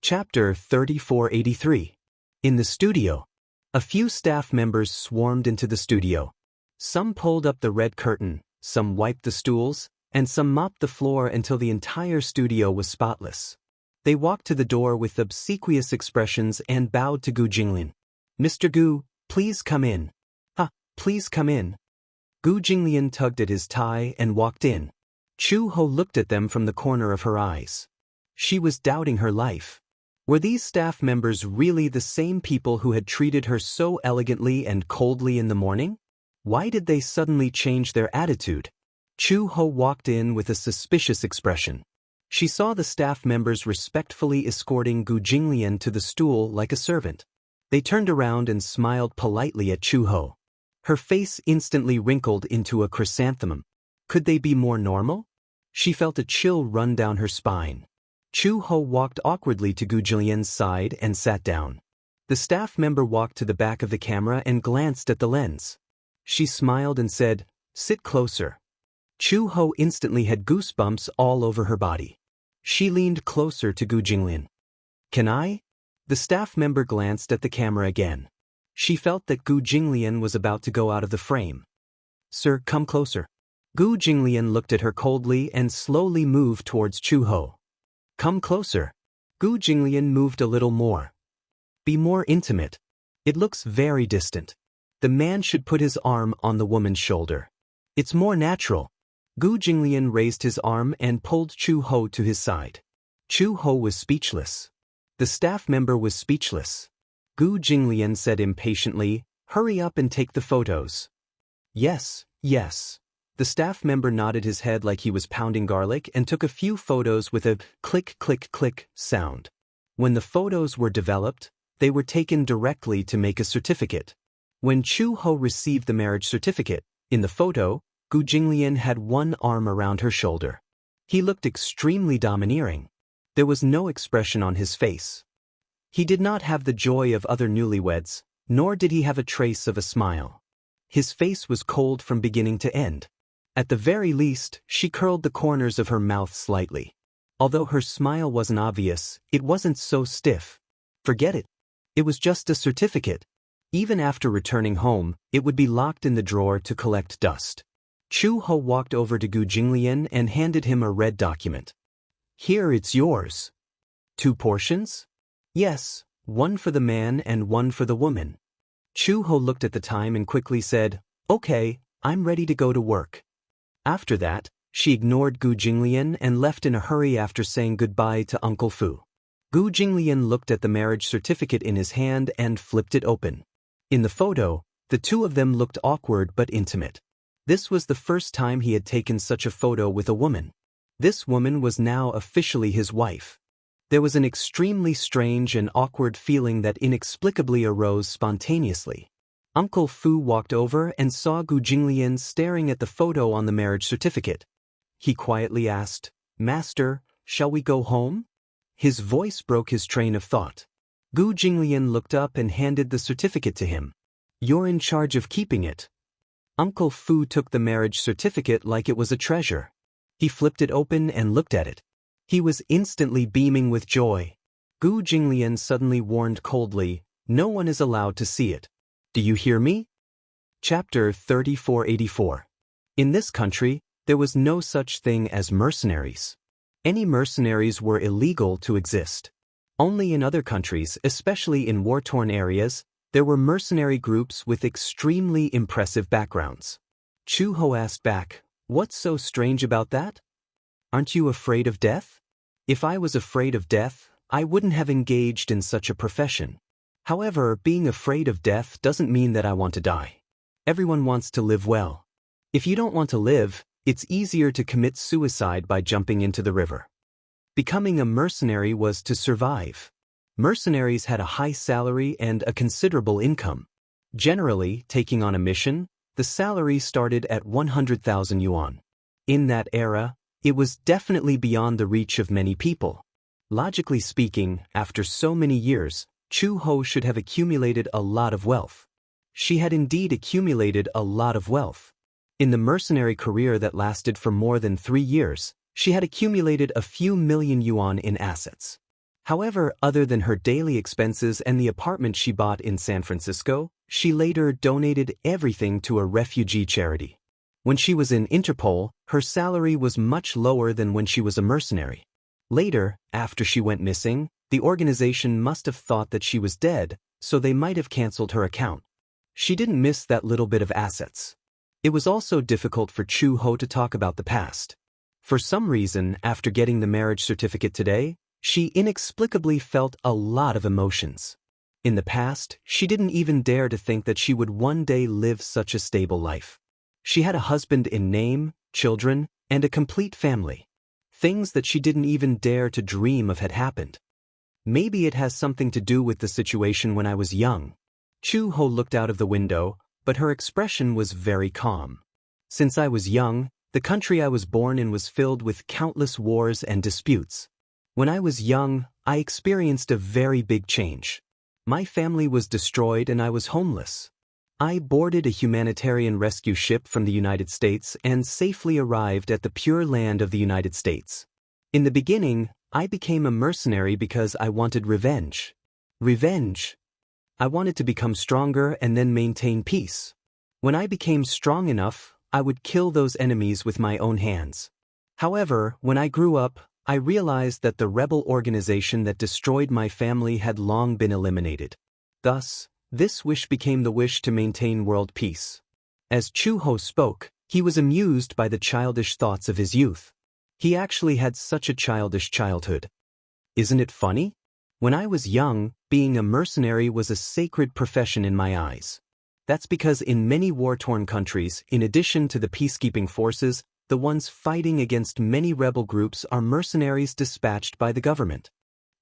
Chapter 3483. In the studio. A few staff members swarmed into the studio. Some pulled up the red curtain, some wiped the stools, and some mopped the floor until the entire studio was spotless. They walked to the door with obsequious expressions and bowed to Gu Jinglian. "Mr. Gu, please come in." Please come in." Gu Jinglian tugged at his tie and walked in. Chu Ho looked at them from the corner of her eyes. She was doubting her life. Were these staff members really the same people who had treated her so elegantly and coldly in the morning? Why did they suddenly change their attitude? Chu Ho walked in with a suspicious expression. She saw the staff members respectfully escorting Gu Jinglian to the stool like a servant. They turned around and smiled politely at Chu Ho. Her face instantly wrinkled into a chrysanthemum. Could they be more normal? She felt a chill run down her spine. Chu Ho walked awkwardly to Gu Jinglian's side and sat down. The staff member walked to the back of the camera and glanced at the lens. She smiled and said, "Sit closer." Chu Ho instantly had goosebumps all over her body. She leaned closer to Gu Jinglian. "Can I?" The staff member glanced at the camera again. She felt that Gu Jinglian was about to go out of the frame. "Sir, come closer." Gu Jinglian looked at her coldly and slowly moved towards Chu Ho. "Come closer." Gu Jinglian moved a little more. "Be more intimate. It looks very distant. The man should put his arm on the woman's shoulder. It's more natural." Gu Jinglian raised his arm and pulled Chu Ho to his side. Chu Ho was speechless. The staff member was speechless. Gu Jinglian said impatiently, "Hurry up and take the photos." Yes. The staff member nodded his head like he was pounding garlic and took a few photos with a click, click, click sound. When the photos were developed, they were taken directly to make a certificate. When Chu Ho received the marriage certificate, in the photo, Gu Jinglian had one arm around her shoulder. He looked extremely domineering. There was no expression on his face. He did not have the joy of other newlyweds, nor did he have a trace of a smile. His face was cold from beginning to end. At the very least, she curled the corners of her mouth slightly. Although her smile wasn't obvious, it wasn't so stiff. Forget it. It was just a certificate. Even after returning home, it would be locked in the drawer to collect dust. Chu Ho walked over to Gu Jinglian and handed him a red document. "Here, it's yours." "2 portions?" "Yes, one for the man and one for the woman." Chu Ho looked at the time and quickly said, "Okay, I'm ready to go to work." After that, she ignored Gu Jinglian and left in a hurry after saying goodbye to Uncle Fu. Gu Jinglian looked at the marriage certificate in his hand and flipped it open. In the photo, the two of them looked awkward but intimate. This was the first time he had taken such a photo with a woman. This woman was now officially his wife. There was an extremely strange and awkward feeling that inexplicably arose spontaneously. Uncle Fu walked over and saw Gu Jinglian staring at the photo on the marriage certificate. He quietly asked, "Master, shall we go home?" His voice broke his train of thought. Gu Jinglian looked up and handed the certificate to him. "You're in charge of keeping it." Uncle Fu took the marriage certificate like it was a treasure. He flipped it open and looked at it. He was instantly beaming with joy. Gu Jinglian suddenly warned coldly, "No one is allowed to see it. Do you hear me?" Chapter 3484. In this country, there was no such thing as mercenaries. Any mercenaries were illegal to exist. Only in other countries, especially in war-torn areas, there were mercenary groups with extremely impressive backgrounds. Chu Ho asked back, "What's so strange about that? Aren't you afraid of death?" "If I was afraid of death, I wouldn't have engaged in such a profession. However, being afraid of death doesn't mean that I want to die. Everyone wants to live well. If you don't want to live, it's easier to commit suicide by jumping into the river." Becoming a mercenary was to survive. Mercenaries had a high salary and a considerable income. Generally, taking on a mission, the salary started at 100,000 yuan. In that era, it was definitely beyond the reach of many people. Logically speaking, after so many years, Chu Ho should have accumulated a lot of wealth. She had indeed accumulated a lot of wealth. In the mercenary career that lasted for more than 3 years, she had accumulated a few million yuan in assets. However, other than her daily expenses and the apartment she bought in San Francisco, she later donated everything to a refugee charity. When she was in Interpol, her salary was much lower than when she was a mercenary. Later, after she went missing, the organization must have thought that she was dead, so they might have canceled her account. She didn't miss that little bit of assets. It was also difficult for Chu Ho to talk about the past. For some reason, after getting the marriage certificate today, she inexplicably felt a lot of emotions. In the past, she didn't even dare to think that she would one day live such a stable life. She had a husband in name, children, and a complete family. Things that she didn't even dare to dream of had happened. Maybe it has something to do with the situation when I was young. Chu Ho looked out of the window, but her expression was very calm. Since I was young, the country I was born in was filled with countless wars and disputes. When I was young, I experienced a very big change. My family was destroyed and I was homeless. I boarded a humanitarian rescue ship from the United States and safely arrived at the pure land of the United States. In the beginning, I became a mercenary because I wanted revenge. Revenge. I wanted to become stronger and then maintain peace. When I became strong enough, I would kill those enemies with my own hands. However, when I grew up, I realized that the rebel organization that destroyed my family had long been eliminated. Thus, this wish became the wish to maintain world peace. As Chu Ho spoke, he was amused by the childish thoughts of his youth. He actually had such a childish childhood. Isn't it funny? When I was young, being a mercenary was a sacred profession in my eyes. That's because in many war-torn countries, in addition to the peacekeeping forces, the ones fighting against many rebel groups are mercenaries dispatched by the government.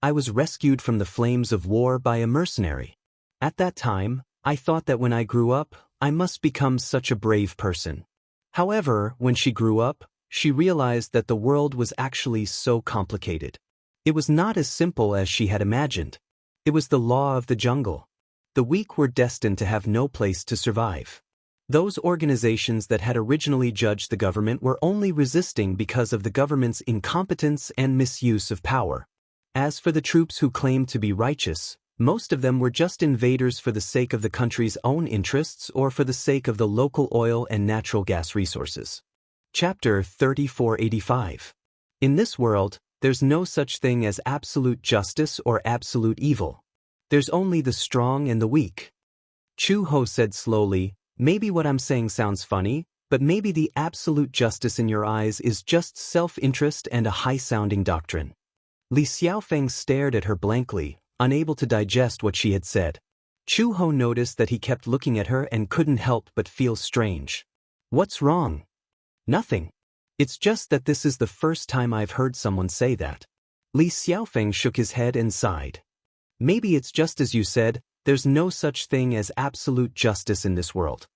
I was rescued from the flames of war by a mercenary. At that time, I thought that when I grew up, I must become such a brave person. However, when she grew up, she realized that the world was actually so complicated. It was not as simple as she had imagined. It was the law of the jungle. The weak were destined to have no place to survive. Those organizations that had originally judged the government were only resisting because of the government's incompetence and misuse of power. As for the troops who claimed to be righteous, most of them were just invaders for the sake of the country's own interests or for the sake of the local oil and natural gas resources. Chapter 3485. In this world, there's no such thing as absolute justice or absolute evil. There's only the strong and the weak. Chu Ho said slowly, maybe what I'm saying sounds funny, but maybe the absolute justice in your eyes is just self-interest and a high-sounding doctrine. Li Xiaofeng stared at her blankly, unable to digest what she had said. Chu Ho noticed that he kept looking at her and couldn't help but feel strange. What's wrong? Nothing. It's just that this is the first time I've heard someone say that. Li Xiaofeng shook his head and sighed. Maybe it's just as you said, there's no such thing as absolute justice in this world.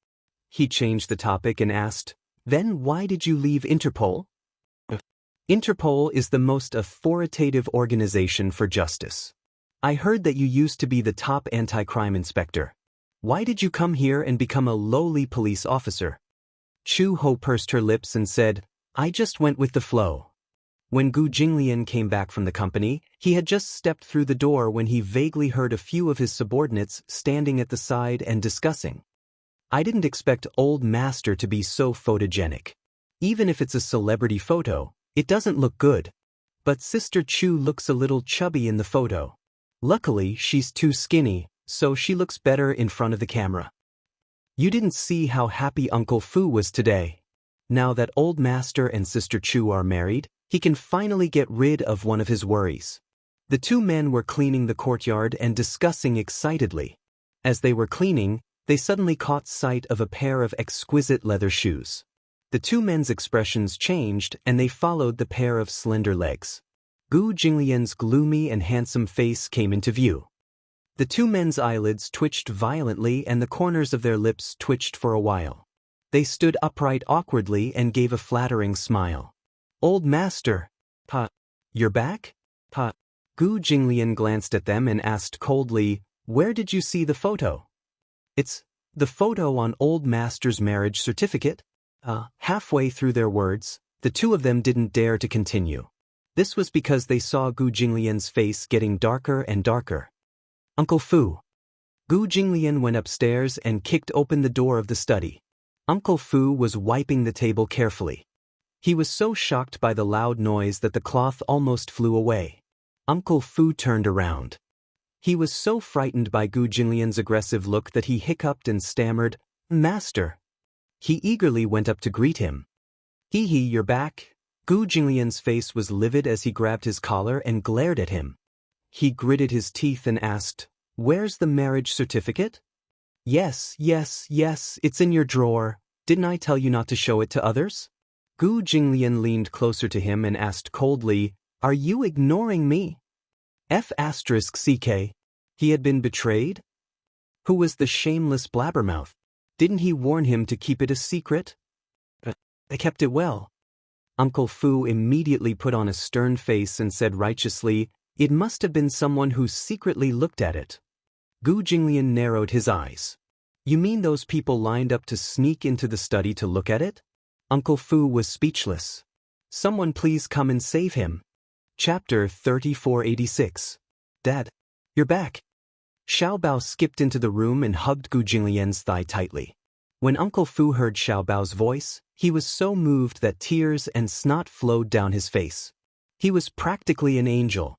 He changed the topic and asked, then why did you leave Interpol? Interpol is the most authoritative organization for justice. I heard that you used to be the top anti-crime inspector. Why did you come here and become a lowly police officer? Chu Ho pursed her lips and said, I just went with the flow. When Gu Jinglian came back from the company, he had just stepped through the door when he vaguely heard a few of his subordinates standing at the side and discussing. I didn't expect Old Master to be so photogenic. Even if it's a celebrity photo, it doesn't look good. But Sister Chu looks a little chubby in the photo. Luckily, she's too skinny, so she looks better in front of the camera. You didn't see how happy Uncle Fu was today. Now that Old Master and Sister Chu are married, he can finally get rid of one of his worries. The two men were cleaning the courtyard and discussing excitedly. As they were cleaning, they suddenly caught sight of a pair of exquisite leather shoes. The two men's expressions changed and they followed the pair of slender legs. Gu Jinglian's gloomy and handsome face came into view. The two men's eyelids twitched violently and the corners of their lips twitched for a while. They stood upright awkwardly and gave a flattering smile. Old Master. You're back? Gu Jinglian glanced at them and asked coldly, where did you see the photo? It's the photo on Old Master's marriage certificate. Halfway through their words, the two of them didn't dare to continue. This was because they saw Gu Jinglian's face getting darker and darker. Uncle Fu. Gu Jinglian went upstairs and kicked open the door of the study. Uncle Fu was wiping the table carefully. He was so shocked by the loud noise that the cloth almost flew away. Uncle Fu turned around. He was so frightened by Gu Jinglian's aggressive look that he hiccuped and stammered, "Master." He eagerly went up to greet him. "Hee hee, you're back." Gu Jinglian's face was livid as he grabbed his collar and glared at him. He gritted his teeth and asked, "Where's the marriage certificate?" Yes, it's in your drawer. Didn't I tell you not to show it to others?" Gu Jinglian leaned closer to him and asked coldly, "Are you ignoring me?" F***ck. He had been betrayed? Who was the shameless blabbermouth? Didn't he warn him to keep it a secret? But I kept it well. Uncle Fu immediately put on a stern face and said righteously, "It must have been someone who secretly looked at it." Gu Jinglian narrowed his eyes. "You mean those people lined up to sneak into the study to look at it?" Uncle Fu was speechless. "Someone please come and save him." Chapter 3486. Dad, you're back. Xiaobao skipped into the room and hugged Gu Jinglian's thigh tightly. When Uncle Fu heard Xiaobao's voice, he was so moved that tears and snot flowed down his face. He was practically an angel.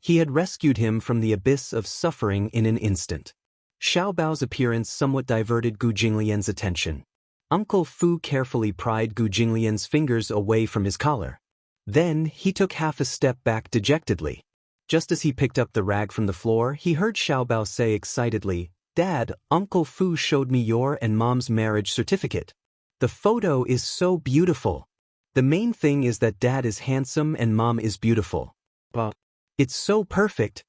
He had rescued him from the abyss of suffering in an instant. Xiaobao's appearance somewhat diverted Gu Jinglian's attention. Uncle Fu carefully pried Gu Jinglian's fingers away from his collar. Then he took half a step back dejectedly. Just as he picked up the rag from the floor, he heard Xiaobao say excitedly, "Dad, Uncle Fu showed me your and Mom's marriage certificate. The photo is so beautiful. The main thing is that Dad is handsome and Mom is beautiful. But it's so perfect."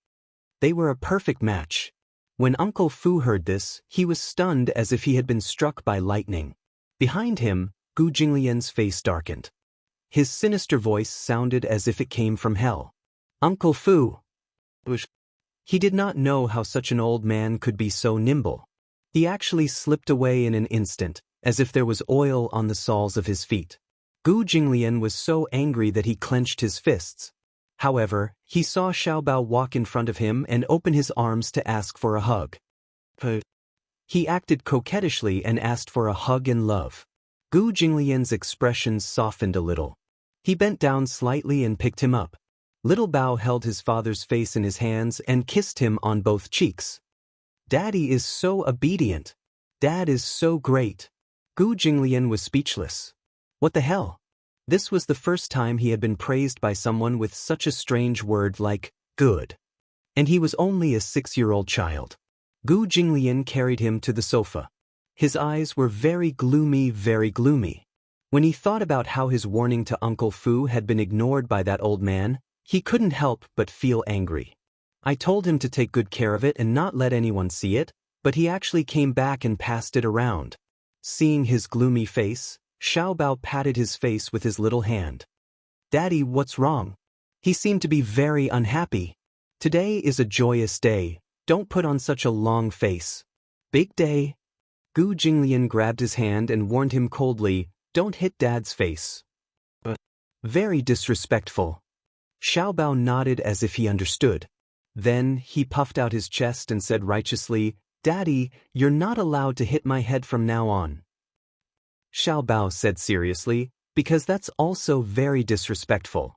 They were a perfect match. When Uncle Fu heard this, he was stunned as if he had been struck by lightning. Behind him, Gu Jinglian's face darkened. His sinister voice sounded as if it came from hell. "Uncle Fu." He did not know how such an old man could be so nimble. He actually slipped away in an instant, as if there was oil on the soles of his feet. Gu Jinglian was so angry that he clenched his fists. However, he saw Xiaobao walk in front of him and open his arms to ask for a hug. He acted coquettishly and asked for a hug and love. Gu Jinglian's expression softened a little. He bent down slightly and picked him up. Little Bao held his father's face in his hands and kissed him on both cheeks. "Daddy is so obedient. Dad is so great." Gu Jinglian was speechless. What the hell? This was the first time he had been praised by someone with such a strange word like good. And he was only a 6-year-old child. Gu Jinglian carried him to the sofa. His eyes were very gloomy, very gloomy. When he thought about how his warning to Uncle Fu had been ignored by that old man, he couldn't help but feel angry. "I told him to take good care of it and not let anyone see it, but he actually came back and passed it around." Seeing his gloomy face, Xiaobao patted his face with his little hand. "Daddy, what's wrong?" He seemed to be very unhappy. "Today is a joyous day. Don't put on such a long face." "Big day." Gu Jinglian grabbed his hand and warned him coldly, "Don't hit Dad's face." "But very disrespectful." Xiaobao nodded as if he understood. Then he puffed out his chest and said righteously, "Daddy, you're not allowed to hit my head from now on." Xiaobao said seriously, "Because that's also very disrespectful."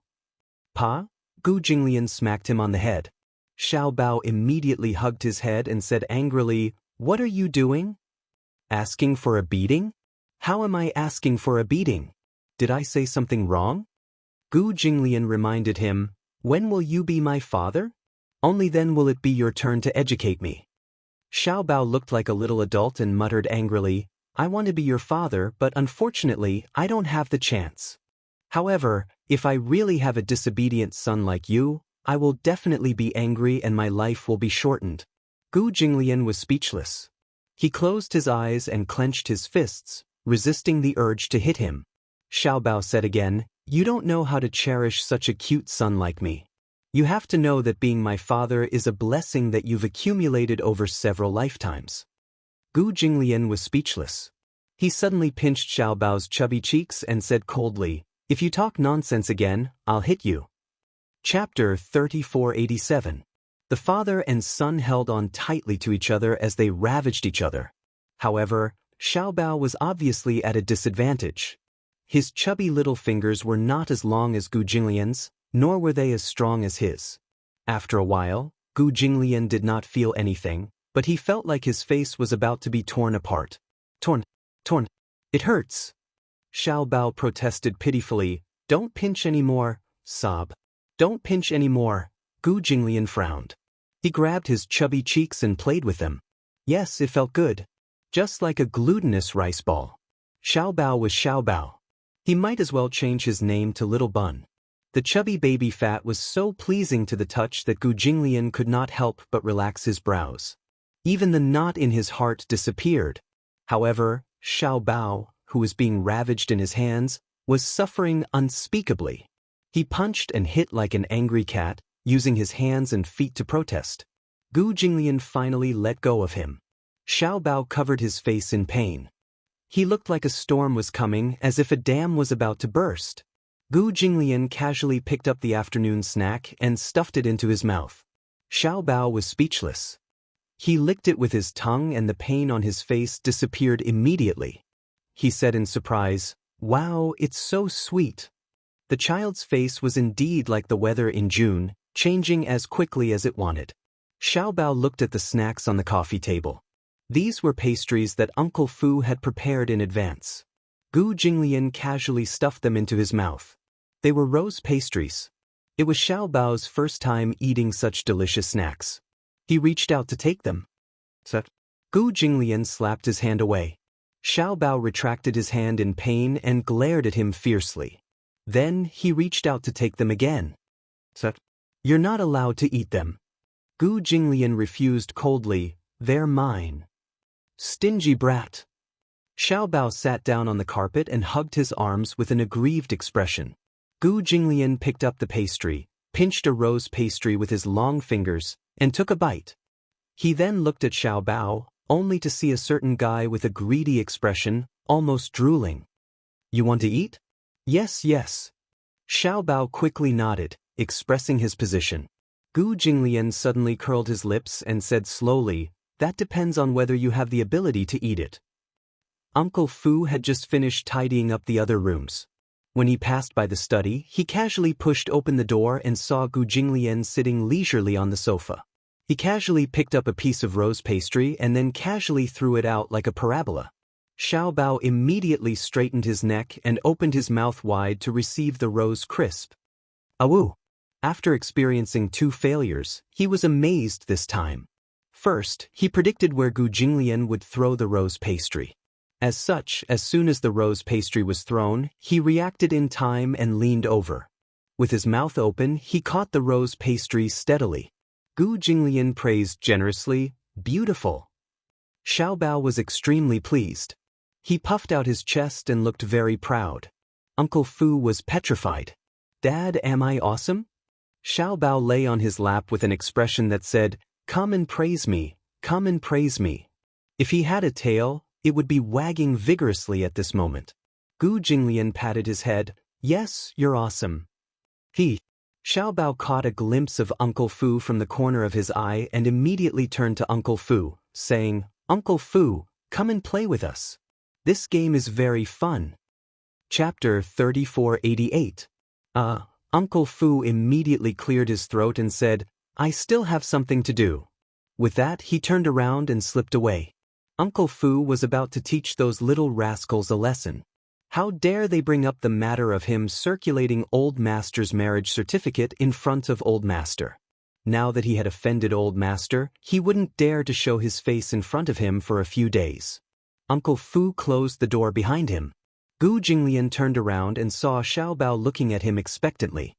"Pa?" Gu Jinglian smacked him on the head. Xiaobao immediately hugged his head and said angrily, "What are you doing? Asking for a beating? How am I asking for a beating? Did I say something wrong?" Gu Jinglian reminded him, "When will you be my father? Only then will it be your turn to educate me." Xiaobao looked like a little adult and muttered angrily, "I want to be your father, but unfortunately, I don't have the chance. However, if I really have a disobedient son like you, I will definitely be angry and my life will be shortened." Gu Jinglian was speechless. He closed his eyes and clenched his fists, resisting the urge to hit him. Xiaobao said again, "You don't know how to cherish such a cute son like me. You have to know that being my father is a blessing that you've accumulated over several lifetimes." Gu Jinglian was speechless. He suddenly pinched Xiaobao's chubby cheeks and said coldly, "If you talk nonsense again, I'll hit you." Chapter 3487. The father and son held on tightly to each other as they ravaged each other. However, Xiaobao was obviously at a disadvantage. His chubby little fingers were not as long as Gu Jinglian's, nor were they as strong as his. After a while, Gu Jinglian did not feel anything, but he felt like his face was about to be torn apart. Torn. It hurts. Xiaobao protested pitifully. Don't pinch anymore, sob. Don't pinch anymore. Gu Jinglian frowned. He grabbed his chubby cheeks and played with them. Yes, it felt good. Just like a glutinous rice ball. Xiaobao was Xiaobao. He might as well change his name to Little Bun. The chubby baby fat was so pleasing to the touch that Gu Jinglian could not help but relax his brows. Even the knot in his heart disappeared. However, Xiaobao, who was being ravaged in his hands, was suffering unspeakably. He punched and hit like an angry cat, using his hands and feet to protest. Gu Jinglian finally let go of him. Xiaobao covered his face in pain. He looked like a storm was coming, as if a dam was about to burst. Gu Jinglian casually picked up the afternoon snack and stuffed it into his mouth. Xiaobao was speechless. He licked it with his tongue and the pain on his face disappeared immediately. He said in surprise, "Wow, it's so sweet." The child's face was indeed like the weather in June, changing as quickly as it wanted. Xiaobao looked at the snacks on the coffee table. These were pastries that Uncle Fu had prepared in advance. Gu Jinglian casually stuffed them into his mouth. They were rose pastries. It was Xiaobao's first time eating such delicious snacks. He reached out to take them. Gu Jinglian slapped his hand away. Xiaobao retracted his hand in pain and glared at him fiercely. Then he reached out to take them again. You're not allowed to eat them. Gu Jinglian refused coldly. They're mine. Stingy brat. Xiaobao sat down on the carpet and hugged his arms with an aggrieved expression. Gu Jinglian picked up the pastry, pinched a rose pastry with his long fingers, and took a bite. He then looked at Xiaobao, only to see a certain guy with a greedy expression, almost drooling. You want to eat? Yes. Xiaobao quickly nodded, expressing his position. Gu Jinglian suddenly curled his lips and said slowly, "That depends on whether you have the ability to eat it." Uncle Fu had just finished tidying up the other rooms. When he passed by the study, he casually pushed open the door and saw Gu Jinglian sitting leisurely on the sofa. He casually picked up a piece of rose pastry and then casually threw it out like a parabola. Xiaobao immediately straightened his neck and opened his mouth wide to receive the rose crisp. Awoo! After experiencing 2 failures, he was amazed this time. First, he predicted where Gu Jinglian would throw the rose pastry. As such, as soon as the rose pastry was thrown, he reacted in time and leaned over. With his mouth open, he caught the rose pastry steadily. Gu Jinglian praised generously, "Beautiful." Xiaobao was extremely pleased. He puffed out his chest and looked very proud. Uncle Fu was petrified. "Dad, am I awesome?" Xiaobao lay on his lap with an expression that said, "Come and praise me, come and praise me." If he had a tail, it would be wagging vigorously at this moment. Gu Jinglian patted his head. "Yes, you're awesome." Xiaobao caught a glimpse of Uncle Fu from the corner of his eye and immediately turned to Uncle Fu, saying, "Uncle Fu, come and play with us. This game is very fun." Chapter 3488. Uncle Fu immediately cleared his throat and said, "I still have something to do." With that, he turned around and slipped away. Uncle Fu was about to teach those little rascals a lesson. How dare they bring up the matter of him circulating Old Master's marriage certificate in front of Old Master. Now that he had offended Old Master, he wouldn't dare to show his face in front of him for a few days. Uncle Fu closed the door behind him. Gu Jinglian turned around and saw Xiaobao looking at him expectantly.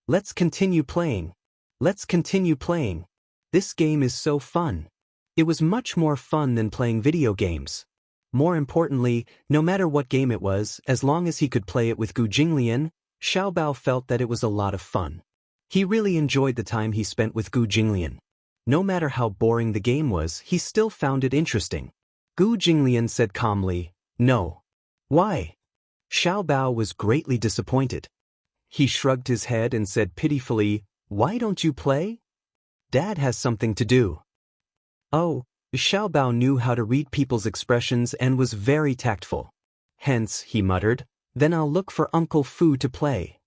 "Let's continue playing. Let's continue playing. This game is so fun." It was much more fun than playing video games. More importantly, no matter what game it was, as long as he could play it with Gu Jinglian, Xiaobao felt that it was a lot of fun. He really enjoyed the time he spent with Gu Jinglian. No matter how boring the game was, he still found it interesting. Gu Jinglian said calmly, "No." "Why?" Xiaobao was greatly disappointed. He shrugged his head and said pitifully, "Why don't you play? Dad has something to do." Oh, Xiaobao knew how to read people's expressions and was very tactful. "Hence," he muttered, "then I'll look for Uncle Fu to play."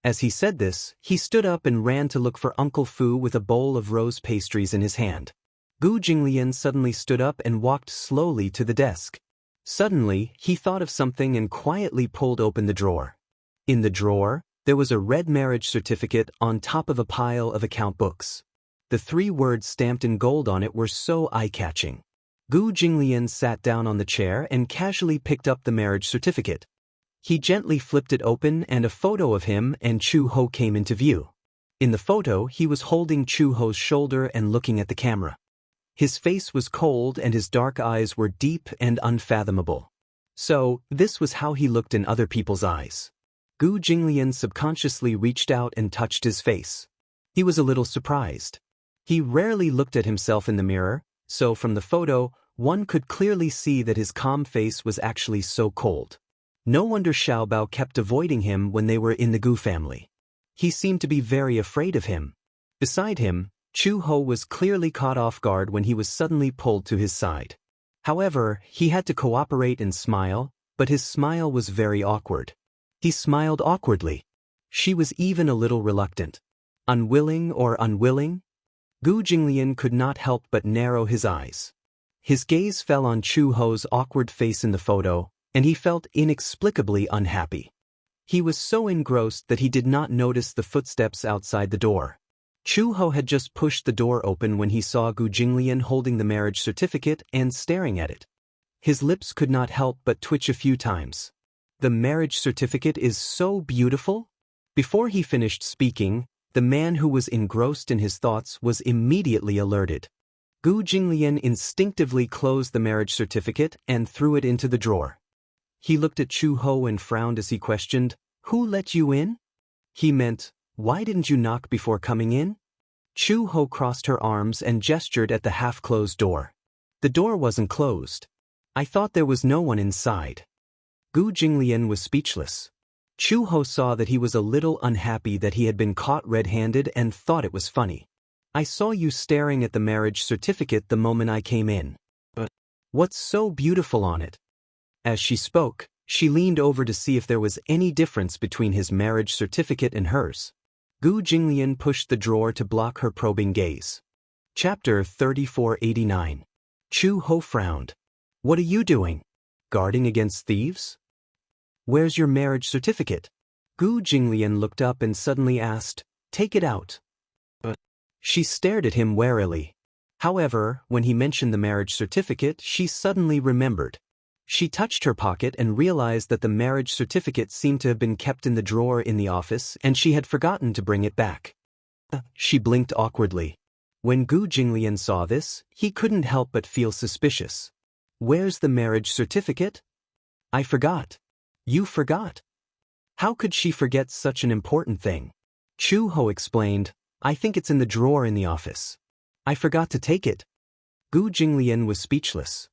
As he said this, he stood up and ran to look for Uncle Fu with a bowl of rose pastries in his hand. Gu Jinglian suddenly stood up and walked slowly to the desk. Suddenly, he thought of something and quietly pulled open the drawer. In the drawer, there was a red marriage certificate on top of a pile of account books. The 3 words stamped in gold on it were so eye-catching. Gu Jinglian sat down on the chair and casually picked up the marriage certificate. He gently flipped it open and a photo of him and Chu Ho came into view. In the photo, he was holding Chu Ho's shoulder and looking at the camera. His face was cold and his dark eyes were deep and unfathomable. So, this was how he looked in other people's eyes. Gu Jinglian subconsciously reached out and touched his face. He was a little surprised. He rarely looked at himself in the mirror, so from the photo, one could clearly see that his calm face was actually so cold. No wonder Xiaobao kept avoiding him when they were in the Gu family. He seemed to be very afraid of him. Beside him, Chu Ho was clearly caught off guard when he was suddenly pulled to his side. However, he had to cooperate and smile, but his smile was very awkward. He smiled awkwardly. She was even a little reluctant. Unwilling or unwilling? Gu Jinglian could not help but narrow his eyes. His gaze fell on Chu Ho's awkward face in the photo, and he felt inexplicably unhappy. He was so engrossed that he did not notice the footsteps outside the door. Chu Ho had just pushed the door open when he saw Gu Jinglian holding the marriage certificate and staring at it. His lips could not help but twitch a few times. "The marriage certificate is so beautiful?" Before he finished speaking, the man who was engrossed in his thoughts was immediately alerted. Gu Jinglian instinctively closed the marriage certificate and threw it into the drawer. He looked at Chu Ho and frowned as he questioned, "Who let you in?" He meant, "Why didn't you knock before coming in?" Chu Ho crossed her arms and gestured at the half-closed door. "The door wasn't closed. I thought there was no one inside." Gu Jinglian was speechless. Chu Ho saw that he was a little unhappy that he had been caught red-handed and thought it was funny. "I saw you staring at the marriage certificate the moment I came in. But what's so beautiful on it?" As she spoke, she leaned over to see if there was any difference between his marriage certificate and hers. Gu Jinglian pushed the drawer to block her probing gaze. Chapter 3489. Chu Ho frowned. "What are you doing? Guarding against thieves? Where's your marriage certificate?" Gu Jinglian looked up and suddenly asked, "Take it out." But she stared at him warily. However, when he mentioned the marriage certificate, she suddenly remembered. She touched her pocket and realized that the marriage certificate seemed to have been kept in the drawer in the office and she had forgotten to bring it back. She blinked awkwardly. When Gu Jinglian saw this, he couldn't help but feel suspicious. "Where's the marriage certificate?" "I forgot." "You forgot?" How could she forget such an important thing? Chu Ho explained, "I think it's in the drawer in the office. I forgot to take it." Gu Jinglian was speechless.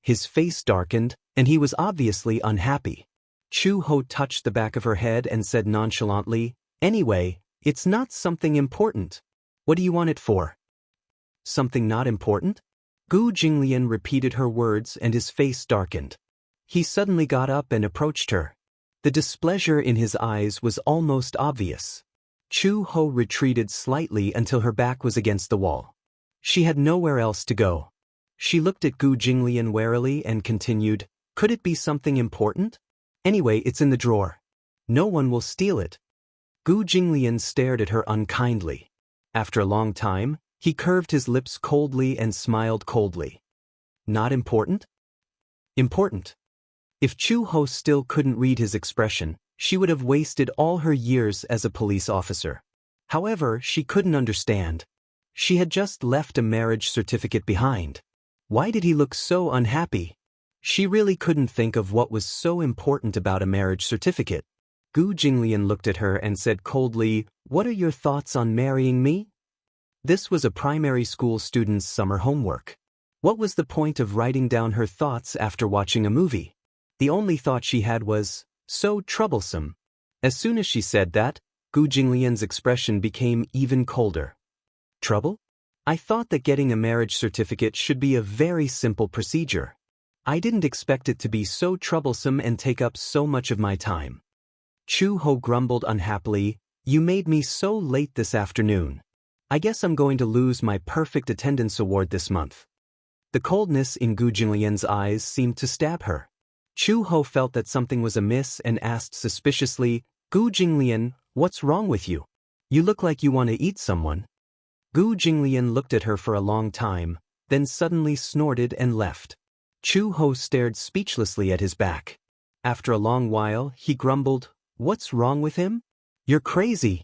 His face darkened, and he was obviously unhappy. Chu Ho touched the back of her head and said nonchalantly, "Anyway, it's not something important. What do you want it for?" "Something not important?" Gu Jinglian repeated her words and his face darkened. He suddenly got up and approached her. The displeasure in his eyes was almost obvious. Chu Ho retreated slightly until her back was against the wall. She had nowhere else to go. She looked at Gu Jinglian warily and continued, "Could it be something important? Anyway, it's in the drawer. No one will steal it." Gu Jinglian stared at her unkindly. After a long time, he curved his lips coldly and smiled coldly. "Not important?" "Important." If Chu Ho still couldn't read his expression, she would have wasted all her years as a police officer. However, she couldn't understand. She had just left a marriage certificate behind. Why did he look so unhappy? She really couldn't think of what was so important about a marriage certificate. Gu Jinglian looked at her and said coldly, "What are your thoughts on marrying me?" This was a primary school student's summer homework. What was the point of writing down her thoughts after watching a movie? The only thought she had was, "So troublesome." As soon as she said that, Gu Jinglian's expression became even colder. Trouble? I thought that getting a marriage certificate should be a very simple procedure. I didn't expect it to be so troublesome and take up so much of my time. Chu Ho grumbled unhappily, "You made me so late this afternoon. I guess I'm going to lose my perfect attendance award this month." The coldness in Gu Jinglian's eyes seemed to stab her. Chu Ho felt that something was amiss and asked suspiciously, "Gu Jinglian, what's wrong with you? You look like you want to eat someone." Gu Jinglian looked at her for a long time, then suddenly snorted and left. Chu Ho stared speechlessly at his back. After a long while, he grumbled, "What's wrong with him? You're crazy."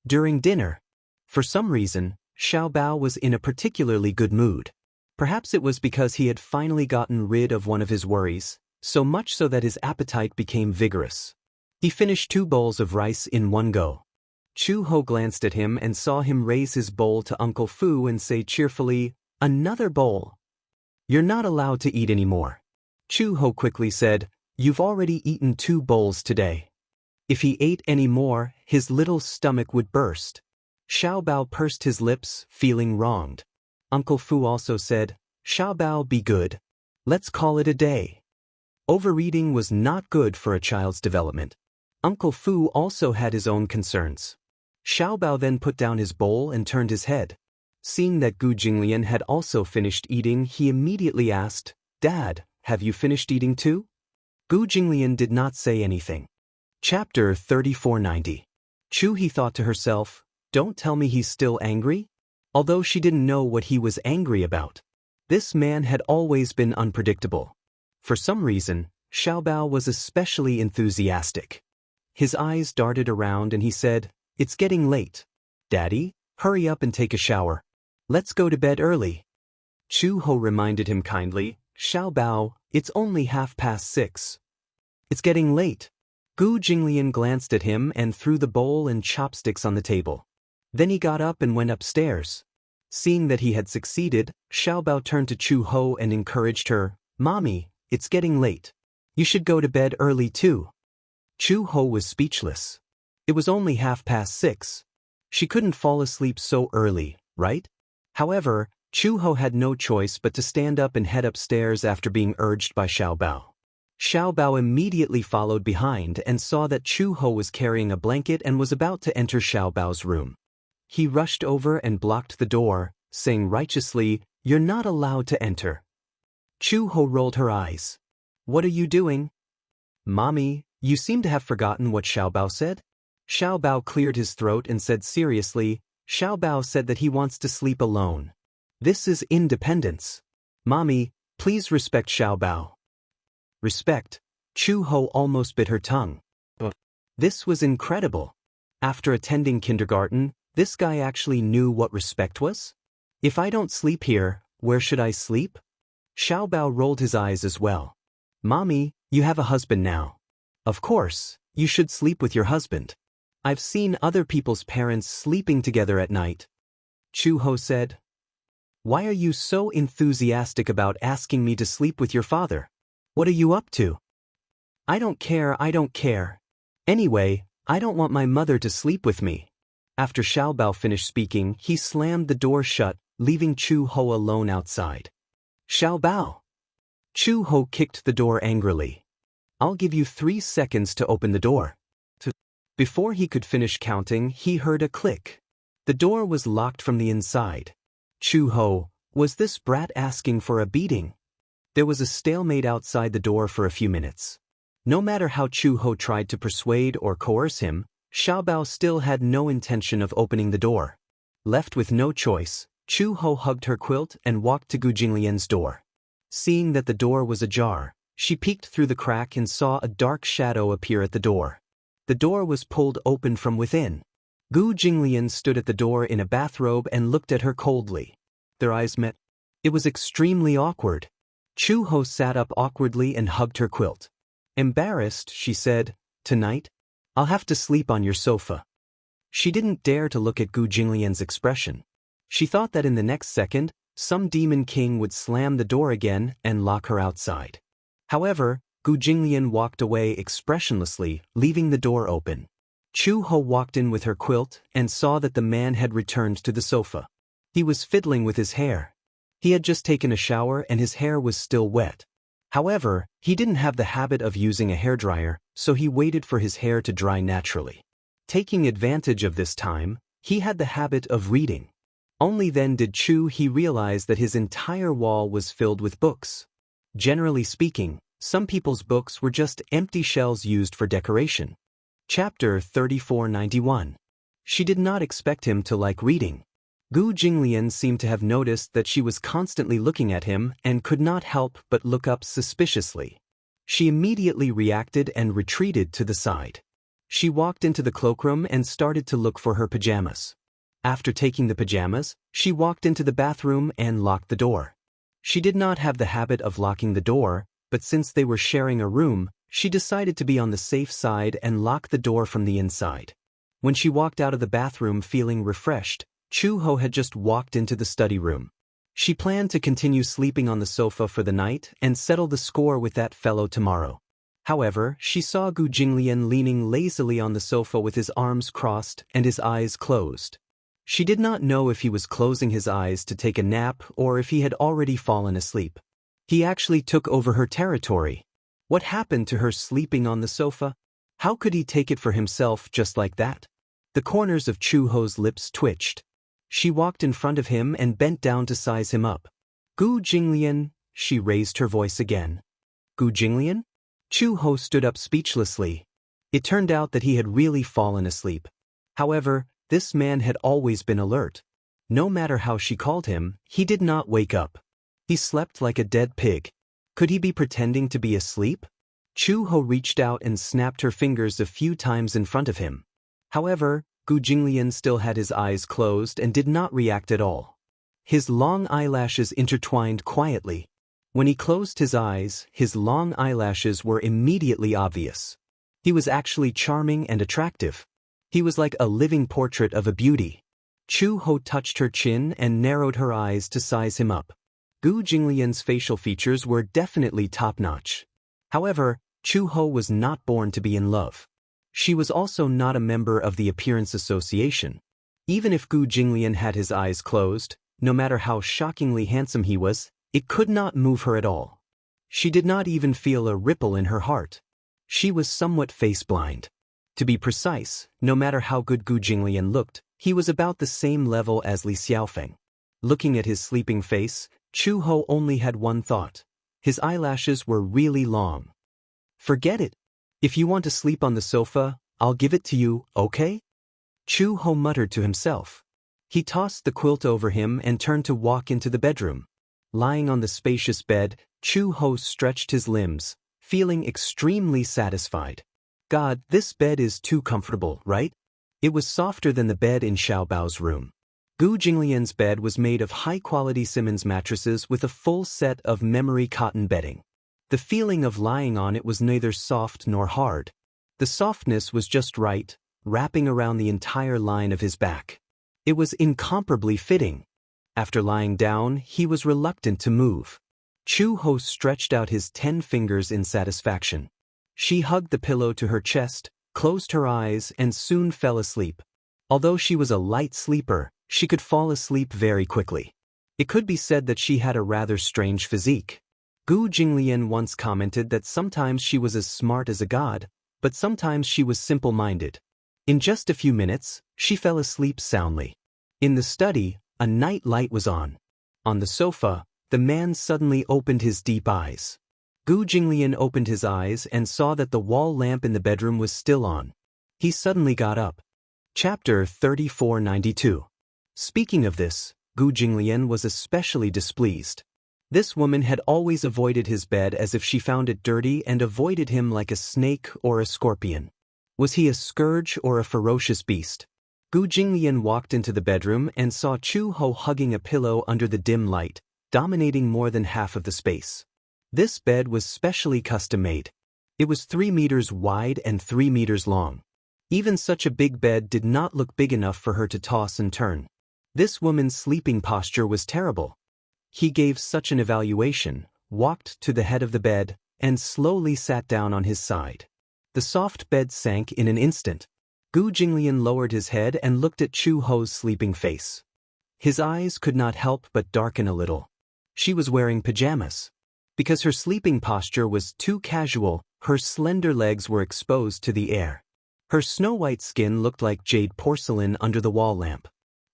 During dinner, for some reason, Xiao Bao was in a particularly good mood. Perhaps it was because he had finally gotten rid of one of his worries, so much so that his appetite became vigorous. He finished 2 bowls of rice in one go. Chu Ho glanced at him and saw him raise his bowl to Uncle Fu and say cheerfully, "Another bowl. You're not allowed to eat anymore." Chu Ho quickly said, "You've already eaten 2 bowls today." If he ate any more, his little stomach would burst. Xiao Bao pursed his lips, feeling wronged. Uncle Fu also said, "Xiao Bao, be good. Let's call it a day." Overeating was not good for a child's development. Uncle Fu also had his own concerns. Xiao Bao then put down his bowl and turned his head. Seeing that Gu Jinglian had also finished eating, he immediately asked, "Dad, have you finished eating too?" Gu Jinglian did not say anything. Chapter 3490. Chu He thought to herself, "Don't tell me he's still angry?" Although she didn't know what he was angry about. This man had always been unpredictable. For some reason, Xiao Bao was especially enthusiastic. His eyes darted around and he said, "It's getting late. Daddy, hurry up and take a shower. Let's go to bed early." Chu Ho reminded him kindly, "Xiao Bao, it's only 6:30. It's getting late." Gu Jinglian glanced at him and threw the bowl and chopsticks on the table. Then he got up and went upstairs. Seeing that he had succeeded, Xiao Bao turned to Chu Ho and encouraged her, "Mommy, it's getting late. You should go to bed early too." Chu Ho was speechless. It was only 6:30. She couldn't fall asleep so early, right? However, Chu Ho had no choice but to stand up and head upstairs after being urged by Xiao Bao. Xiao Bao immediately followed behind and saw that Chu Ho was carrying a blanket and was about to enter Xiao Bao's room. He rushed over and blocked the door, saying righteously, "You're not allowed to enter." Chu Ho rolled her eyes. "What are you doing?" "Mommy, you seem to have forgotten what Xiao Bao said?" Xiao Bao cleared his throat and said seriously, "Xiao Bao said that he wants to sleep alone. This is independence. Mommy, please respect Xiao Bao." Respect? Chu Ho almost bit her tongue. This was incredible. After attending kindergarten, this guy actually knew what respect was? "If I don't sleep here, where should I sleep?" Xiao Bao rolled his eyes as well. "Mommy, you have a husband now. Of course, you should sleep with your husband. I've seen other people's parents sleeping together at night." Chu Ho said. "Why are you so enthusiastic about asking me to sleep with your father? What are you up to?" I don't care. Anyway, I don't want my mother to sleep with me." After Xiao Bao finished speaking, he slammed the door shut, leaving Chu Ho alone outside. "Xiao Bao!" Chu Ho kicked the door angrily. "I'll give you 3 seconds to open the door." Before he could finish counting, he heard a click. The door was locked from the inside. Chu Ho, was this brat asking for a beating? There was a stalemate outside the door for a few minutes. No matter how Chu Ho tried to persuade or coerce him, Xiao Bao still had no intention of opening the door. Left with no choice, Chu Ho hugged her quilt and walked to Gu Jinglian's door. Seeing that the door was ajar, she peeked through the crack and saw a dark shadow appear at the door. The door was pulled open from within. Gu Jinglian stood at the door in a bathrobe and looked at her coldly. Their eyes met. It was extremely awkward. Chu Ho sat up awkwardly and hugged her quilt. Embarrassed, she said, "Tonight, I'll have to sleep on your sofa." She didn't dare to look at Gu Jinglian's expression. She thought that in the next second, some demon king would slam the door again and lock her outside. However, Gu Jinglian walked away expressionlessly, leaving the door open. Chu Ho walked in with her quilt and saw that the man had returned to the sofa. He was fiddling with his hair. He had just taken a shower and his hair was still wet. However, he didn't have the habit of using a hairdryer, so he waited for his hair to dry naturally. Taking advantage of this time, he had the habit of reading. Only then did he realize that his entire wall was filled with books. Generally speaking, some people's books were just empty shells used for decoration. Chapter 3491. She did not expect him to like reading. Gu Jinglian seemed to have noticed that she was constantly looking at him and could not help but look up suspiciously. She immediately reacted and retreated to the side. She walked into the cloakroom and started to look for her pajamas. After taking the pajamas, she walked into the bathroom and locked the door. She did not have the habit of locking the door, but since they were sharing a room, she decided to be on the safe side and lock the door from the inside. When she walked out of the bathroom feeling refreshed, Chu Ho had just walked into the study room. She planned to continue sleeping on the sofa for the night and settle the score with that fellow tomorrow. However, she saw Gu Jinglian leaning lazily on the sofa with his arms crossed and his eyes closed. She did not know if he was closing his eyes to take a nap or if he had already fallen asleep. He actually took over her territory. What happened to her sleeping on the sofa? How could he take it for himself just like that? The corners of Chu Ho's lips twitched. She walked in front of him and bent down to size him up. Gu Jinglian, she raised her voice again. Gu Jinglian? Chu Ho stood up speechlessly. It turned out that he had really fallen asleep. However, this man had always been alert. No matter how she called him, he did not wake up. He slept like a dead pig. Could he be pretending to be asleep? Chu Ho reached out and snapped her fingers a few times in front of him. However, Gu Jinglian still had his eyes closed and did not react at all. His long eyelashes intertwined quietly. When he closed his eyes, his long eyelashes were immediately obvious. He was actually charming and attractive. He was like a living portrait of a beauty. Chu Ho touched her chin and narrowed her eyes to size him up. Gu Jinglian's facial features were definitely top-notch. However, Chu Ho was not born to be in love. She was also not a member of the Appearance Association. Even if Gu Jinglian had his eyes closed, no matter how shockingly handsome he was, it could not move her at all. She did not even feel a ripple in her heart. She was somewhat face-blind. To be precise, no matter how good Gu Jinglian looked, he was about the same level as Li Xiaofeng. Looking at his sleeping face, Chu Ho only had one thought. His eyelashes were really long. Forget it. If you want to sleep on the sofa, I'll give it to you, okay? Chu Ho muttered to himself. He tossed the quilt over him and turned to walk into the bedroom. Lying on the spacious bed, Chu Ho stretched his limbs, feeling extremely satisfied. God, this bed is too comfortable, right? It was softer than the bed in Xiaobao's room. Gu Jinglian's bed was made of high-quality Simmons mattresses with a full set of memory cotton bedding. The feeling of lying on it was neither soft nor hard. The softness was just right, wrapping around the entire line of his back. It was incomparably fitting. After lying down, he was reluctant to move. Chu Ho stretched out his 10 fingers in satisfaction. She hugged the pillow to her chest, closed her eyes, and soon fell asleep. Although she was a light sleeper, she could fall asleep very quickly. It could be said that she had a rather strange physique. Gu Jinglian once commented that sometimes she was as smart as a god, but sometimes she was simple-minded. In just a few minutes, she fell asleep soundly. In the study, a night light was on. On the sofa, the man suddenly opened his deep eyes. Gu Jinglian opened his eyes and saw that the wall lamp in the bedroom was still on. He suddenly got up. Chapter 3492. Speaking of this, Gu Jinglian was especially displeased. This woman had always avoided his bed as if she found it dirty and avoided him like a snake or a scorpion. Was he a scourge or a ferocious beast? Gu Jinglian walked into the bedroom and saw Chu Ho hugging a pillow under the dim light, dominating more than half of the space. This bed was specially custom-made. It was 3 meters wide and 3 meters long. Even such a big bed did not look big enough for her to toss and turn. This woman's sleeping posture was terrible. He gave such an evaluation, walked to the head of the bed, and slowly sat down on his side. The soft bed sank in an instant. Gu Jinglian lowered his head and looked at Chu Ho's sleeping face. His eyes could not help but darken a little. She was wearing pajamas. Because her sleeping posture was too casual, her slender legs were exposed to the air. Her snow-white skin looked like jade porcelain under the wall lamp.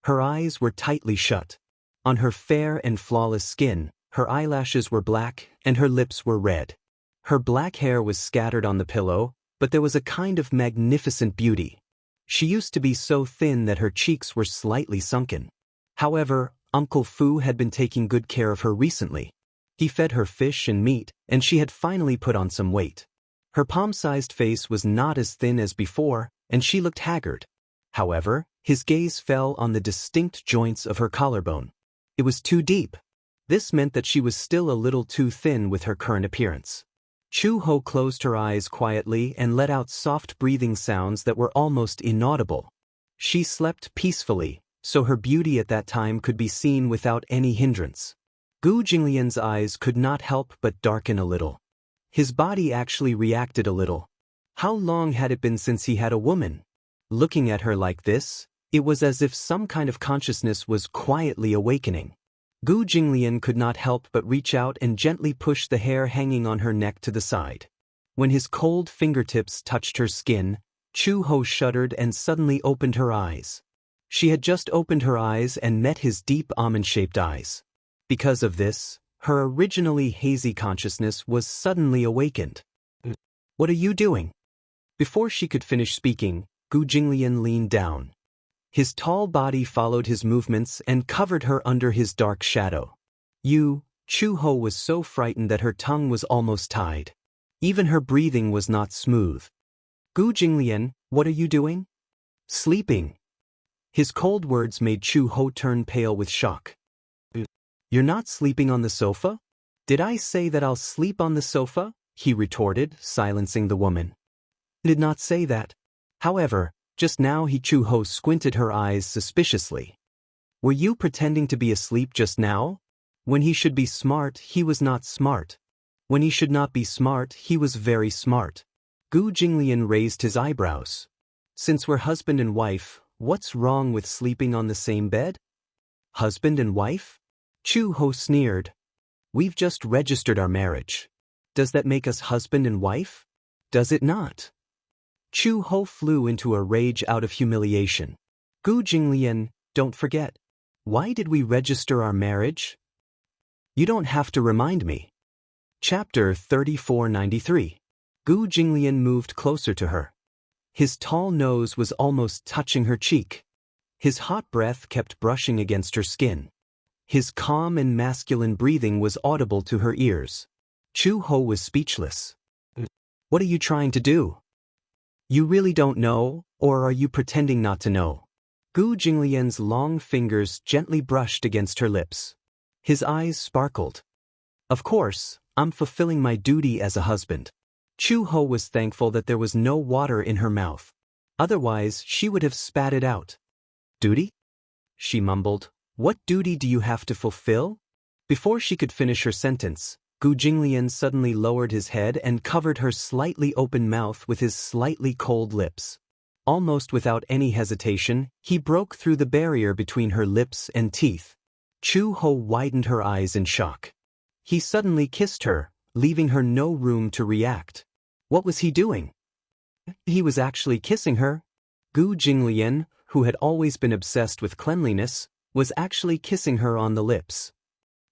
Her eyes were tightly shut. On her fair and flawless skin, her eyelashes were black and her lips were red. Her black hair was scattered on the pillow, but there was a kind of magnificent beauty. She used to be so thin that her cheeks were slightly sunken. However, Uncle Fu had been taking good care of her recently. He fed her fish and meat, and she had finally put on some weight. Her palm-sized face was not as thin as before, and she looked haggard. However, his gaze fell on the distinct joints of her collarbone. It was too deep. This meant that she was still a little too thin with her current appearance. Chu Ho closed her eyes quietly and let out soft breathing sounds that were almost inaudible. She slept peacefully, so her beauty at that time could be seen without any hindrance. Gu Jinglian's eyes could not help but darken a little. His body actually reacted a little. How long had it been since he had a woman? Looking at her like this, it was as if some kind of consciousness was quietly awakening. Gu Jinglian could not help but reach out and gently push the hair hanging on her neck to the side. When his cold fingertips touched her skin, Chu Ho shuddered and suddenly opened her eyes. She had just opened her eyes and met his deep almond-shaped eyes. Because of this, her originally hazy consciousness was suddenly awakened. "What are you doing?" Before she could finish speaking, Gu Jinglian leaned down. His tall body followed his movements and covered her under his dark shadow. Chu Ho was so frightened that her tongue was almost tied. Even her breathing was not smooth. "Gu Jinglian, what are you doing?" "Sleeping." His cold words made Chu Ho turn pale with shock. "You're not sleeping on the sofa?" "Did I say that I'll sleep on the sofa?" he retorted, silencing the woman. "I did not say that." However, just now Chu Ho squinted her eyes suspiciously. "Were you pretending to be asleep just now? When he should be smart, he was not smart. When he should not be smart, he was very smart." Gu Jinglian raised his eyebrows. "Since we're husband and wife, what's wrong with sleeping on the same bed?" "Husband and wife?" Chu Ho sneered. "We've just registered our marriage. Does that make us husband and wife? Does it not?" Chu Ho flew into a rage out of humiliation. "Gu Jinglian, don't forget. Why did we register our marriage?" "You don't have to remind me." Chapter 3493. Gu Jinglian moved closer to her. His tall nose was almost touching her cheek. His hot breath kept brushing against her skin. His calm and masculine breathing was audible to her ears. Chu Ho was speechless. "What are you trying to do? You really don't know, or are you pretending not to know?" Gu Jinglian's long fingers gently brushed against her lips. His eyes sparkled. "Of course, I'm fulfilling my duty as a husband." Chu Ho was thankful that there was no water in her mouth. Otherwise, she would have spat it out. "Duty?" she mumbled. "What duty do you have to fulfill?" Before she could finish her sentence, Gu Jinglian suddenly lowered his head and covered her slightly open mouth with his slightly cold lips. Almost without any hesitation, he broke through the barrier between her lips and teeth. Chu Ho widened her eyes in shock. He suddenly kissed her, leaving her no room to react. What was he doing? He was actually kissing her. Gu Jinglian, who had always been obsessed with cleanliness, was actually kissing her on the lips.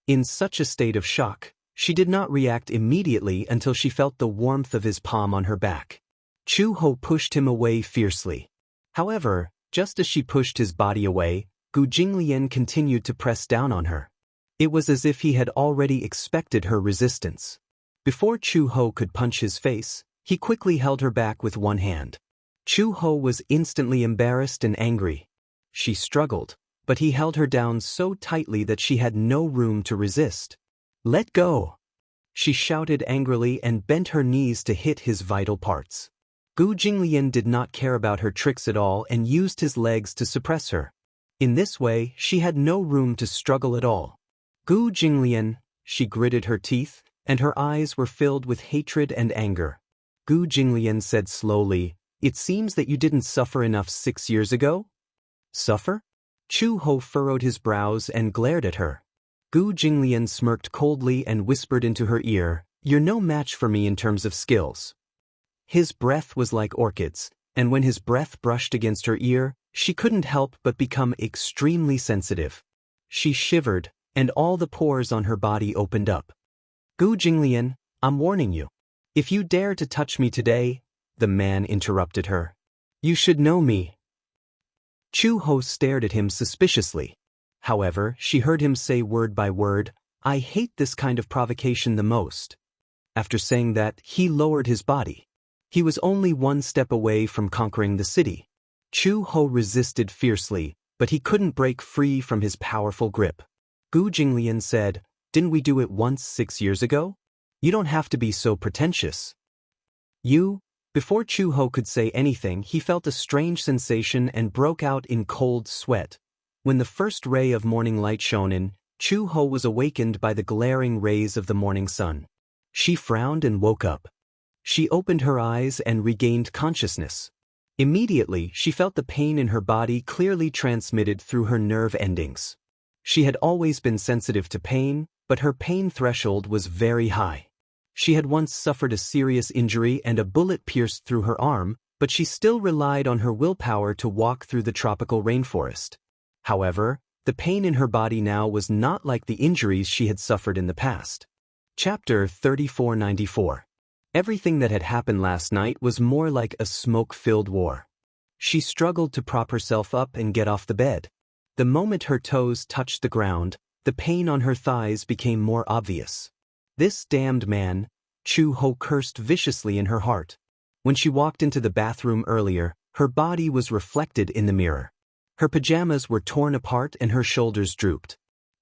In such a state of shock, she did not react immediately until she felt the warmth of his palm on her back. Chu Ho pushed him away fiercely. However, just as she pushed his body away, Gu Jinglian continued to press down on her. It was as if he had already expected her resistance. Before Chu Ho could punch his face, he quickly held her back with one hand. Chu Ho was instantly embarrassed and angry. She struggled, but he held her down so tightly that she had no room to resist. "Let go!" she shouted angrily and bent her knees to hit his vital parts. Gu Jinglian did not care about her tricks at all and used his legs to suppress her. In this way, she had no room to struggle at all. "Gu Jinglian," she gritted her teeth, and her eyes were filled with hatred and anger. Gu Jinglian said slowly, It seems that you didn't suffer enough 6 years ago? Suffer? Chu Ho furrowed his brows and glared at her. Gu Jinglian smirked coldly and whispered into her ear, "You're no match for me in terms of skills." His breath was like orchids, and when his breath brushed against her ear, she couldn't help but become extremely sensitive. She shivered, and all the pores on her body opened up. "Gu Jinglian, I'm warning you. If you dare to touch me today," the man interrupted her, "you should know me." Chu Ho stared at him suspiciously. However, she heard him say word by word, "I hate this kind of provocation the most." After saying that, he lowered his body. He was only one step away from conquering the city. Chu Ho resisted fiercely, but he couldn't break free from his powerful grip. Gu Jinglian said, "Didn't we do it once 6 years ago? You don't have to be so pretentious." Before Chu Ho could say anything, he felt a strange sensation and broke out in cold sweat. When the first ray of morning light shone in, Chu Ho was awakened by the glaring rays of the morning sun. She frowned and woke up. She opened her eyes and regained consciousness. Immediately, she felt the pain in her body clearly transmitted through her nerve endings. She had always been sensitive to pain, but her pain threshold was very high. She had once suffered a serious injury and a bullet pierced through her arm, but she still relied on her willpower to walk through the tropical rainforest. However, the pain in her body now was not like the injuries she had suffered in the past. Chapter 3494. Everything that had happened last night was more like a smoke-filled war. She struggled to prop herself up and get off the bed. The moment her toes touched the ground, the pain on her thighs became more obvious. This damned man, Chu Ho cursed viciously in her heart. When she walked into the bathroom earlier, her body was reflected in the mirror. Her pajamas were torn apart and her shoulders drooped.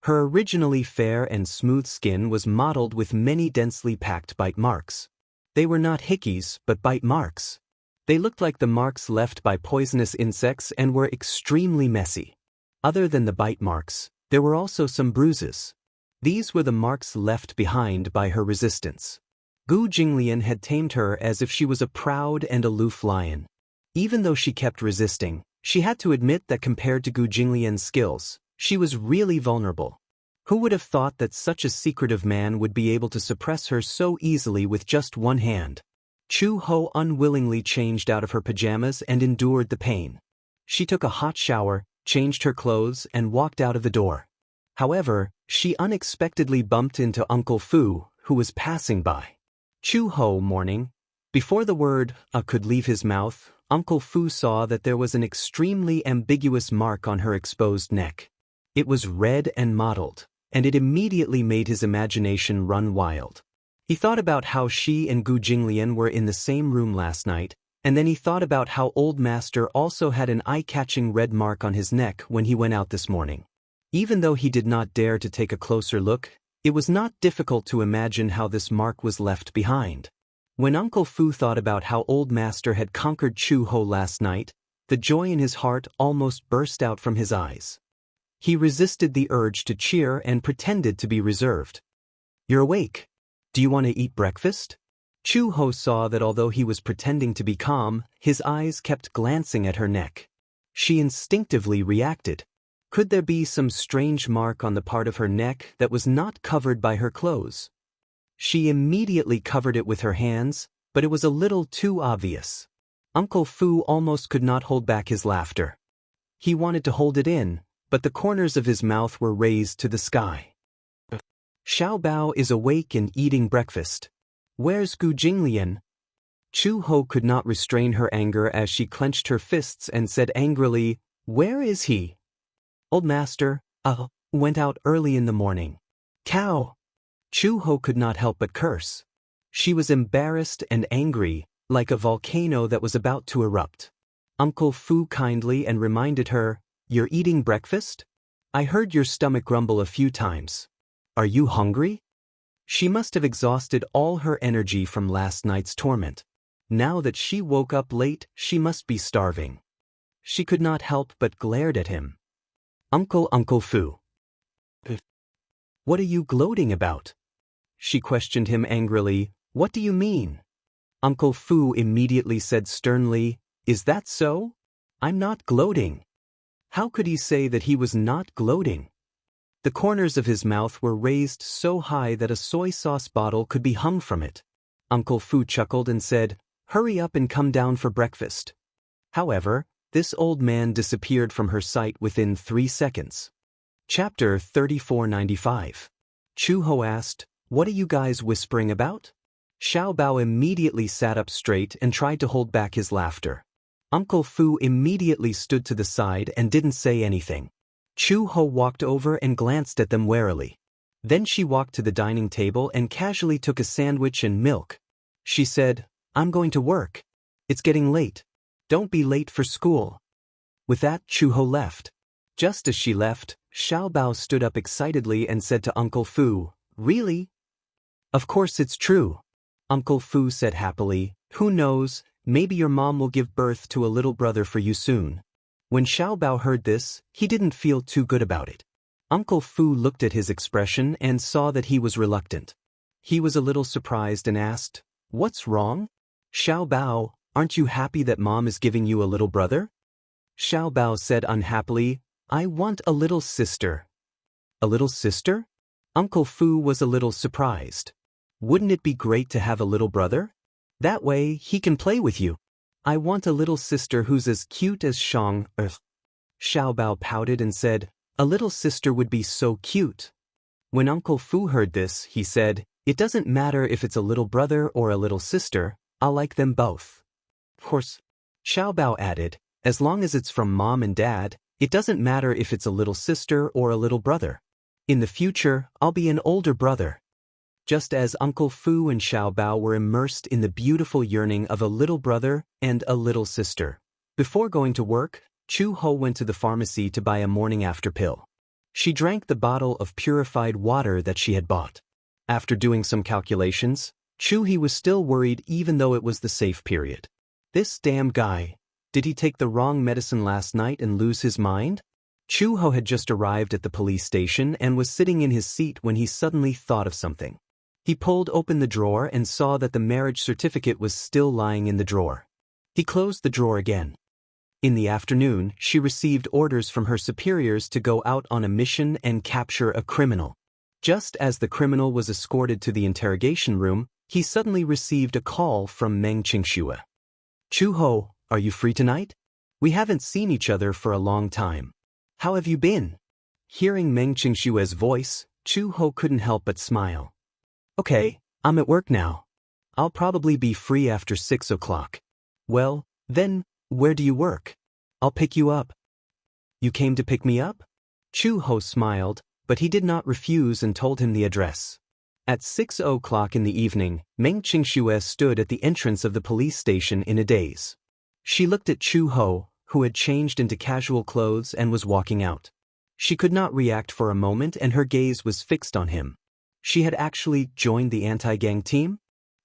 Her originally fair and smooth skin was mottled with many densely packed bite marks. They were not hickeys, but bite marks. They looked like the marks left by poisonous insects and were extremely messy. Other than the bite marks, there were also some bruises. These were the marks left behind by her resistance. Gu Jinglian had tamed her as if she was a proud and aloof lion. Even though she kept resisting, she had to admit that compared to Gu Jinglian's skills, she was really vulnerable. Who would have thought that such a secretive man would be able to suppress her so easily with just one hand? Chu Ho unwillingly changed out of her pajamas and endured the pain. She took a hot shower, changed her clothes, and walked out of the door. However, she unexpectedly bumped into Uncle Fu, who was passing by. Chu Ho, morning. Before the word could leave his mouth, Uncle Fu saw that there was an extremely ambiguous mark on her exposed neck. It was red and mottled, and it immediately made his imagination run wild. He thought about how she and Gu Jinglian were in the same room last night, and then he thought about how Old Master also had an eye-catching red mark on his neck when he went out this morning. Even though he did not dare to take a closer look, it was not difficult to imagine how this mark was left behind. When Uncle Fu thought about how Old Master had conquered Chu Ho last night, the joy in his heart almost burst out from his eyes. He resisted the urge to cheer and pretended to be reserved. "You're awake. Do you want to eat breakfast?" Chu Ho saw that although he was pretending to be calm, his eyes kept glancing at her neck. She instinctively reacted. Could there be some strange mark on the part of her neck that was not covered by her clothes? She immediately covered it with her hands, but it was a little too obvious. Uncle Fu almost could not hold back his laughter. He wanted to hold it in, but the corners of his mouth were raised to the sky. "Xiao Bao is awake and eating breakfast. Where's Gu Jinglian?" Chu Ho could not restrain her anger as she clenched her fists and said angrily, "Where is he?" "Old Master, went out early in the morning." "Cow!" Chu Ho could not help but curse. She was embarrassed and angry, like a volcano that was about to erupt. Uncle Fu kindly and reminded her, "You're eating breakfast? I heard your stomach grumble a few times. Are you hungry?" She must have exhausted all her energy from last night's torment. Now that she woke up late, she must be starving. She could not help but glared at him. Uncle Fu. What are you gloating about?" She questioned him angrily. "What do you mean?" Uncle Fu immediately said sternly, Is that so? I'm not gloating. How could he say that he was not gloating? The corners of his mouth were raised so high that a soy sauce bottle could be hung from it. Uncle Fu chuckled and said, "Hurry up and come down for breakfast." However, this old man disappeared from her sight within 3 seconds. Chapter 3495. Chu Ho asked, "What are you guys whispering about?" Xiao Bao immediately sat up straight and tried to hold back his laughter. Uncle Fu immediately stood to the side and didn't say anything. Chu Ho walked over and glanced at them warily. Then she walked to the dining table and casually took a sandwich and milk. She said, "I'm going to work. It's getting late. Don't be late for school." With that, Chu Ho left. Just as she left, Xiao Bao stood up excitedly and said to Uncle Fu, "Really?" "Of course it's true." Uncle Fu said happily, "Who knows, maybe your mom will give birth to a little brother for you soon." When Xiao Bao heard this, he didn't feel too good about it. Uncle Fu looked at his expression and saw that he was reluctant. He was a little surprised and asked, "What's wrong? Xiao Bao, aren't you happy that mom is giving you a little brother?" Xiao Bao said unhappily, "I want a little sister." "A little sister?" Uncle Fu was a little surprised. "Wouldn't it be great to have a little brother? That way, he can play with you." "I want a little sister who's as cute as Xianxia." Xiao Bao pouted and said, "A little sister would be so cute." When Uncle Fu heard this, he said, "It doesn't matter if it's a little brother or a little sister, I'll like them both." Of course, Xiao Bao added, "As long as it's from mom and dad, it doesn't matter if it's a little sister or a little brother. In the future, I'll be an older brother." Just as Uncle Fu and Xiao Bao were immersed in the beautiful yearning of a little brother and a little sister. Before going to work, Chu Ho went to the pharmacy to buy a morning after pill. She drank the bottle of purified water that she had bought. After doing some calculations, Chu He was still worried even though it was the safe period. This damn guy. Did he take the wrong medicine last night and lose his mind? Chu Ho had just arrived at the police station and was sitting in his seat when he suddenly thought of something. He pulled open the drawer and saw that the marriage certificate was still lying in the drawer. He closed the drawer again. In the afternoon, she received orders from her superiors to go out on a mission and capture a criminal. Just as the criminal was escorted to the interrogation room, he suddenly received a call from Meng Qingxue. "Chu Ho, are you free tonight? We haven't seen each other for a long time. How have you been?" Hearing Meng Qingxue's voice, Chu Ho couldn't help but smile. "Okay, I'm at work now. I'll probably be free after 6 o'clock. "Well, then, where do you work? I'll pick you up." "You came to pick me up?" Chu Ho smiled, but he did not refuse and told him the address. At 6 o'clock in the evening, Meng Qingxue stood at the entrance of the police station in a daze. She looked at Chu Ho, who had changed into casual clothes and was walking out. She could not react for a moment and her gaze was fixed on him. She had actually joined the anti-gang team?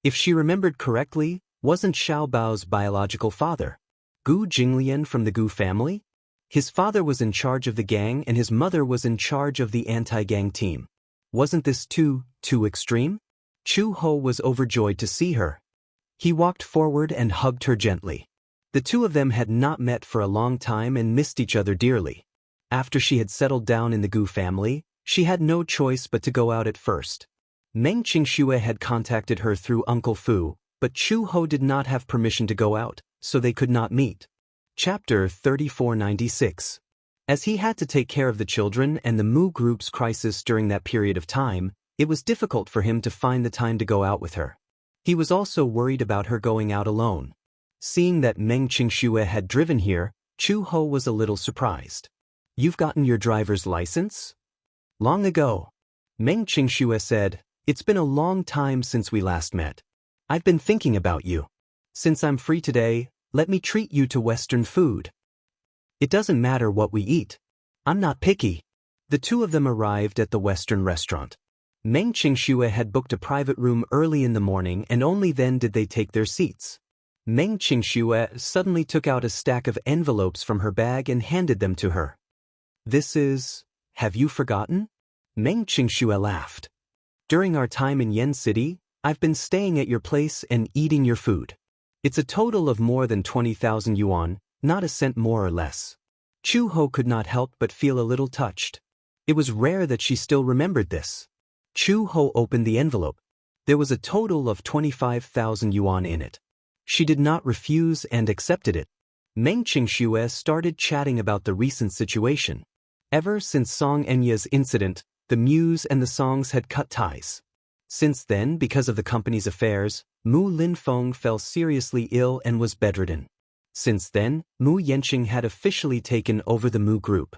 If she remembered correctly, wasn't Xiao Bao's biological father Gu Jinglian from the Gu family? His father was in charge of the gang and his mother was in charge of the anti-gang team. Wasn't this too extreme? Chu Ho was overjoyed to see her. He walked forward and hugged her gently. The two of them had not met for a long time and missed each other dearly. After she had settled down in the Gu family, she had no choice but to go out at first. Meng Qingxue had contacted her through Uncle Fu, but Chu Ho did not have permission to go out, so they could not meet. Chapter 3496. As he had to take care of the children and the Mu group's crisis during that period of time, it was difficult for him to find the time to go out with her. He was also worried about her going out alone. Seeing that Meng Qingxue had driven here, Chu Ho was a little surprised. "You've gotten your driver's license?" "Long ago." Meng Qingxue said, "It's been a long time since we last met. I've been thinking about you. Since I'm free today, let me treat you to Western food. It doesn't matter what we eat. I'm not picky." The two of them arrived at the Western restaurant. Meng Qingxue had booked a private room early in the morning and only then did they take their seats. Meng Qingxue suddenly took out a stack of envelopes from her bag and handed them to her. "This is... have you forgotten?" Meng Qingxue laughed. "During our time in Yen City, I've been staying at your place and eating your food. It's a total of more than 20,000 yuan, not a cent more or less. Chu Ho could not help but feel a little touched. It was rare that she still remembered this. Chu Ho opened the envelope. There was a total of 25,000 yuan in it. She did not refuse and accepted it. Meng Qingxue started chatting about the recent situation. Ever since Xianxia's incident, the Muse and the Songs had cut ties. Since then, because of the company's affairs, Mu Linfeng fell seriously ill and was bedridden. Since then, Mu Yanqing had officially taken over the Mu group.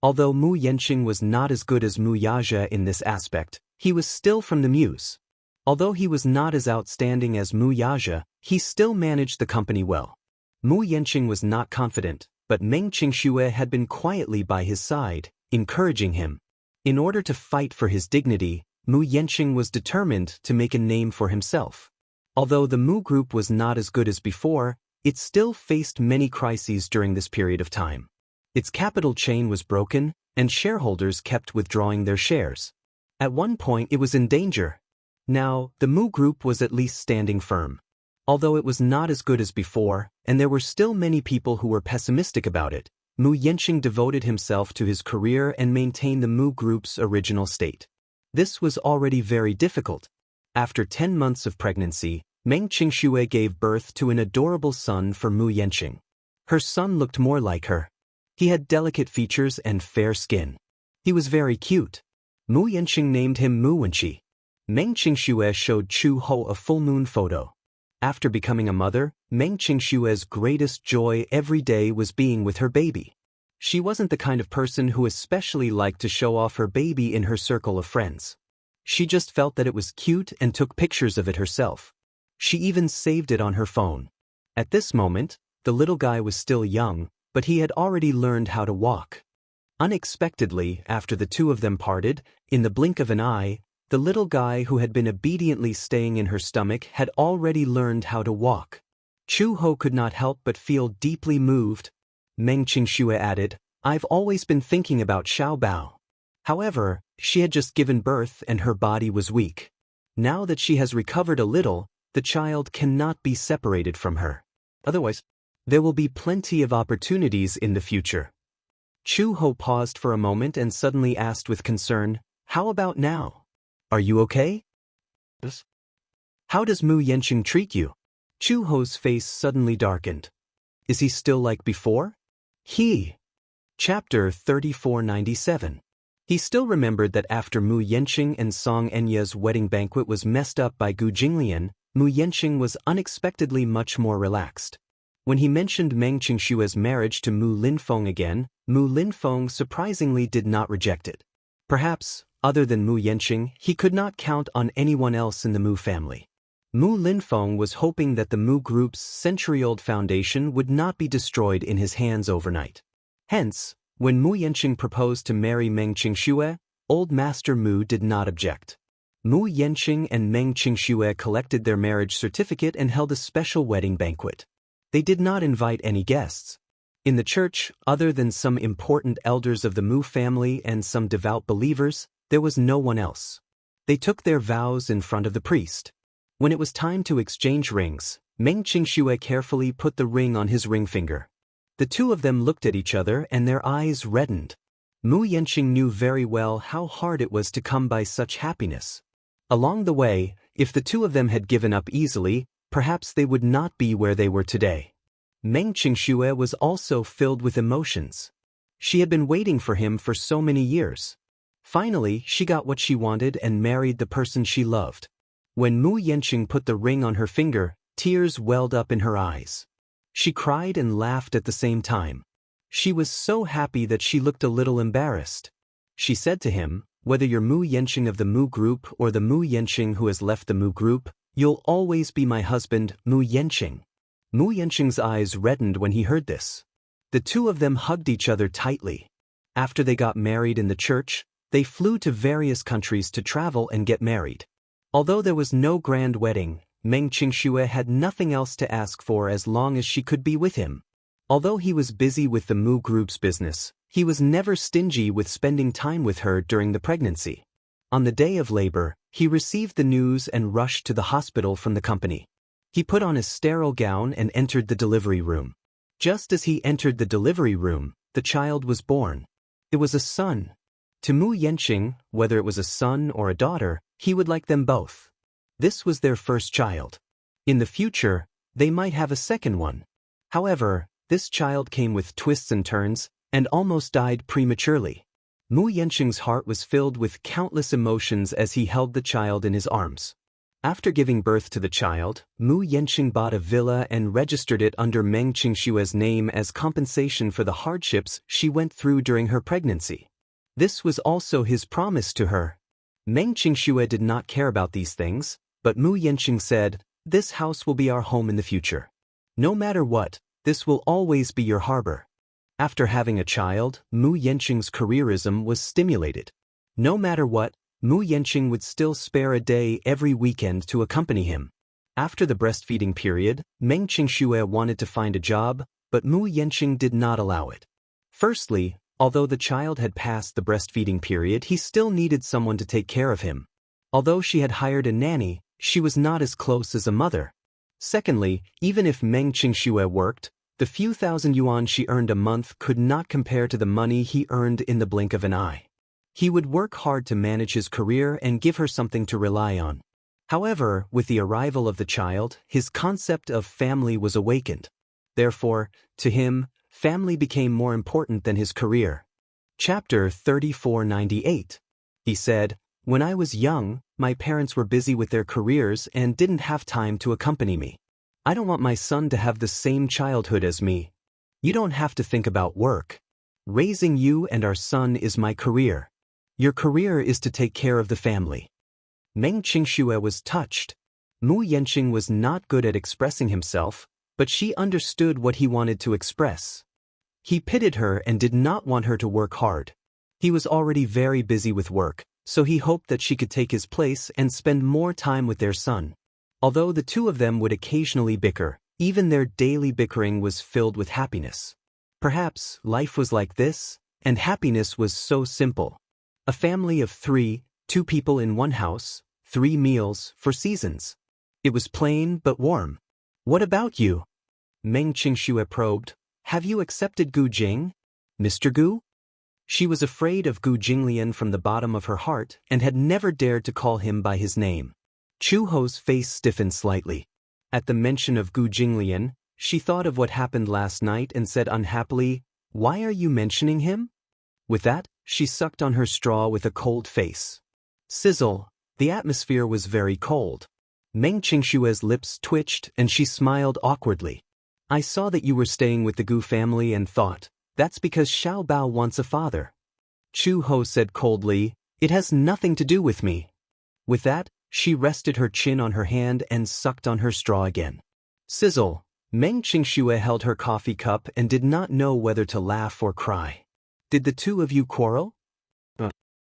Although Mu Yanqing was not as good as Mu Yazhe in this aspect, he was still from the Muse. Although he was not as outstanding as Mu Yazhe, he still managed the company well. Mu Yanqing was not confident, but Meng Qingxue had been quietly by his side, encouraging him. In order to fight for his dignity, Mu Yanqing was determined to make a name for himself. Although the Mu group was not as good as before, it still faced many crises during this period of time. Its capital chain was broken, and shareholders kept withdrawing their shares. At one point it was in danger. Now, the Mu group was at least standing firm. Although it was not as good as before, and there were still many people who were pessimistic about it, Mu Yanqing devoted himself to his career and maintained the Mu group's original state. This was already very difficult. After 10 months of pregnancy, Meng Qingxue gave birth to an adorable son for Mu Yanqing. Her son looked more like her. He had delicate features and fair skin. He was very cute. Mu Yanqing named him Mu Wenqi. Meng Qingxue showed Chu Ho a full moon photo. After becoming a mother, Meng Qingxue's greatest joy every day was being with her baby. She wasn't the kind of person who especially liked to show off her baby in her circle of friends. She just felt that it was cute and took pictures of it herself. She even saved it on her phone. At this moment, the little guy was still young, but he had already learned how to walk. Unexpectedly, after the two of them parted, in the blink of an eye, the little guy who had been obediently staying in her stomach had already learned how to walk. Chu Ho could not help but feel deeply moved. Meng Qingxue added, "I've always been thinking about Xiao Bao." However, she had just given birth and her body was weak. Now that she has recovered a little, the child cannot be separated from her. Otherwise, there will be plenty of opportunities in the future. Chu Ho paused for a moment and suddenly asked with concern, "How about now? Are you okay? How does Mu Yanqing treat you?" Chu Ho's face suddenly darkened. Is he still like before? Chapter 3497. He still remembered that after Mu Yanqing and Xianxia's wedding banquet was messed up by Gu Jinglian, Mu Yanqing was unexpectedly much more relaxed. When he mentioned Meng Qingxue's marriage to Mu Linfeng again, Mu Linfeng surprisingly did not reject it. Perhaps, other than Mu Yanqing, he could not count on anyone else in the Mu family. Mu Linfeng was hoping that the Mu group's century-old foundation would not be destroyed in his hands overnight. Hence, when Mu Yanqing proposed to marry Meng Qingxue, Old Master Mu did not object. Mu Yanqing and Meng Qingxue collected their marriage certificate and held a special wedding banquet. They did not invite any guests. In the church, other than some important elders of the Mu family and some devout believers, there was no one else. They took their vows in front of the priest. When it was time to exchange rings, Meng Qingxue carefully put the ring on his ring finger. The two of them looked at each other and their eyes reddened. Mu Yanqing knew very well how hard it was to come by such happiness. Along the way, if the two of them had given up easily, perhaps they would not be where they were today. Meng Qingxue was also filled with emotions. She had been waiting for him for so many years. Finally, she got what she wanted and married the person she loved. When Mu Yanqing put the ring on her finger, tears welled up in her eyes. She cried and laughed at the same time. She was so happy that she looked a little embarrassed. She said to him, "Whether you're Mu Yanqing of the Mu group or the Mu Yanqing who has left the Mu group, you'll always be my husband, Mu Yanqing." Mu Yanqing's eyes reddened when he heard this. The two of them hugged each other tightly. After they got married in the church, they flew to various countries to travel and get married. Although there was no grand wedding, Meng Qingxue had nothing else to ask for as long as she could be with him. Although he was busy with the Mu group's business, he was never stingy with spending time with her during the pregnancy. On the day of labor, he received the news and rushed to the hospital from the company. He put on his sterile gown and entered the delivery room. Just as he entered the delivery room, the child was born. It was a son. To Mu Yanqing, whether it was a son or a daughter, he would like them both. This was their first child. In the future, they might have a second one. However, this child came with twists and turns, and almost died prematurely. Mu Yanqing's heart was filled with countless emotions as he held the child in his arms. After giving birth to the child, Mu Yanqing bought a villa and registered it under Meng Qingshue's name as compensation for the hardships she went through during her pregnancy. This was also his promise to her. Meng Qingxue did not care about these things, but Mu Yanqing said, "This house will be our home in the future. No matter what, this will always be your harbor." After having a child, Mu Yanqing's careerism was stimulated. No matter what, Mu Yanqing would still spare a day every weekend to accompany him. After the breastfeeding period, Meng Qingxue wanted to find a job, but Mu Yanqing did not allow it. Firstly, although the child had passed the breastfeeding period, he still needed someone to take care of him. Although she had hired a nanny, she was not as close as a mother. Secondly, even if Meng Qingxue worked, the few thousand yuan she earned a month could not compare to the money he earned in the blink of an eye. He would work hard to manage his career and give her something to rely on. However, with the arrival of the child, his concept of family was awakened. Therefore, to him, family became more important than his career. Chapter 3498. He said, "When I was young, my parents were busy with their careers and didn't have time to accompany me. I don't want my son to have the same childhood as me. You don't have to think about work. Raising you and our son is my career. Your career is to take care of the family." Meng Qingxue was touched. Mu Yanqing was not good at expressing himself, but she understood what he wanted to express. He pitied her and did not want her to work hard. He was already very busy with work, so he hoped that she could take his place and spend more time with their son. Although the two of them would occasionally bicker, even their daily bickering was filled with happiness. Perhaps life was like this, and happiness was so simple. A family of three, 2 people in one house, 3 meals for seasons. It was plain but warm. "What about you?" Meng Qingxue probed. "Have you accepted Gu Jing, Mr. Gu?" She was afraid of Gu Jinglian from the bottom of her heart and had never dared to call him by his name. Chu Ho's face stiffened slightly. At the mention of Gu Jinglian, she thought of what happened last night and said unhappily, "Why are you mentioning him?" With that, she sucked on her straw with a cold face. Sizzle, the atmosphere was very cold. Meng Qingshue's lips twitched and she smiled awkwardly. "I saw that you were staying with the Gu family and thought, that's because Xiao Bao wants a father." Chu Ho said coldly, "It has nothing to do with me." With that, she rested her chin on her hand and sucked on her straw again. Sizzle, Meng Qingxue held her coffee cup and did not know whether to laugh or cry. "Did the two of you quarrel?"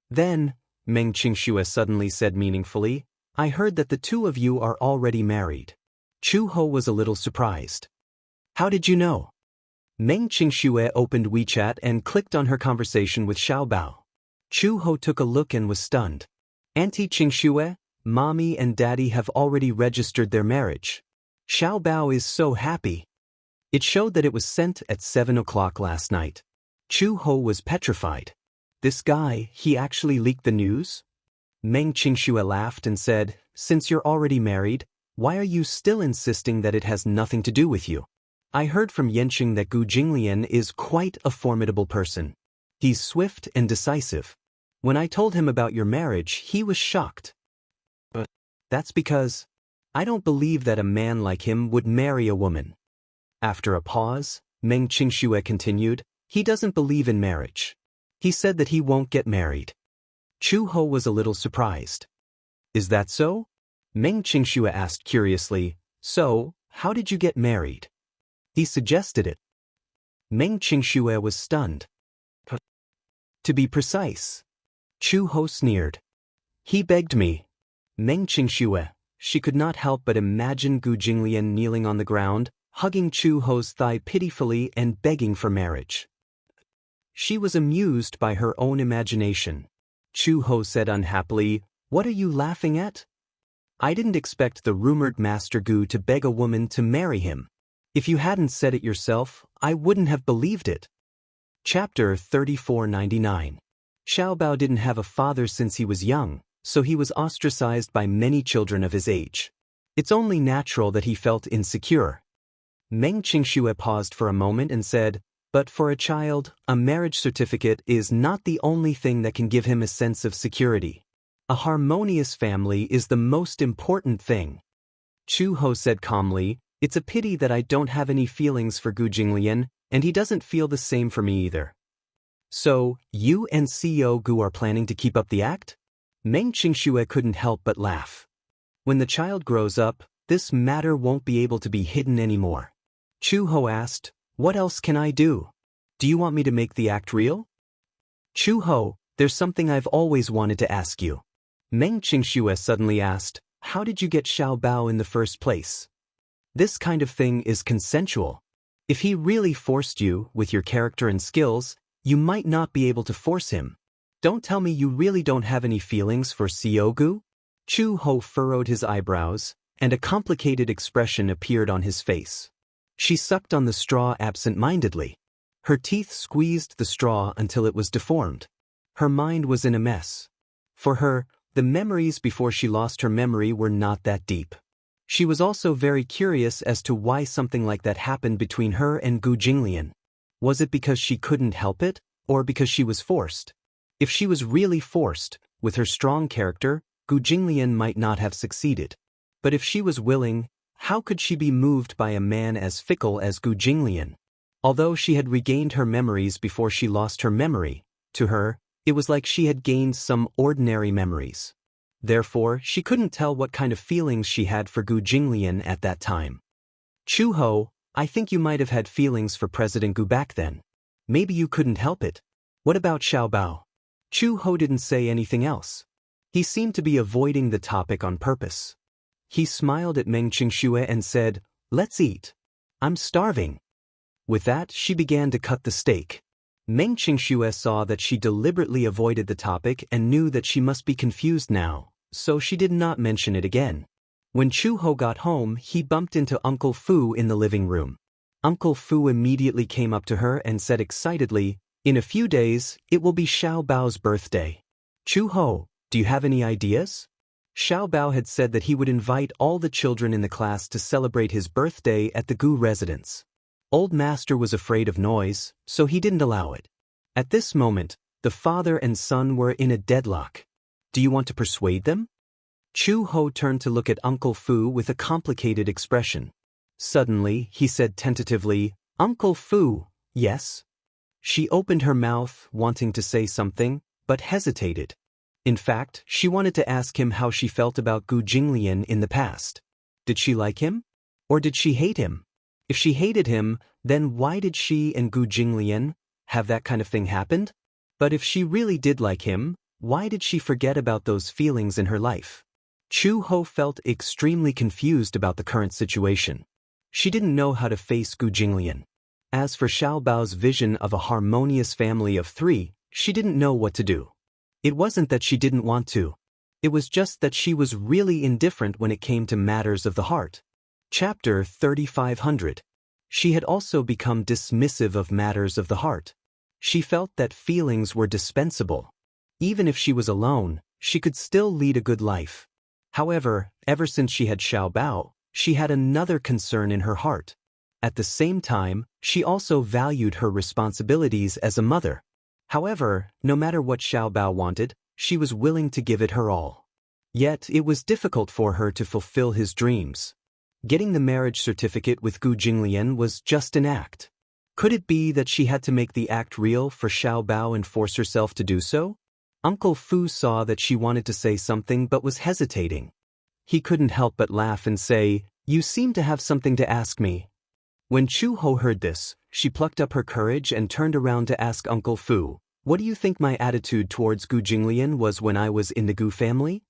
Then, Meng Qingxue suddenly said meaningfully, "I heard that the two of you are already married." Chu Ho was a little surprised. "How did you know?" Meng Qingxue opened WeChat and clicked on her conversation with Xiao Bao. Chu Ho took a look and was stunned. "Auntie Qingxue, Mommy and Daddy have already registered their marriage. Xiao Bao is so happy." It showed that it was sent at 7 o'clock last night. Chu Ho was petrified. "This guy, he actually leaked the news?" Meng Qingxue laughed and said, "Since you're already married, why are you still insisting that it has nothing to do with you? I heard from Yanqing that Gu Jinglian is quite a formidable person. He's swift and decisive. When I told him about your marriage, he was shocked. But that's because I don't believe that a man like him would marry a woman." After a pause, Meng Qingxue continued, "He doesn't believe in marriage. He said that he won't get married." Chu Ho was a little surprised. "Is that so?" Meng Qingxue asked curiously, "So, how did you get married?" "He suggested it." Meng Qingxue was stunned. "To be precise." Chu Ho sneered. "He begged me." Meng Qingxue, she could not help but imagine Gu Jinglian kneeling on the ground, hugging Chu Ho's thigh pitifully and begging for marriage. She was amused by her own imagination. Chu Ho said unhappily, "What are you laughing at?" I didn't expect the rumored Master Gu to beg a woman to marry him. If you hadn't said it yourself, I wouldn't have believed it. Chapter 3499. Xiao Bao didn't have a father since he was young, so he was ostracized by many children of his age. It's only natural that he felt insecure. Meng Qingxue paused for a moment and said, "But for a child, a marriage certificate is not the only thing that can give him a sense of security. A harmonious family is the most important thing." Chu Ho said calmly, "It's a pity that I don't have any feelings for Gu Jinglian, and he doesn't feel the same for me either." "So, you and CEO Gu are planning to keep up the act?" Meng Qingxue couldn't help but laugh. "When the child grows up, this matter won't be able to be hidden anymore." Chu Ho asked, "What else can I do? Do you want me to make the act real?" "Chu Ho, there's something I've always wanted to ask you." Meng Qingxue suddenly asked, "How did you get Xiao Bao in the first place? This kind of thing is consensual. If he really forced you, with your character and skills, you might not be able to force him. Don't tell me you really don't have any feelings for Siogu?" Chu Ho furrowed his eyebrows, and a complicated expression appeared on his face. She sucked on the straw absent-mindedly. Her teeth squeezed the straw until it was deformed. Her mind was in a mess. For her, the memories before she lost her memory were not that deep. She was also very curious as to why something like that happened between her and Gu Jinglian. Was it because she couldn't help it, or because she was forced? If she was really forced, with her strong character, Gu Jinglian might not have succeeded. But if she was willing, how could she be moved by a man as fickle as Gu Jinglian? Although she had regained her memories before she lost her memory, to her, it was like she had gained some ordinary memories. Therefore, she couldn't tell what kind of feelings she had for Gu Jinglian at that time. "Chu Ho, I think you might have had feelings for President Gu back then. Maybe you couldn't help it. What about Xiao Bao?" Chu Ho didn't say anything else. He seemed to be avoiding the topic on purpose. He smiled at Meng Qingxue and said, "Let's eat. I'm starving." With that, she began to cut the steak. Meng Qingxue saw that she deliberately avoided the topic and knew that she must be confused now, so she did not mention it again. When Chu Ho got home, he bumped into Uncle Fu in the living room. Uncle Fu immediately came up to her and said excitedly, "In a few days, it will be Xiao Bao's birthday. Chu Ho, do you have any ideas?" Xiao Bao had said that he would invite all the children in the class to celebrate his birthday at the Gu residence. Old Master was afraid of noise, so he didn't allow it. At this moment, the father and son were in a deadlock. "Do you want to persuade them?" Chu Ho turned to look at Uncle Fu with a complicated expression. Suddenly, he said tentatively, "Uncle Fu, yes?" She opened her mouth, wanting to say something, but hesitated. In fact, she wanted to ask him how she felt about Gu Jinglian in the past. Did she like him? Or did she hate him? If she hated him, then why did she and Gu Jinglian have that kind of thing happened? But if she really did like him, why did she forget about those feelings in her life? Chu Ho felt extremely confused about the current situation. She didn't know how to face Gu Jinglian. As for Xiao Bao's vision of a harmonious family of three, she didn't know what to do. It wasn't that she didn't want to. It was just that she was really indifferent when it came to matters of the heart. Chapter 3500. She had also become dismissive of matters of the heart. She felt that feelings were dispensable. Even if she was alone, she could still lead a good life. However, ever since she had Xiao Bao, she had another concern in her heart. At the same time, she also valued her responsibilities as a mother. However, no matter what Xiao Bao wanted, she was willing to give it her all. Yet, it was difficult for her to fulfill his dreams. Getting the marriage certificate with Gu Jinglian was just an act. Could it be that she had to make the act real for Xiao Bao and force herself to do so? Uncle Fu saw that she wanted to say something but was hesitating. He couldn't help but laugh and say, "You seem to have something to ask me." When Chu Ho heard this, she plucked up her courage and turned around to ask Uncle Fu, "What do you think my attitude towards Gu Jinglian was when I was in the Gu family?"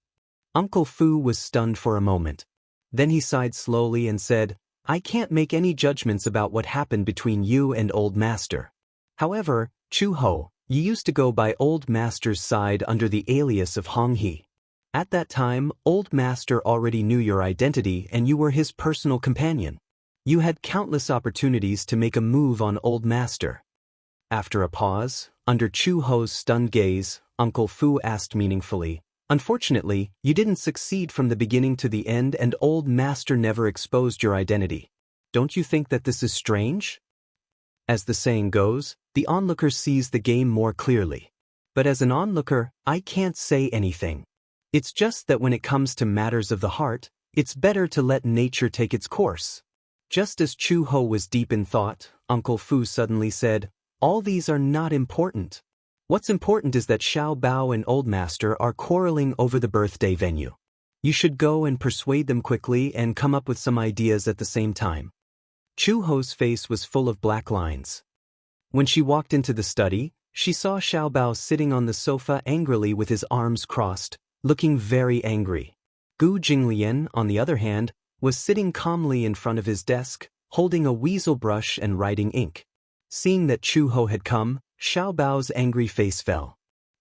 Uncle Fu was stunned for a moment. Then he sighed slowly and said, "I can't make any judgments about what happened between you and Old Master. However, Chu Ho, you used to go by Old Master's side under the alias of Hong He. At that time, Old Master already knew your identity and you were his personal companion. You had countless opportunities to make a move on Old Master. After a pause, under Chu Ho's stunned gaze, Uncle Fu asked meaningfully, "Unfortunately, you didn't succeed from the beginning to the end and Old Master never exposed your identity. Don't you think that this is strange?" As the saying goes, the onlooker sees the game more clearly. But as an onlooker, I can't say anything. It's just that when it comes to matters of the heart, it's better to let nature take its course. Just as Chu Ho was deep in thought, Uncle Fu suddenly said, "All these are not important. What's important is that Xiao Bao and Old Master are quarreling over the birthday venue. You should go and persuade them quickly and come up with some ideas at the same time." Chu Ho's face was full of black lines. When she walked into the study, she saw Xiao Bao sitting on the sofa angrily with his arms crossed, looking very angry. Gu Jinglian, on the other hand, was sitting calmly in front of his desk, holding a weasel brush and writing ink. Seeing that Chu Ho had come, Xiao Bao's angry face fell.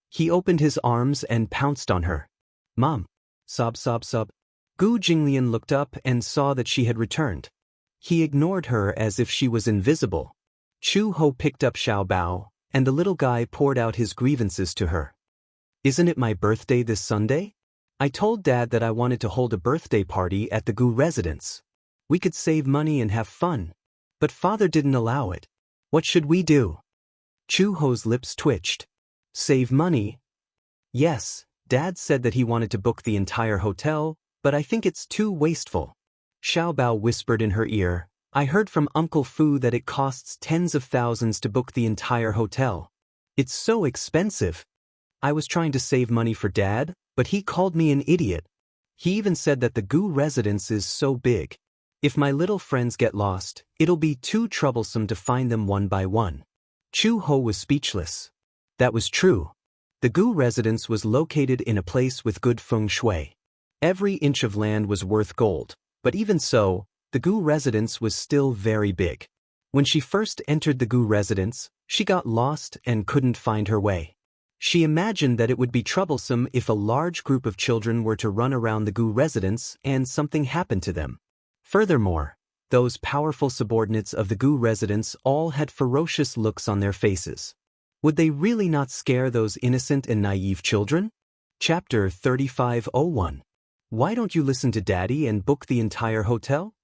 He opened his arms and pounced on her. "Mom!" Sob, sob, sob. Gu Jinglian looked up and saw that she had returned. He ignored her as if she was invisible. Chu Ho picked up Xiao Bao, and the little guy poured out his grievances to her. "Isn't it my birthday this Sunday? I told Dad that I wanted to hold a birthday party at the Gu residence. We could save money and have fun. But Father didn't allow it. What should we do?" Chu Ho's lips twitched. "Save money?" "Yes, Dad said that he wanted to book the entire hotel, but I think it's too wasteful." Xiao Bao whispered in her ear, "I heard from Uncle Fu that it costs tens of thousands to book the entire hotel. It's so expensive. I was trying to save money for Dad, but he called me an idiot. He even said that the Gu residence is so big. If my little friends get lost, it'll be too troublesome to find them one by one." Chu Ho was speechless. That was true. The Gu residence was located in a place with good feng shui. Every inch of land was worth gold, but even so, the Gu residence was still very big. When she first entered the Gu residence, she got lost and couldn't find her way. She imagined that it would be troublesome if a large group of children were to run around the Gu residence and something happened to them. Furthermore, those powerful subordinates of the Gu residence all had ferocious looks on their faces. Would they really not scare those innocent and naive children? Chapter 3501. Why don't you listen to Daddy and book the entire hotel?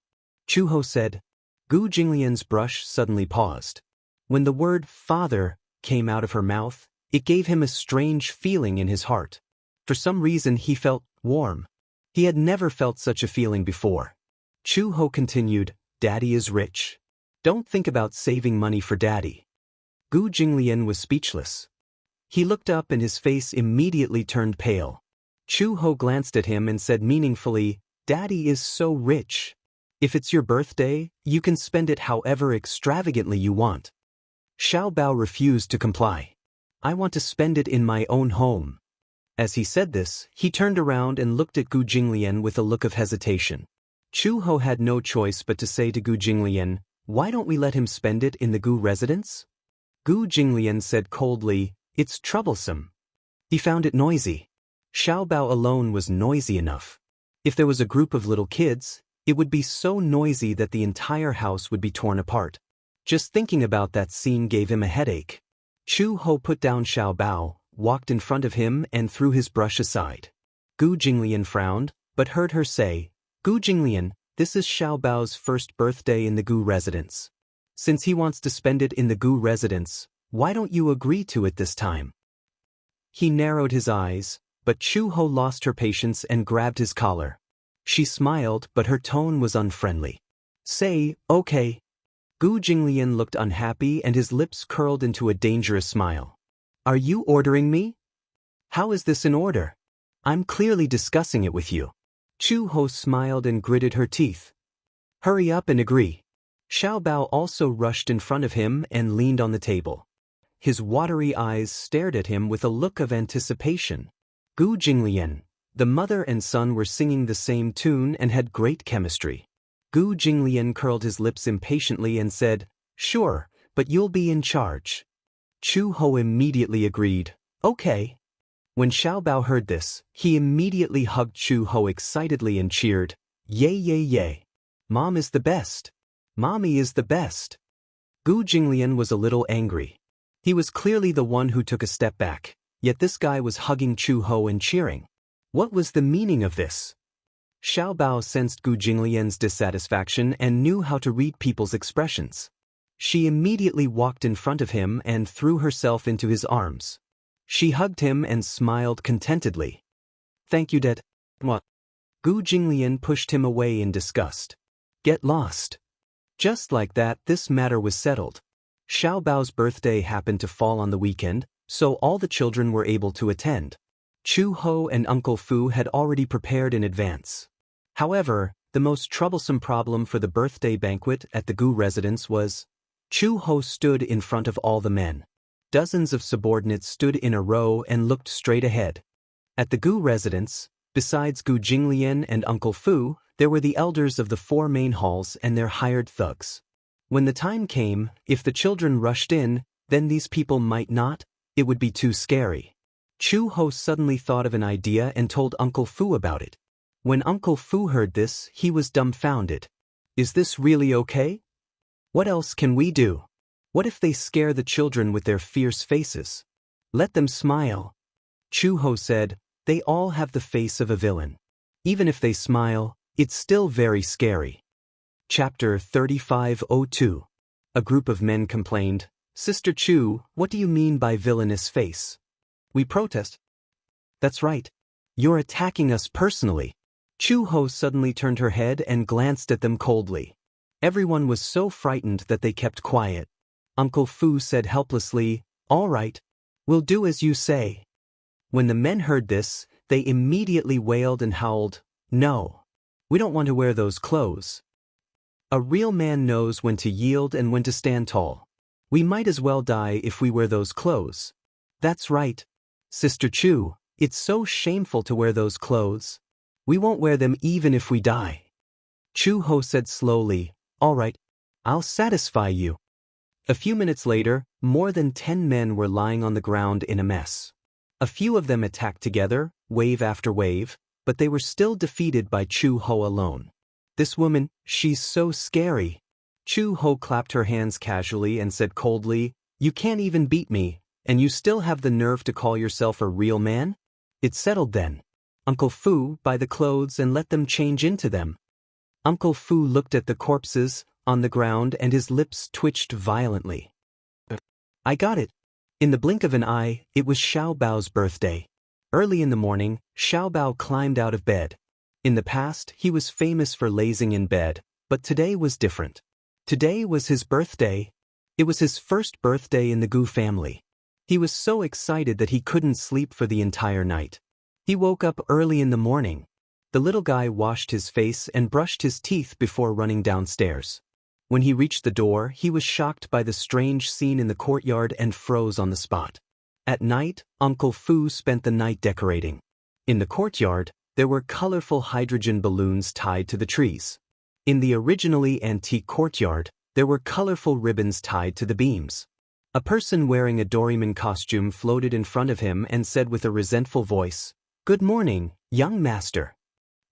Chu Ho said. Gu Jinglian's brush suddenly paused. When the word father came out of her mouth, it gave him a strange feeling in his heart. For some reason he felt warm. He had never felt such a feeling before. Chu Ho continued, "Daddy is rich. Don't think about saving money for Daddy." Gu Jinglian was speechless. He looked up and his face immediately turned pale. Chu Ho glanced at him and said meaningfully, "Daddy is so rich. If it's your birthday, you can spend it however extravagantly you want." Xiao Bao refused to comply. "I want to spend it in my own home." As he said this, he turned around and looked at Gu Jinglian with a look of hesitation. Chu Ho had no choice but to say to Gu Jinglian, "Why don't we let him spend it in the Gu residence?" Gu Jinglian said coldly, "It's troublesome." He found it noisy. Xiao Bao alone was noisy enough. If there was a group of little kids, it would be so noisy that the entire house would be torn apart. Just thinking about that scene gave him a headache. Chu Ho put down Xiao Bao, walked in front of him and threw his brush aside. Gu Jinglian frowned, but heard her say, "Gu Jinglian, this is Xiao Bao's first birthday in the Gu residence. Since he wants to spend it in the Gu residence, why don't you agree to it this time?" He narrowed his eyes, but Chu Ho lost her patience and grabbed his collar. She smiled, but her tone was unfriendly. "Say, okay." Gu Jinglian looked unhappy and his lips curled into a dangerous smile. "Are you ordering me? How is this in order? I'm clearly discussing it with you." Chu Ho smiled and gritted her teeth. "Hurry up and agree." Xiao Bao also rushed in front of him and leaned on the table. His watery eyes stared at him with a look of anticipation. Gu Jinglian, the mother and son were singing the same tune and had great chemistry. Gu Jinglian curled his lips impatiently and said, "Sure, but you'll be in charge." Chu Ho immediately agreed, "Okay." When Xiaobao heard this, he immediately hugged Chu Ho excitedly and cheered, "Yay yay yay! Mom is the best! Mommy is the best!" Gu Jinglian was a little angry. He was clearly the one who took a step back, yet this guy was hugging Chu Ho and cheering. What was the meaning of this? Xiaobao sensed Gu Jinglian's dissatisfaction and knew how to read people's expressions. She immediately walked in front of him and threw herself into his arms. She hugged him and smiled contentedly. "Thank you, Dad." "What?" Gu Jinglian pushed him away in disgust. "Get lost." Just like that, this matter was settled. Xiaobao's birthday happened to fall on the weekend, so all the children were able to attend. Chu Ho and Uncle Fu had already prepared in advance. However, the most troublesome problem for the birthday banquet at the Gu residence was, Chu Ho stood in front of all the men. Dozens of subordinates stood in a row and looked straight ahead. At the Gu residence, besides Gu Jinglian and Uncle Fu, there were the elders of the 4 main halls and their hired thugs. When the time came, if the children rushed in, then these people might not, it would be too scary. Chu Ho suddenly thought of an idea and told Uncle Fu about it. When Uncle Fu heard this, he was dumbfounded. "Is this really okay? What else can we do? What if they scare the children with their fierce faces? Let them smile." Chu Ho said, "They all have the face of a villain. Even if they smile, it's still very scary." Chapter 3502. A group of men complained, "Sister Chu, what do you mean by villainous face?" "We protest." "That's right. You're attacking us personally." Chu Ho suddenly turned her head and glanced at them coldly. Everyone was so frightened that they kept quiet. Uncle Fu said helplessly, "All right. We'll do as you say." When the men heard this, they immediately wailed and howled, "No. We don't want to wear those clothes. A real man knows when to yield and when to stand tall. We might as well die if we wear those clothes." "That's right. Sister Chu, it's so shameful to wear those clothes. We won't wear them even if we die." Chu Ho said slowly, "All right. I'll satisfy you." A few minutes later, more than 10 men were lying on the ground in a mess. A few of them attacked together, wave after wave, but they were still defeated by Chu Ho alone. "This woman, she's so scary." Chu Ho clapped her hands casually and said coldly, "You can't even beat me, and you still have the nerve to call yourself a real man? It's settled then. Uncle Fu, buy the clothes and let them change into them." Uncle Fu looked at the corpses on the ground and his lips twitched violently. "I got it." In the blink of an eye, it was Xiaobao's birthday. Early in the morning, Xiaobao climbed out of bed. In the past, he was famous for lazing in bed, but today was different. Today was his birthday. It was his first birthday in the Gu family. He was so excited that he couldn't sleep for the entire night. He woke up early in the morning. The little guy washed his face and brushed his teeth before running downstairs. When he reached the door, he was shocked by the strange scene in the courtyard and froze on the spot. At night, Uncle Fu spent the night decorating. In the courtyard, there were colorful hydrogen balloons tied to the trees. In the originally antique courtyard, there were colorful ribbons tied to the beams. A person wearing a Doraemon costume floated in front of him and said with a resentful voice, "Good morning, young master."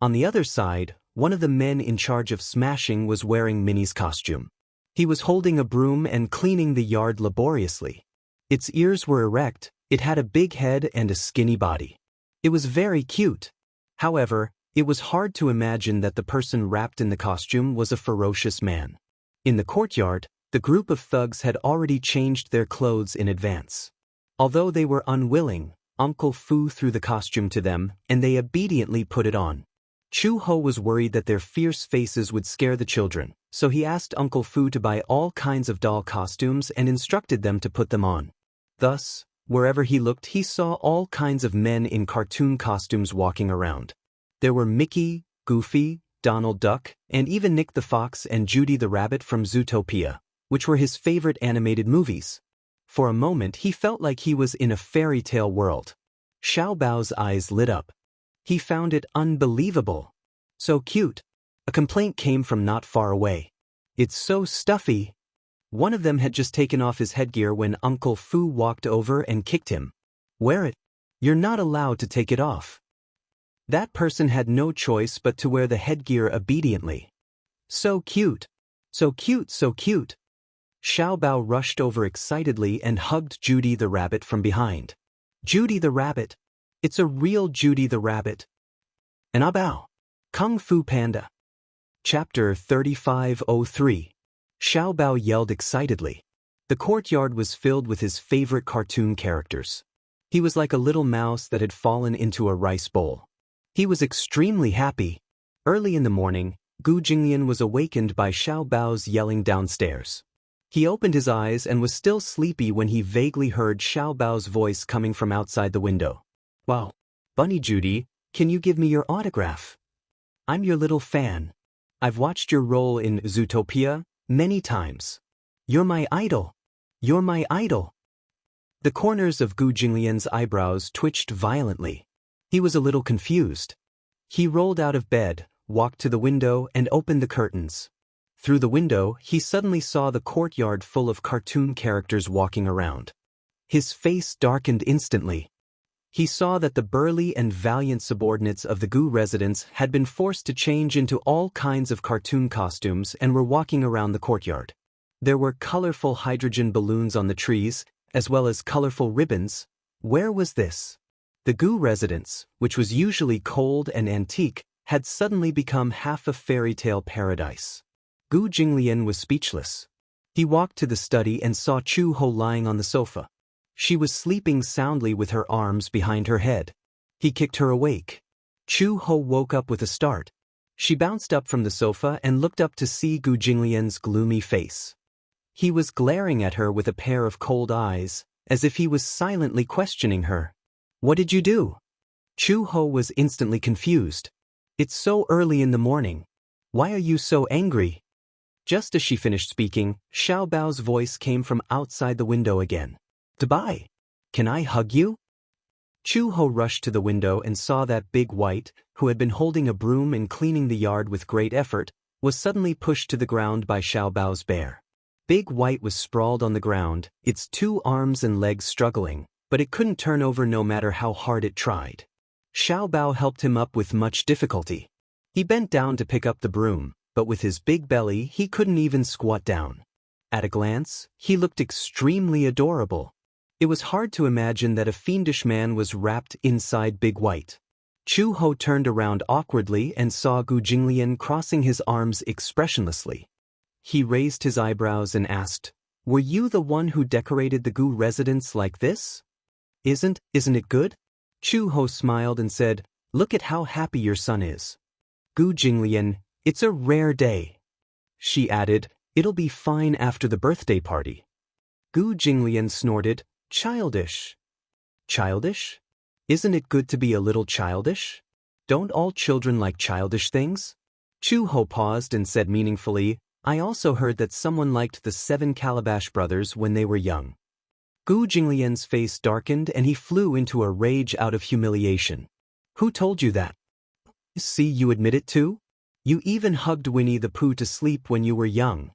On the other side, one of the men in charge of smashing was wearing Minnie's costume. He was holding a broom and cleaning the yard laboriously. Its ears were erect, it had a big head and a skinny body. It was very cute. However, it was hard to imagine that the person wrapped in the costume was a ferocious man. In the courtyard, the group of thugs had already changed their clothes in advance. Although they were unwilling, Uncle Fu threw the costume to them, and they obediently put it on. Chu Ho was worried that their fierce faces would scare the children, so he asked Uncle Fu to buy all kinds of doll costumes and instructed them to put them on. Thus, wherever he looked he saw all kinds of men in cartoon costumes walking around. There were Mickey, Goofy, Donald Duck, and even Nick the Fox and Judy the Rabbit from Zootopia, which were his favorite animated movies. For a moment he felt like he was in a fairy tale world. Xiaobao's eyes lit up. He found it unbelievable. So cute. A complaint came from not far away. "It's so stuffy." One of them had just taken off his headgear when Uncle Fu walked over and kicked him. "Wear it. You're not allowed to take it off. That person had no choice but to wear the headgear obediently. So cute. So cute, so cute. Xiao Bao rushed over excitedly and hugged Judy the rabbit from behind. Judy the rabbit. It's a real Judy the rabbit. And Bao. Kung Fu Panda. Chapter 3503. Xiao Bao yelled excitedly. The courtyard was filled with his favorite cartoon characters. He was like a little mouse that had fallen into a rice bowl. He was extremely happy. Early in the morning, Gu Jinglian was awakened by Xiao Bao's yelling downstairs. He opened his eyes and was still sleepy when he vaguely heard Xiao Bao's voice coming from outside the window. Wow. Bunny Judy, can you give me your autograph? I'm your little fan. I've watched your role in Zootopia many times. You're my idol. You're my idol. The corners of Gu Jinglian's eyebrows twitched violently. He was a little confused. He rolled out of bed, walked to the window, and opened the curtains. Through the window, he suddenly saw the courtyard full of cartoon characters walking around. His face darkened instantly. He saw that the burly and valiant subordinates of the Gu residence had been forced to change into all kinds of cartoon costumes and were walking around the courtyard. There were colorful hydrogen balloons on the trees, as well as colorful ribbons. Where was this? The Gu residence, which was usually cold and antique, had suddenly become half a fairy tale paradise. Gu Jinglian was speechless. He walked to the study and saw Chu Ho lying on the sofa. She was sleeping soundly with her arms behind her head. He kicked her awake. Chu Ho woke up with a start. She bounced up from the sofa and looked up to see Gu Jinglian's gloomy face. He was glaring at her with a pair of cold eyes, as if he was silently questioning her. What did you do? Chu Ho was instantly confused. It's so early in the morning. Why are you so angry? Just as she finished speaking, Xiao Bao's voice came from outside the window again. Dubai, can I hug you? Chu Ho rushed to the window and saw that Big White, who had been holding a broom and cleaning the yard with great effort, was suddenly pushed to the ground by Xiao Bao's bear. Big White was sprawled on the ground, its 2 arms and legs struggling, but it couldn't turn over no matter how hard it tried. Xiao Bao helped him up with much difficulty. He bent down to pick up the broom, but with his big belly he couldn't even squat down. At a glance, he looked extremely adorable. It was hard to imagine that a fiendish man was wrapped inside Big White. Chu Ho turned around awkwardly and saw Gu Jinglian crossing his arms expressionlessly. He raised his eyebrows and asked, "Were you the one who decorated the Gu residence like this? Isn't it good?" Chu Ho smiled and said, "Look at how happy your son is." Gu Jinglian, "It's a rare day." She added, "It'll be fine after the birthday party." Gu Jinglian snorted, "Childish." Childish? Isn't it good to be a little childish? Don't all children like childish things? Chu Ho paused and said meaningfully, "I also heard that someone liked the 7 Calabash brothers when they were young." Gu Jinglian's face darkened and he flew into a rage out of humiliation. "Who told you that? See, you admit it too? You even hugged Winnie the Pooh to sleep when you were young."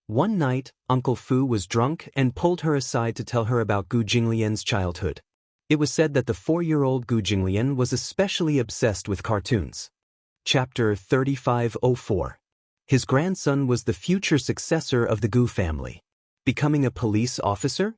One night, Uncle Fu was drunk and pulled her aside to tell her about Gu Jinglian's childhood. It was said that the 4-year-old Gu Jinglian was especially obsessed with cartoons. Chapter 3504. His grandson was the future successor of the Gu family. Becoming a police officer?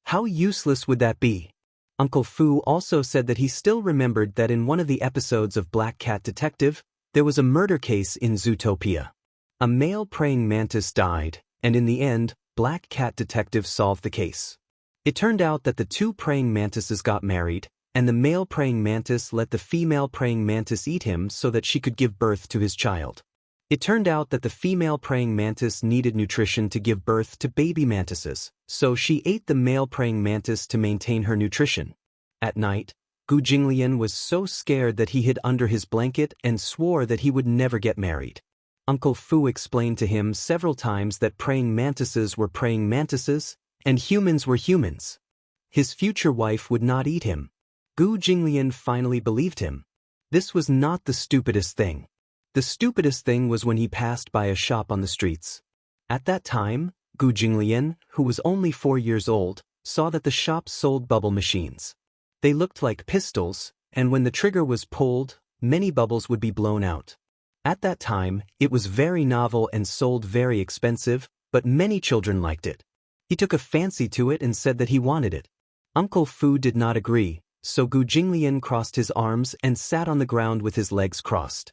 How useless would that be? Uncle Fu also said that he still remembered that in one of the episodes of Black Cat Detective, there was a murder case in Zootopia. A male praying mantis died, and in the end, Black Cat Detective solved the case. It turned out that the 2 praying mantises got married, and the male praying mantis let the female praying mantis eat him so that she could give birth to his child. It turned out that the female praying mantis needed nutrition to give birth to baby mantises, so she ate the male praying mantis to maintain her nutrition. At night, Gu Jinglian was so scared that he hid under his blanket and swore that he would never get married. Uncle Fu explained to him several times that praying mantises were praying mantises, and humans were humans. His future wife would not eat him. Gu Jinglian finally believed him. This was not the stupidest thing. The stupidest thing was when he passed by a shop on the streets. At that time, Gu Jinglian, who was only 4 years old, saw that the shop sold bubble machines. They looked like pistols, and when the trigger was pulled, many bubbles would be blown out. At that time, it was very novel and sold very expensive, but many children liked it. He took a fancy to it and said that he wanted it. Uncle Fu did not agree, so Gu Jinglian crossed his arms and sat on the ground with his legs crossed.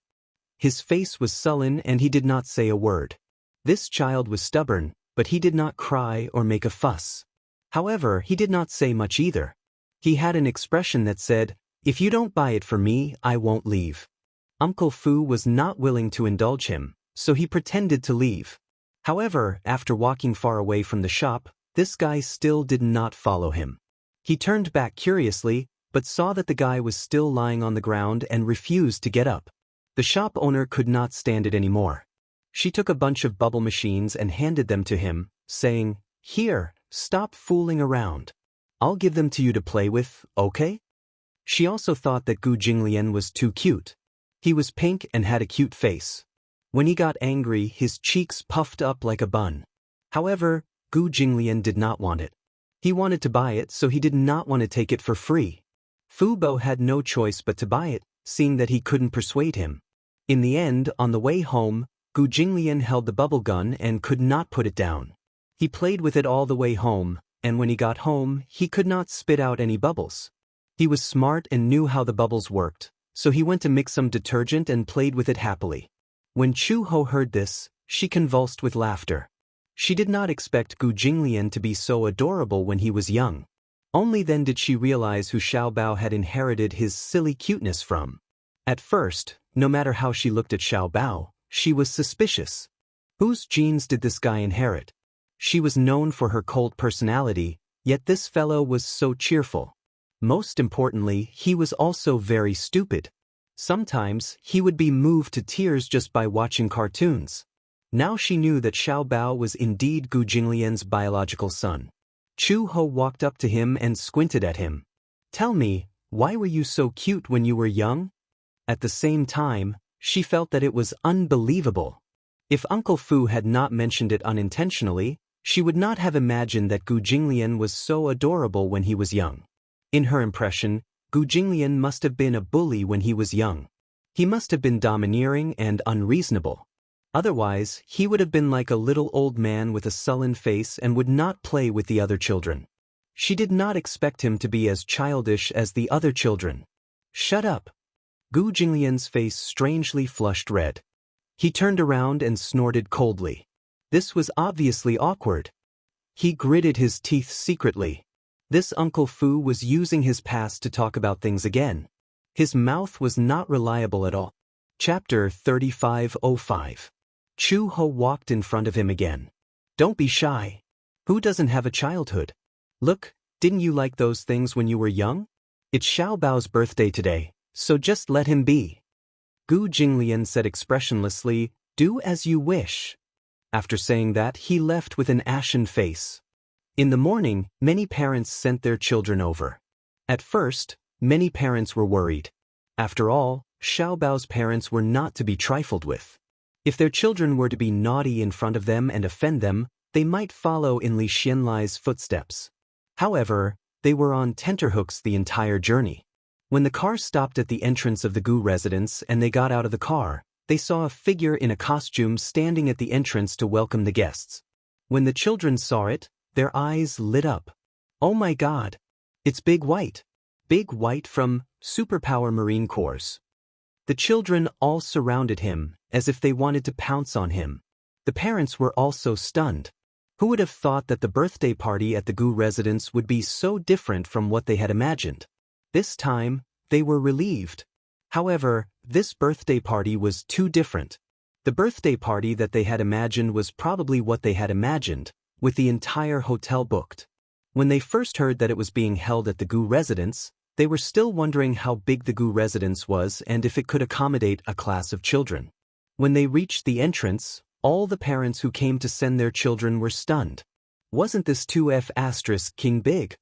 His face was sullen and he did not say a word. This child was stubborn, but he did not cry or make a fuss. However, he did not say much either. He had an expression that said, "If you don't buy it for me, I won't leave." Uncle Fu was not willing to indulge him, so he pretended to leave. However, after walking far away from the shop, this guy still did not follow him. He turned back curiously, but saw that the guy was still lying on the ground and refused to get up. The shop owner could not stand it anymore. She took a bunch of bubble machines and handed them to him, saying, "Here, stop fooling around. I'll give them to you to play with, okay?" She also thought that Gu Jinglian was too cute. He was pink and had a cute face. When he got angry, his cheeks puffed up like a bun. However, Gu Jinglian did not want it. He wanted to buy it, so he did not want to take it for free. Fu Bo had no choice but to buy it, seeing that he couldn't persuade him. In the end, on the way home, Gu Jinglian held the bubble gun and could not put it down. He played with it all the way home, and when he got home, he could not spit out any bubbles. He was smart and knew how the bubbles worked, so he went to mix some detergent and played with it happily. When Chu Ho heard this, she convulsed with laughter. She did not expect Gu Jinglian to be so adorable when he was young. Only then did she realize who Xiao Bao had inherited his silly cuteness from. At first, no matter how she looked at Xiao Bao, she was suspicious. Whose genes did this guy inherit? She was known for her cold personality, yet this fellow was so cheerful. Most importantly, he was also very stupid. Sometimes, he would be moved to tears just by watching cartoons. Now she knew that Xiao Bao was indeed Gu Jinglian's biological son. Chu Ho walked up to him and squinted at him. "Tell me, why were you so cute when you were young?" At the same time, she felt that it was unbelievable. If Uncle Fu had not mentioned it unintentionally, she would not have imagined that Gu Jinglian was so adorable when he was young. In her impression, Gu Jinglian must have been a bully when he was young. He must have been domineering and unreasonable. Otherwise, he would have been like a little old man with a sullen face and would not play with the other children. She did not expect him to be as childish as the other children. "Shut up." Gu Jinglian's face strangely flushed red. He turned around and snorted coldly. This was obviously awkward. He gritted his teeth secretly. This Uncle Fu was using his past to talk about things again. His mouth was not reliable at all. Chapter 3505. Chu Ho walked in front of him again. "Don't be shy. Who doesn't have a childhood? Look, didn't you like those things when you were young? It's Xiao Bao's birthday today, so just let him be." Gu Jinglian said expressionlessly, "Do as you wish." After saying that, he left with an ashen face. In the morning, many parents sent their children over. At first, many parents were worried. After all, Xiao Bao's parents were not to be trifled with. If their children were to be naughty in front of them and offend them, they might follow in Li Xianlai's footsteps. However, they were on tenterhooks the entire journey. When the car stopped at the entrance of the Gu residence and they got out of the car, they saw a figure in a costume standing at the entrance to welcome the guests. When the children saw it, their eyes lit up. "Oh my God! It's Big White! Big White from Superpower Marine Corps." The children all surrounded him, as if they wanted to pounce on him. The parents were also stunned. Who would have thought that the birthday party at the Gu residence would be so different from what they had imagined? This time, they were relieved. However, this birthday party was too different. The birthday party that they had imagined was probably what they had imagined, with the entire hotel booked. When they first heard that it was being held at the Gu residence, they were still wondering how big the Gu residence was and if it could accommodate a class of children. When they reached the entrance, all the parents who came to send their children were stunned. Wasn't this 2F** King big?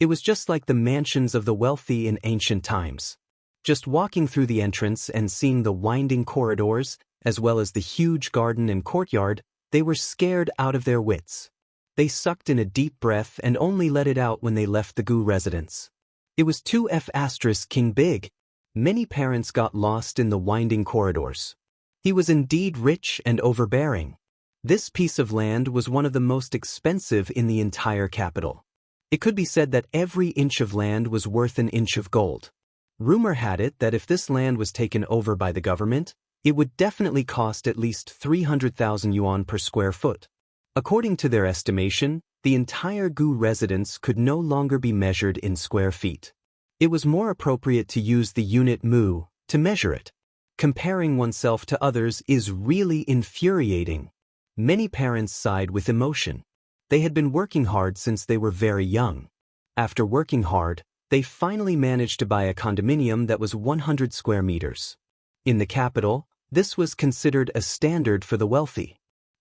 It was just like the mansions of the wealthy in ancient times. Just walking through the entrance and seeing the winding corridors, as well as the huge garden and courtyard, they were scared out of their wits. They sucked in a deep breath and only let it out when they left the Gu residence. It was 2F asterisk King Big. Many parents got lost in the winding corridors. He was indeed rich and overbearing. This piece of land was one of the most expensive in the entire capital. It could be said that every inch of land was worth an inch of gold. Rumor had it that if this land was taken over by the government, it would definitely cost at least 300,000 yuan per square foot. According to their estimation, the entire Gu residence could no longer be measured in square feet. It was more appropriate to use the unit mu to measure it. Comparing oneself to others is really infuriating. Many parents sighed with emotion. They had been working hard since they were very young. After working hard, they finally managed to buy a condominium that was 100 square meters. In the capital, this was considered a standard for the wealthy.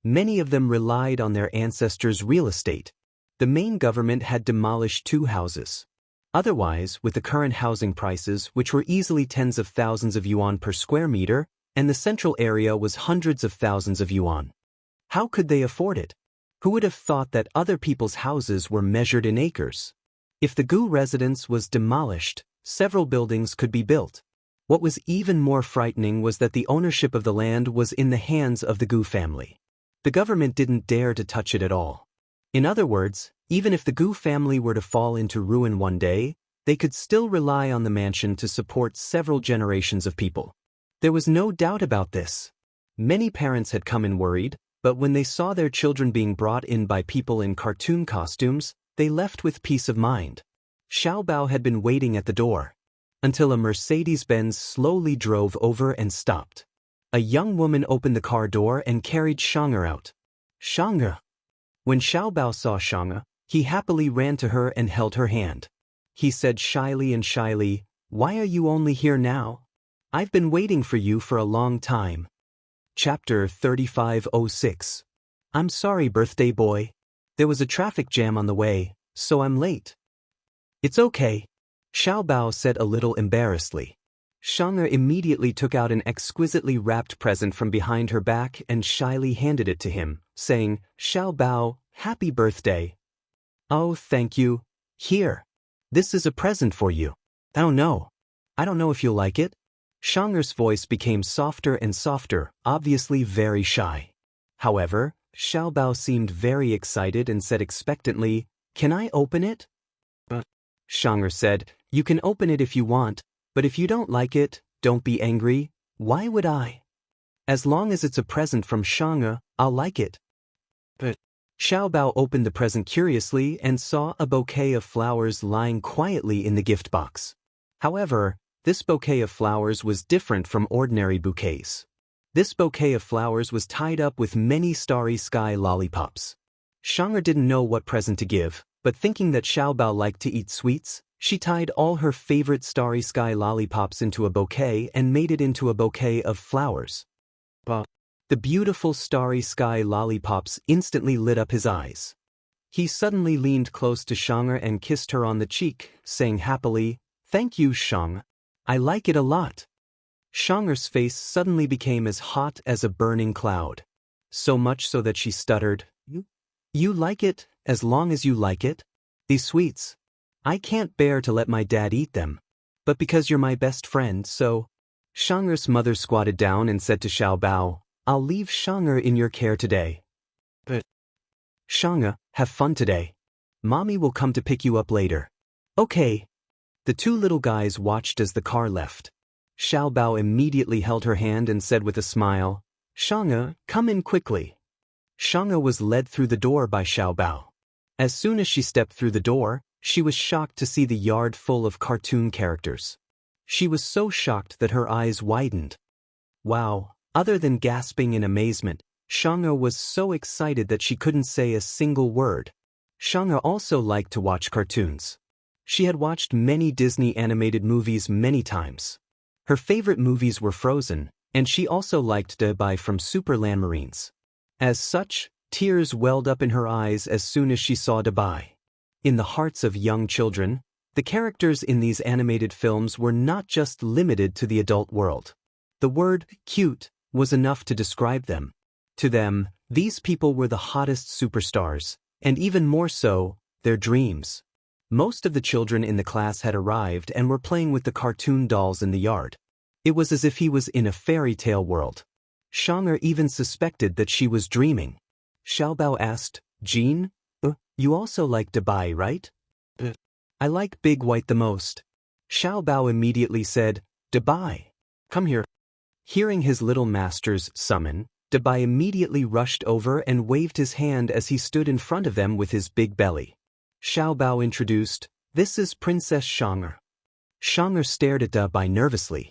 Many of them relied on their ancestors' real estate. The main government had demolished 2 houses. Otherwise, with the current housing prices, which were easily tens of thousands of yuan per square meter, and the central area was hundreds of thousands of yuan. How could they afford it? Who would have thought that other people's houses were measured in acres? If the Gu residence was demolished, several buildings could be built. What was even more frightening was that the ownership of the land was in the hands of the Gu family. The government didn't dare to touch it at all. In other words, even if the Gu family were to fall into ruin one day, they could still rely on the mansion to support several generations of people. There was no doubt about this. Many parents had come in worried, but when they saw their children being brought in by people in cartoon costumes, they left with peace of mind. Xiao Bao had been waiting at the door until a Mercedes-Benz slowly drove over and stopped. A young woman opened the car door and carried Xianxia out. Xianxia. When Xiao Bao saw Xianxia, he happily ran to her and held her hand. He said shyly, "Why are you only here now? I've been waiting for you for a long time." Chapter 3506. I'm sorry, birthday boy. There was a traffic jam on the way, so I'm late. It's okay, Xiao Bao said a little embarrassedly. Xianxia immediately took out an exquisitely wrapped present from behind her back and shyly handed it to him, saying, "Xiao Bao, happy birthday." "Oh, thank you. Here. This is a present for you." I don't know if you'll like it." Xianxia's voice became softer and softer, obviously very shy. However, Xiao Bao seemed very excited and said expectantly, "Can I open it?" Xianxia said, "You can open it if you want, but if you don't like it, don't be angry. Why would I? As long as it's a present from Xianxia, I'll like it." But Xiao Bao opened the present curiously and saw a bouquet of flowers lying quietly in the gift box. However, this bouquet of flowers was different from ordinary bouquets. This bouquet of flowers was tied up with many starry sky lollipops. Xianxia didn't know what present to give, but thinking that Xiao Bao liked to eat sweets, she tied all her favorite starry sky lollipops into a bouquet and made it into a bouquet of flowers. The beautiful starry sky lollipops instantly lit up his eyes. He suddenly leaned close to Xianxia and kissed her on the cheek, saying happily, "Thank you, Xianxia. I like it a lot." Xianxia's face suddenly became as hot as a burning cloud. So much so that she stuttered, You like it, as long as you like it? These sweets. I can't bear to let my dad eat them. But because you're my best friend, so..." Xianxia's mother squatted down and said to Xiao Bao, "I'll leave Xianxia in your care today. But Xianxia, have fun today. Mommy will come to pick you up later." "Okay." The 2 little guys watched as the car left. Xiao Bao immediately held her hand and said with a smile, "Xianxia, come in quickly." Xianxia was led through the door by Xiao Bao. As soon as she stepped through the door, she was shocked to see the yard full of cartoon characters. She was so shocked that her eyes widened. Wow, other than gasping in amazement, Xianxia was so excited that she couldn't say a single word. Xianxia also liked to watch cartoons. She had watched many Disney animated movies many times. Her favorite movies were Frozen, and she also liked Dubai from Superland Marines. As such, tears welled up in her eyes as soon as she saw Dubai. In the hearts of young children, the characters in these animated films were not just limited to the adult world. The word cute was enough to describe them. To them, these people were the hottest superstars, and even more so, their dreams. Most of the children in the class had arrived and were playing with the cartoon dolls in the yard. It was as if he was in a fairy tale world. Xianxia even suspected that she was dreaming. Xiaobao asked, Jean, you also like Dubai, right? I like Big White the most. Xiaobao immediately said, Dubai, come here. Hearing his little master's summon, Dubai immediately rushed over and waved his hand as he stood in front of them with his big belly. Xiaobao introduced, this is Princess Xianxia. Xianxia stared at Dubai nervously.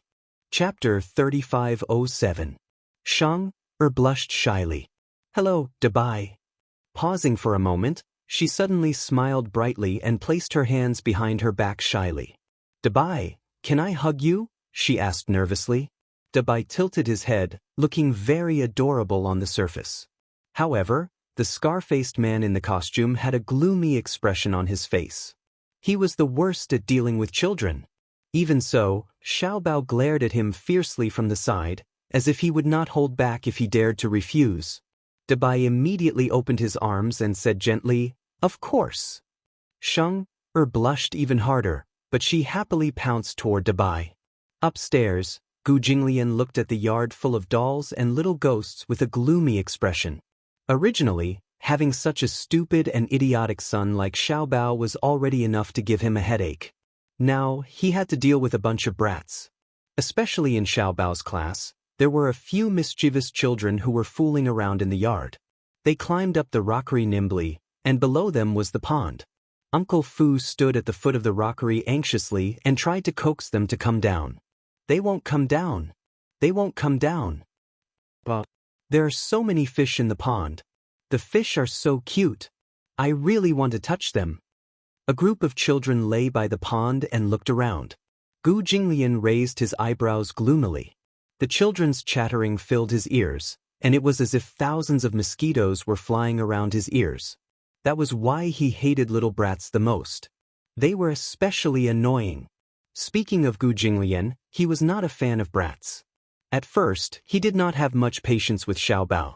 Chapter 3507. Xianxia blushed shyly. Hello, Dubai. Pausing for a moment, she suddenly smiled brightly and placed her hands behind her back shyly. Dubai, can I hug you? She asked nervously. Dubai tilted his head, looking very adorable on the surface. However, the scar-faced man in the costume had a gloomy expression on his face. He was the worst at dealing with children. Even so, Xiaobao glared at him fiercely from the side, as if he would not hold back if he dared to refuse. Dubai immediately opened his arms and said gently, Of course. Xianxia blushed even harder, but she happily pounced toward Dubai. Upstairs, Gu Jinglian looked at the yard full of dolls and little ghosts with a gloomy expression. Originally, having such a stupid and idiotic son like Xiaobao was already enough to give him a headache. Now, he had to deal with a bunch of brats. Especially in Xiaobao's class, there were a few mischievous children who were fooling around in the yard. They climbed up the rockery nimbly, and below them was the pond. Uncle Fu stood at the foot of the rockery anxiously and tried to coax them to come down. They won't come down. They won't come down. But there are so many fish in the pond. The fish are so cute. I really want to touch them. A group of children lay by the pond and looked around. Gu Jinglian raised his eyebrows gloomily. The children's chattering filled his ears, and it was as if thousands of mosquitoes were flying around his ears. That was why he hated little brats the most. They were especially annoying. Speaking of Gu Jinglian, he was not a fan of brats. At first, he did not have much patience with Xiaobao.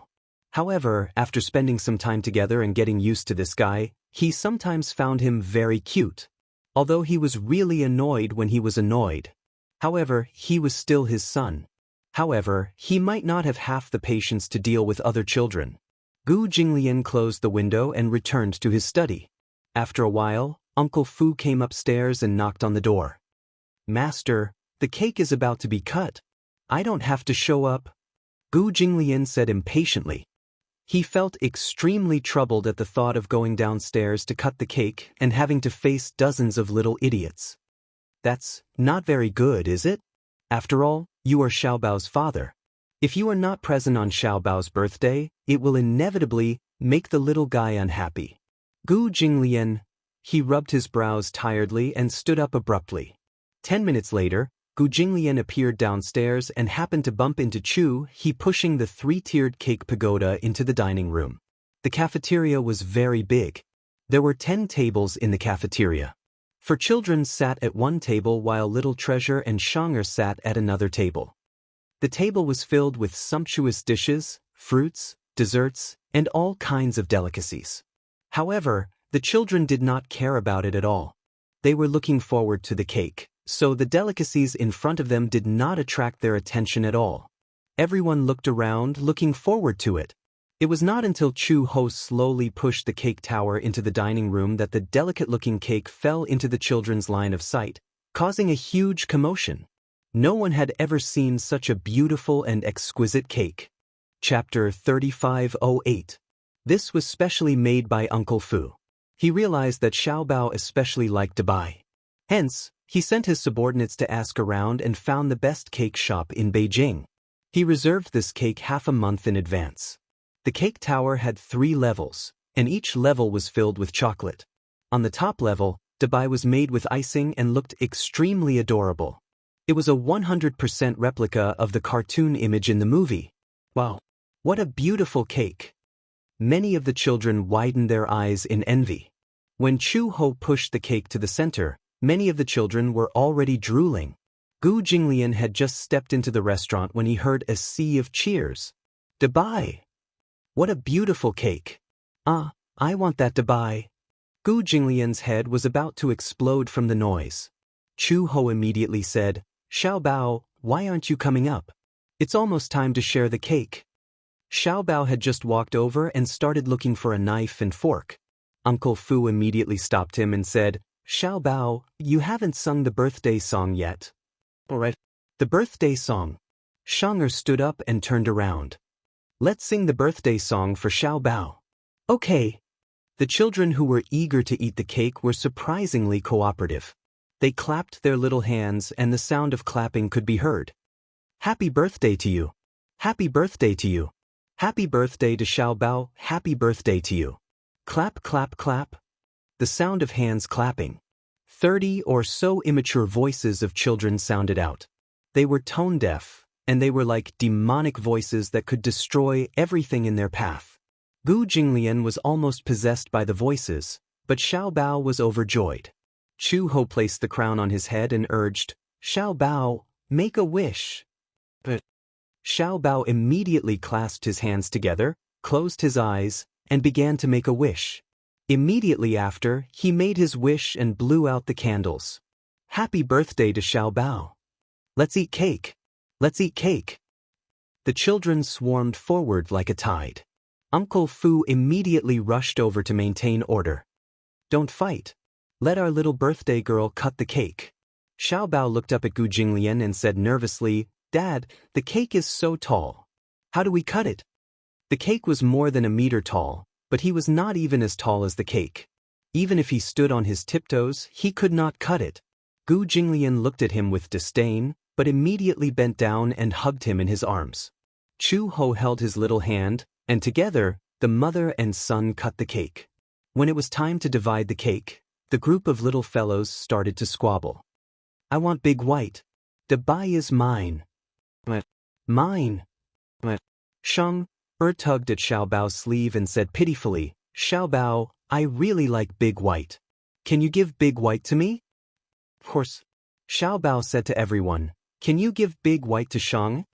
However, after spending some time together and getting used to this guy, he sometimes found him very cute. Although he was really annoyed when he was annoyed. However, he was still his son. However, he might not have half the patience to deal with other children. Gu Jinglian closed the window and returned to his study. After a while, Uncle Fu came upstairs and knocked on the door. Master, the cake is about to be cut. I don't have to show up. Gu Jinglian said impatiently. He felt extremely troubled at the thought of going downstairs to cut the cake and having to face dozens of little idiots. That's not very good, is it? After all, you are Xiaobao's father. If you are not present on Xiaobao's birthday, it will inevitably make the little guy unhappy. Gu Jinglian. He rubbed his brows tiredly and stood up abruptly. 10 minutes later, Gu Jinglian appeared downstairs and happened to bump into Chu, he pushing the 3-tiered cake pagoda into the dining room. The cafeteria was very big. There were 10 tables in the cafeteria. For children sat at one table while Little Treasure and Xianxia sat at another table. The table was filled with sumptuous dishes, fruits, desserts, and all kinds of delicacies. However, the children did not care about it at all. They were looking forward to the cake, so the delicacies in front of them did not attract their attention at all. Everyone looked around, looking forward to it. It was not until Chu Ho slowly pushed the cake tower into the dining room that the delicate-looking cake fell into the children's line of sight, causing a huge commotion. No one had ever seen such a beautiful and exquisite cake. Chapter 3508. This was specially made by Uncle Fu. He realized that Xiaobao especially liked Dubai. Hence, he sent his subordinates to ask around and found the best cake shop in Beijing. He reserved this cake half a month in advance. The cake tower had 3 levels, and each level was filled with chocolate. On the top level, Dubai was made with icing and looked extremely adorable. It was a 100% replica of the cartoon image in the movie. Wow! What a beautiful cake! Many of the children widened their eyes in envy. When Chu Ho pushed the cake to the center, many of the children were already drooling. Gu Jinglian had just stepped into the restaurant when he heard a sea of cheers. Dubai! What a beautiful cake! Ah, I want that Dubai! Gu Jinglian's head was about to explode from the noise. Chu Ho immediately said, "Xiao Bao, why aren't you coming up? It's almost time to share the cake." Xiao Bao had just walked over and started looking for a knife and fork. Uncle Fu immediately stopped him and said, "Xiao Bao, you haven't sung the birthday song yet." "Alright." "The birthday song." Xianxia stood up and turned around. "Let's sing the birthday song for Xiao Bao." "Okay." The children who were eager to eat the cake were surprisingly cooperative. They clapped their little hands and the sound of clapping could be heard. "Happy birthday to you. Happy birthday to you. Happy birthday to Xiao Bao. Happy birthday to you." Clap, clap, clap. The sound of hands clapping. 30 or so immature voices of children sounded out. They were tone-deaf, and they were like demonic voices that could destroy everything in their path. Gu Jinglian was almost possessed by the voices, but Xiao Bao was overjoyed. Chu Ho placed the crown on his head and urged, "Xiao Bao, make a wish." But Xiao Bao immediately clasped his hands together, closed his eyes, and began to make a wish. Immediately after, he made his wish and blew out the candles. "Happy birthday to Xiao Bao. Let's eat cake. Let's eat cake." The children swarmed forward like a tide. Uncle Fu immediately rushed over to maintain order. "Don't fight. Let our little birthday girl cut the cake." Xiao Bao looked up at Gu Jinglian and said nervously, "Dad, the cake is so tall. How do we cut it?" The cake was more than a meter tall, but he was not even as tall as the cake. Even if he stood on his tiptoes, he could not cut it. Gu Jinglian looked at him with disdain, but immediately bent down and hugged him in his arms. Chu Ho held his little hand, and together, the mother and son cut the cake. When it was time to divide the cake, the group of little fellows started to squabble. "I want big white. The bai is mine." "Mine." Xianxia tugged at Xiao Bao's sleeve and said pitifully, "Xiao Bao, I really like big white. Can you give big white to me?" "Of course." Xiao Bao said to everyone, "Can you give big white to Xianxia?"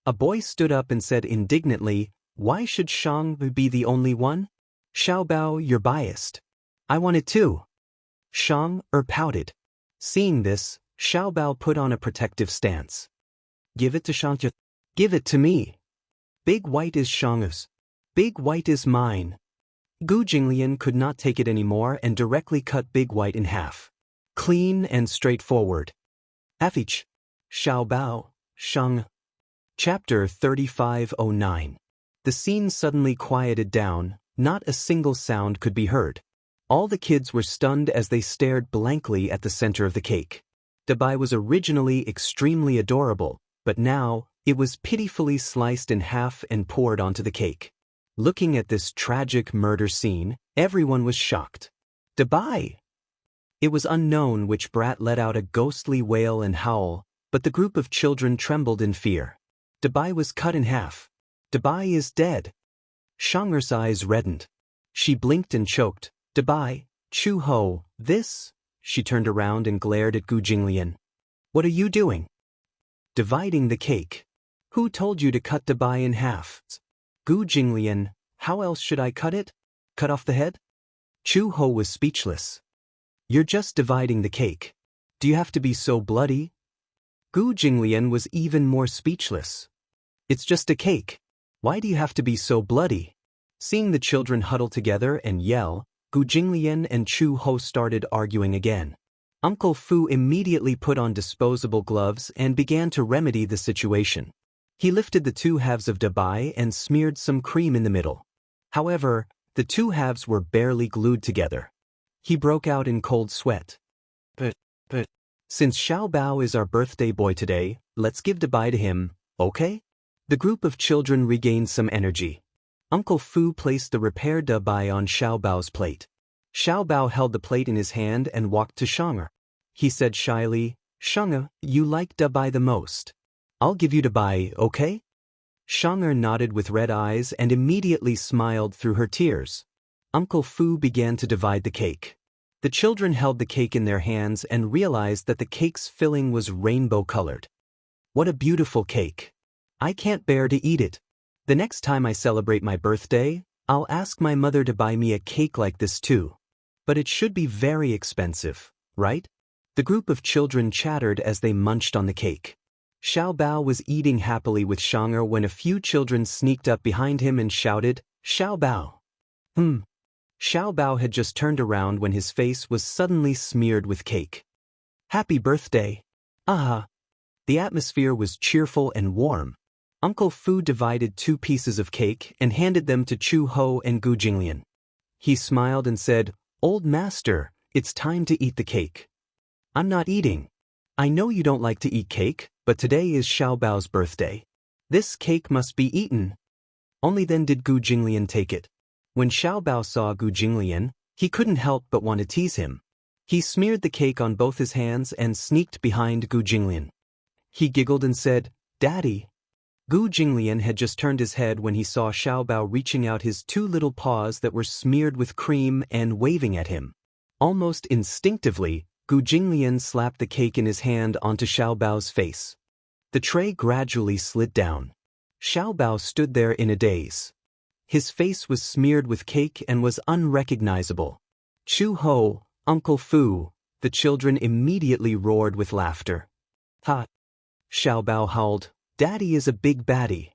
A boy stood up and said indignantly, "Why should Xianxia be the only one? Xiao Bao, you're biased. I want it too." Xianxia pouted. Seeing this, Xiao Bao put on a protective stance. "Give it to Xianxia. Give it to me. Big white is Xianxia's. Big white is mine." Gu Jinglian could not take it anymore and directly cut big white in half. Clean and straightforward. Afich. Xiao Bao, Xianxia. Chapter 3509. The scene suddenly quieted down, not a single sound could be heard. All the kids were stunned as they stared blankly at the center of the cake. Dabai was originally extremely adorable, but now, it was pitifully sliced in half and poured onto the cake. Looking at this tragic murder scene, everyone was shocked. "Dabai!" It was unknown which brat let out a ghostly wail and howl, but the group of children trembled in fear. Dabai was cut in half. Dabai is dead. Xianxia's eyes reddened. She blinked and choked. "Dabai, Chu Ho, this?" She turned around and glared at Gu Jinglian. "What are you doing?" "Dividing the cake." "Who told you to cut Dabai in half?" "Gu Jinglian, how else should I cut it? Cut off the head?" Chu Ho was speechless. "You're just dividing the cake. Do you have to be so bloody?" Gu Jinglian was even more speechless. "It's just a cake. Why do you have to be so bloody?" Seeing the children huddle together and yell, Gu Jinglian and Chu Ho started arguing again. Uncle Fu immediately put on disposable gloves and began to remedy the situation. He lifted the two halves of Dabai and smeared some cream in the middle. However, the two halves were barely glued together. He broke out in cold sweat. But, since Xiao Bao is our birthday boy today, let's give Dabai to him, okay?" The group of children regained some energy. Uncle Fu placed the repaired Dabai on Xiao Bao's plate. Xiao Bao held the plate in his hand and walked to Xianxia. He said shyly, "Xianxia, you like Dabai the most. I'll give you Dabai, okay?" Xianxia nodded with red eyes and immediately smiled through her tears. Uncle Fu began to divide the cake. The children held the cake in their hands and realized that the cake's filling was rainbow-colored. "What a beautiful cake. I can't bear to eat it. The next time I celebrate my birthday, I'll ask my mother to buy me a cake like this too." But it should be very expensive, right? The group of children chattered as they munched on the cake. Xiao Bao was eating happily with Xianxia when a few children sneaked up behind him and shouted, "Xiao Bao!" Xiao Bao had just turned around when his face was suddenly smeared with cake. "Happy birthday!" "Aha!" The atmosphere was cheerful and warm. Uncle Fu divided 2 pieces of cake and handed them to Chu Ho and Gu Jinglian. He smiled and said, "Old master, it's time to eat the cake." "I'm not eating. I know you don't like to eat cake, but today is Xiao Bao's birthday. This cake must be eaten." Only then did Gu Jinglian take it. When Xiao Bao saw Gu Jinglian, he couldn't help but want to tease him. He smeared the cake on both his hands and sneaked behind Gu Jinglian. He giggled and said, "Daddy." Gu Jinglian had just turned his head when he saw Xiao Bao reaching out his 2 little paws that were smeared with cream and waving at him. Almost instinctively, Gu Jinglian slapped the cake in his hand onto Xiao Bao's face. The tray gradually slid down. Xiao Bao stood there in a daze. His face was smeared with cake and was unrecognizable. Chu Ho, Uncle Fu, the children immediately roared with laughter. "Ha!" Xiao Bao howled, "Daddy is a big baddie."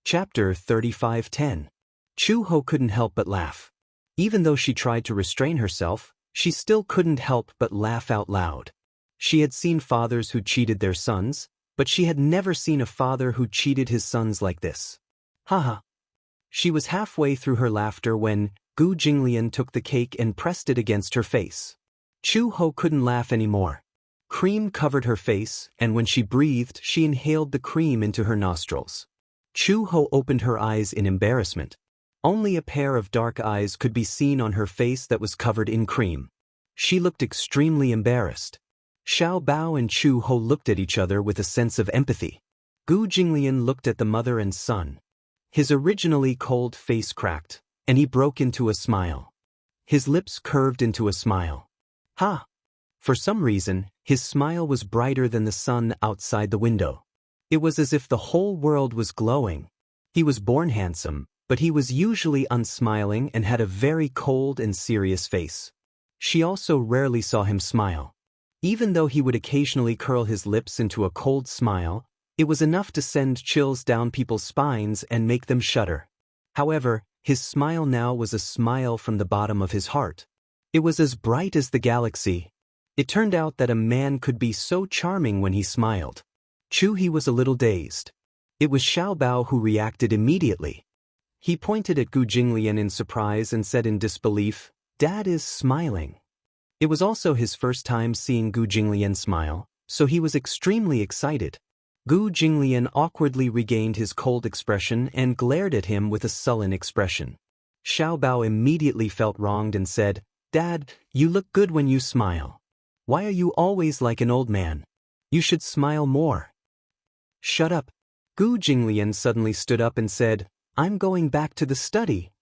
Chapter 35:10. Chu Ho couldn't help but laugh. Even though she tried to restrain herself, she still couldn't help but laugh out loud. She had seen fathers who cheated their sons, but she had never seen a father who cheated his sons like this. "Haha." She was halfway through her laughter when Gu Jinglian took the cake and pressed it against her face. Chu Ho couldn't laugh anymore. Cream covered her face, and when she breathed, she inhaled the cream into her nostrils. Chu Ho opened her eyes in embarrassment. Only a pair of dark eyes could be seen on her face that was covered in cream. She looked extremely embarrassed. Xiao Bao and Chu Ho looked at each other with a sense of empathy. Gu Jinglian looked at the mother and son. His originally cold face cracked, and he broke into a smile. His lips curved into a smile. "Ha!" For some reason, his smile was brighter than the sun outside the window. It was as if the whole world was glowing. He was born handsome, but he was usually unsmiling and had a very cold and serious face. She also rarely saw him smile. Even though he would occasionally curl his lips into a cold smile, it was enough to send chills down people's spines and make them shudder. However, his smile now was a smile from the bottom of his heart. It was as bright as the galaxy. It turned out that a man could be so charming when he smiled. He was a little dazed. It was Xiao Bao who reacted immediately. He pointed at Gu Jinglian in surprise and said in disbelief, "Dad is smiling." It was also his first time seeing Gu Jinglian smile, so he was extremely excited. Gu Jinglian awkwardly regained his cold expression and glared at him with a sullen expression. Xiao Bao immediately felt wronged and said, "Dad, you look good when you smile. Why are you always like an old man? You should smile more." "Shut up." Gu Jinglian suddenly stood up and said, "I'm going back to the study."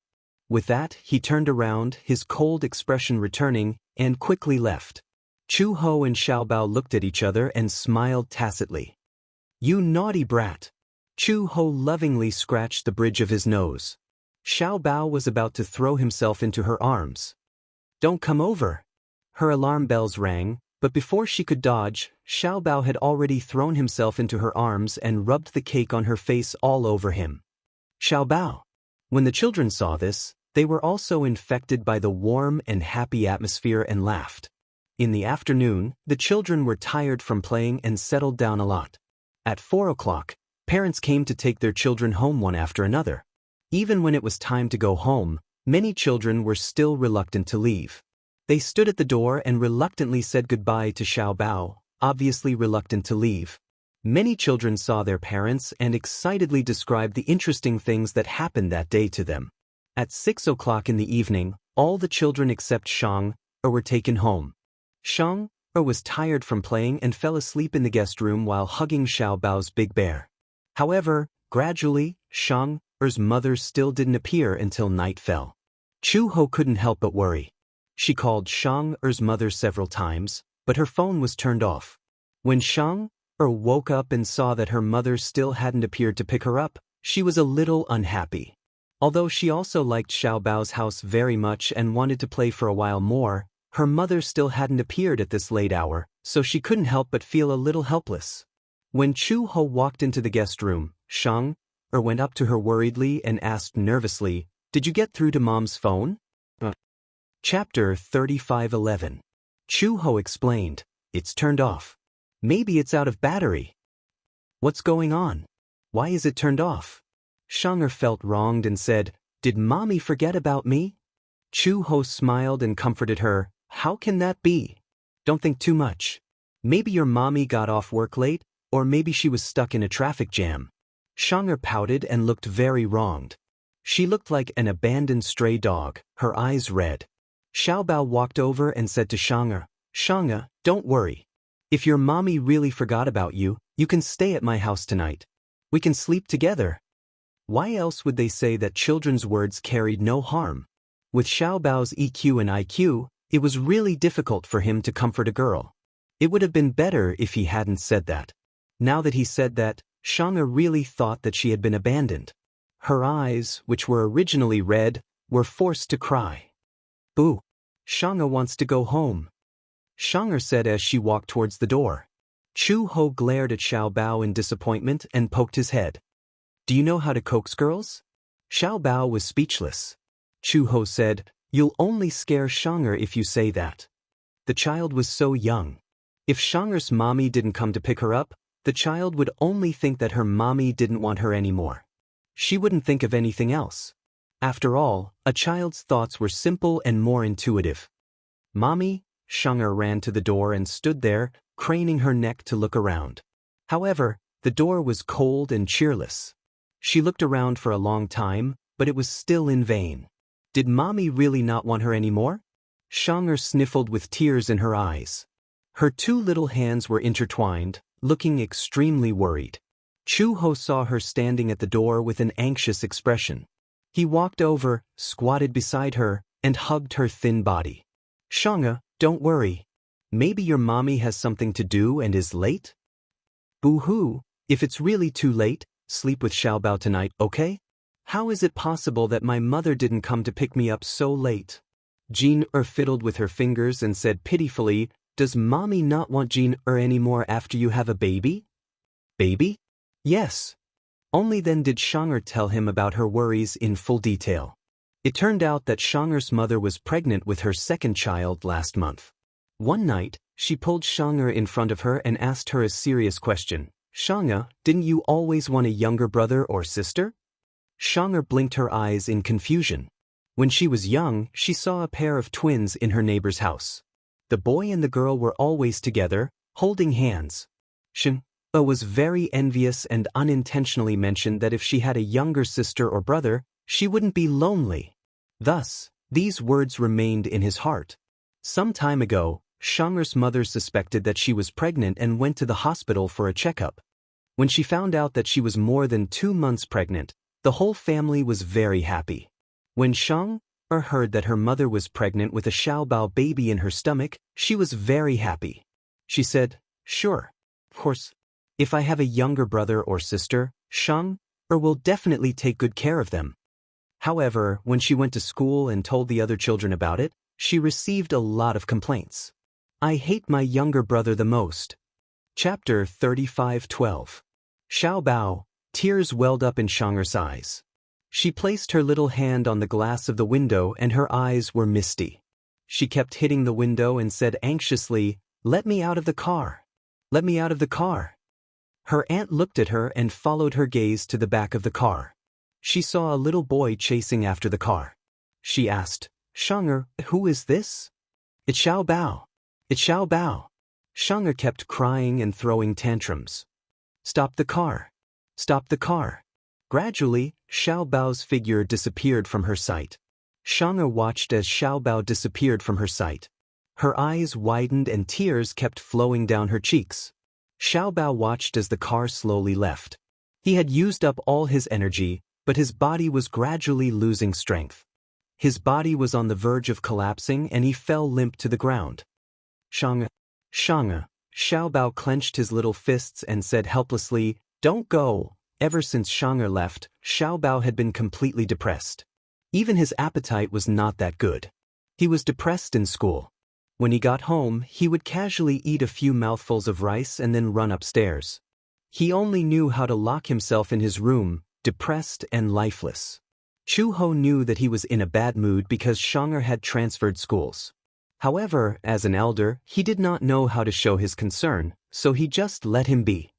With that, he turned around, his cold expression returning, and quickly left. Chu Ho and Xiao Bao looked at each other and smiled tacitly. "You naughty brat." Chu Ho lovingly scratched the bridge of his nose. Xiao Bao was about to throw himself into her arms. "Don't come over." Her alarm bells rang, but before she could dodge, Xiao Bao had already thrown himself into her arms and rubbed the cake on her face all over him. Xiao Bao. When the children saw this, they were also infected by the warm and happy atmosphere and laughed. In the afternoon, the children were tired from playing and settled down a lot. At 4 o'clock, parents came to take their children home one after another. Even when it was time to go home, many children were still reluctant to leave. They stood at the door and reluctantly said goodbye to Xiao Bao, obviously reluctant to leave. Many children saw their parents and excitedly described the interesting things that happened that day to them. At 6 o'clock in the evening, all the children except Xianxia were taken home. Xianxia was tired from playing and fell asleep in the guest room while hugging Xiao Bao's big bear. However, gradually, Xianxia's mother still didn't appear until night fell. Chu Ho couldn't help but worry. She called Xianxia's mother several times, but her phone was turned off. When Xianxia woke up and saw that her mother still hadn't appeared to pick her up, she was a little unhappy. Although she also liked Xiaobao's house very much and wanted to play for a while more, her mother still hadn't appeared at this late hour, so she couldn't help but feel a little helpless. When Chu Ho walked into the guest room, Xianxia went up to her worriedly and asked nervously, "Did you get through to Mom's phone?" Chapter 35:11. Chu Ho explained, "It's turned off. Maybe it's out of battery." "What's going on? Why is it turned off?" Xianxia felt wronged and said, "Did Mommy forget about me?" Chu Ho smiled and comforted her, "How can that be? Don't think too much. Maybe your mommy got off work late, or maybe she was stuck in a traffic jam." Xianxia pouted and looked very wronged. She looked like an abandoned stray dog, her eyes red. Xiaobao walked over and said to Xianxia, "Xianxia, don't worry. If your mommy really forgot about you, you can stay at my house tonight. We can sleep together." Why else would they say that children's words carried no harm? With Xiaobao's EQ and IQ, it was really difficult for him to comfort a girl. It would have been better if he hadn't said that. Now that he said that, Xianxia really thought that she had been abandoned. Her eyes, which were originally red, were forced to cry. "Boo! Xianxia wants to go home," Xianxia said as she walked towards the door. Chu Ho glared at Xiaobao in disappointment and poked his head. "Do you know how to coax girls?" Xiaobao was speechless. Chu Ho said, "You'll only scare Xianxia if you say that." The child was so young. If Xianxia's mommy didn't come to pick her up, the child would only think that her mommy didn't want her anymore. She wouldn't think of anything else. After all, a child's thoughts were simple and more intuitive. "Mommy?" Xianxia ran to the door and stood there, craning her neck to look around. However, the door was cold and cheerless. She looked around for a long time, but it was still in vain. Did Mommy really not want her anymore? Xianxia sniffled with tears in her eyes. Her two little hands were intertwined, looking extremely worried. Chu Ho saw her standing at the door with an anxious expression. He walked over, squatted beside her, and hugged her thin body. "Xianxia, don't worry. Maybe your mommy has something to do and is late?" "Boo-hoo, if it's really too late, sleep with Xiaobao tonight, okay? How is it possible that my mother didn't come to pick me up so late?" Jean fiddled with her fingers and said pitifully, "Does Mommy not want Jean anymore after you have a baby?" "Baby?" "Yes." Only then did Xianxia tell him about her worries in full detail. It turned out that Xianxia's mother was pregnant with her second child last month. One night, she pulled Xianxia in front of her and asked her a serious question. "Xianxia, didn't you always want a younger brother or sister?" Xianxia blinked her eyes in confusion. When she was young, she saw a pair of twins in her neighbor's house. The boy and the girl were always together, holding hands. Xianxia was very envious and unintentionally mentioned that if she had a younger sister or brother, she wouldn't be lonely. Thus, these words remained in his heart. Some time ago, Xianxia's mother suspected that she was pregnant and went to the hospital for a checkup. When she found out that she was more than 2 months pregnant, the whole family was very happy. When Xianxia heard that her mother was pregnant with a Xiaobao baby in her stomach, she was very happy. She said, "Sure, of course. If I have a younger brother or sister, Xianxia will definitely take good care of them." However, when she went to school and told the other children about it, she received a lot of complaints. "I hate my younger brother the most." Chapter 35:12. Xiaobao, tears welled up in Xianxia's eyes. She placed her little hand on the glass of the window and her eyes were misty. She kept hitting the window and said anxiously, "Let me out of the car. Let me out of the car." Her aunt looked at her and followed her gaze to the back of the car. She saw a little boy chasing after the car. She asked, "Xianxia, who is this?" "It's Xiaobao. It's Xiaobao." Xianxia kept crying and throwing tantrums. "Stop the car. Stop the car." Gradually, Xiaobao's figure disappeared from her sight. Xianxia watched as Xiaobao disappeared from her sight. Her eyes widened and tears kept flowing down her cheeks. Xiaobao watched as the car slowly left. He had used up all his energy, but his body was gradually losing strength. His body was on the verge of collapsing and he fell limp to the ground. "Xianxia, Xianxia." Xiaobao clenched his little fists and said helplessly, "Don't go, Ever since Xianxia left, Xiao Bao had been completely depressed. Even his appetite was not that good. He was depressed in school. When he got home, he would casually eat a few mouthfuls of rice and then run upstairs. He only knew how to lock himself in his room, depressed and lifeless. Chu Ho knew that he was in a bad mood because Xianxia had transferred schools. However, as an elder, he did not know how to show his concern, so he just let him be.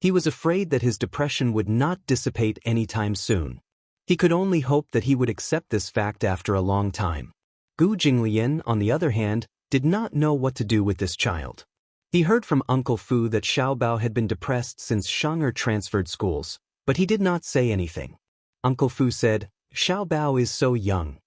He was afraid that his depression would not dissipate anytime soon. He could only hope that he would accept this fact after a long time. Gu Jinglian, on the other hand, did not know what to do with this child. He heard from Uncle Fu that Xiao Bao had been depressed since Xianxia transferred schools, but he did not say anything. Uncle Fu said, "Xiao Bao is so young.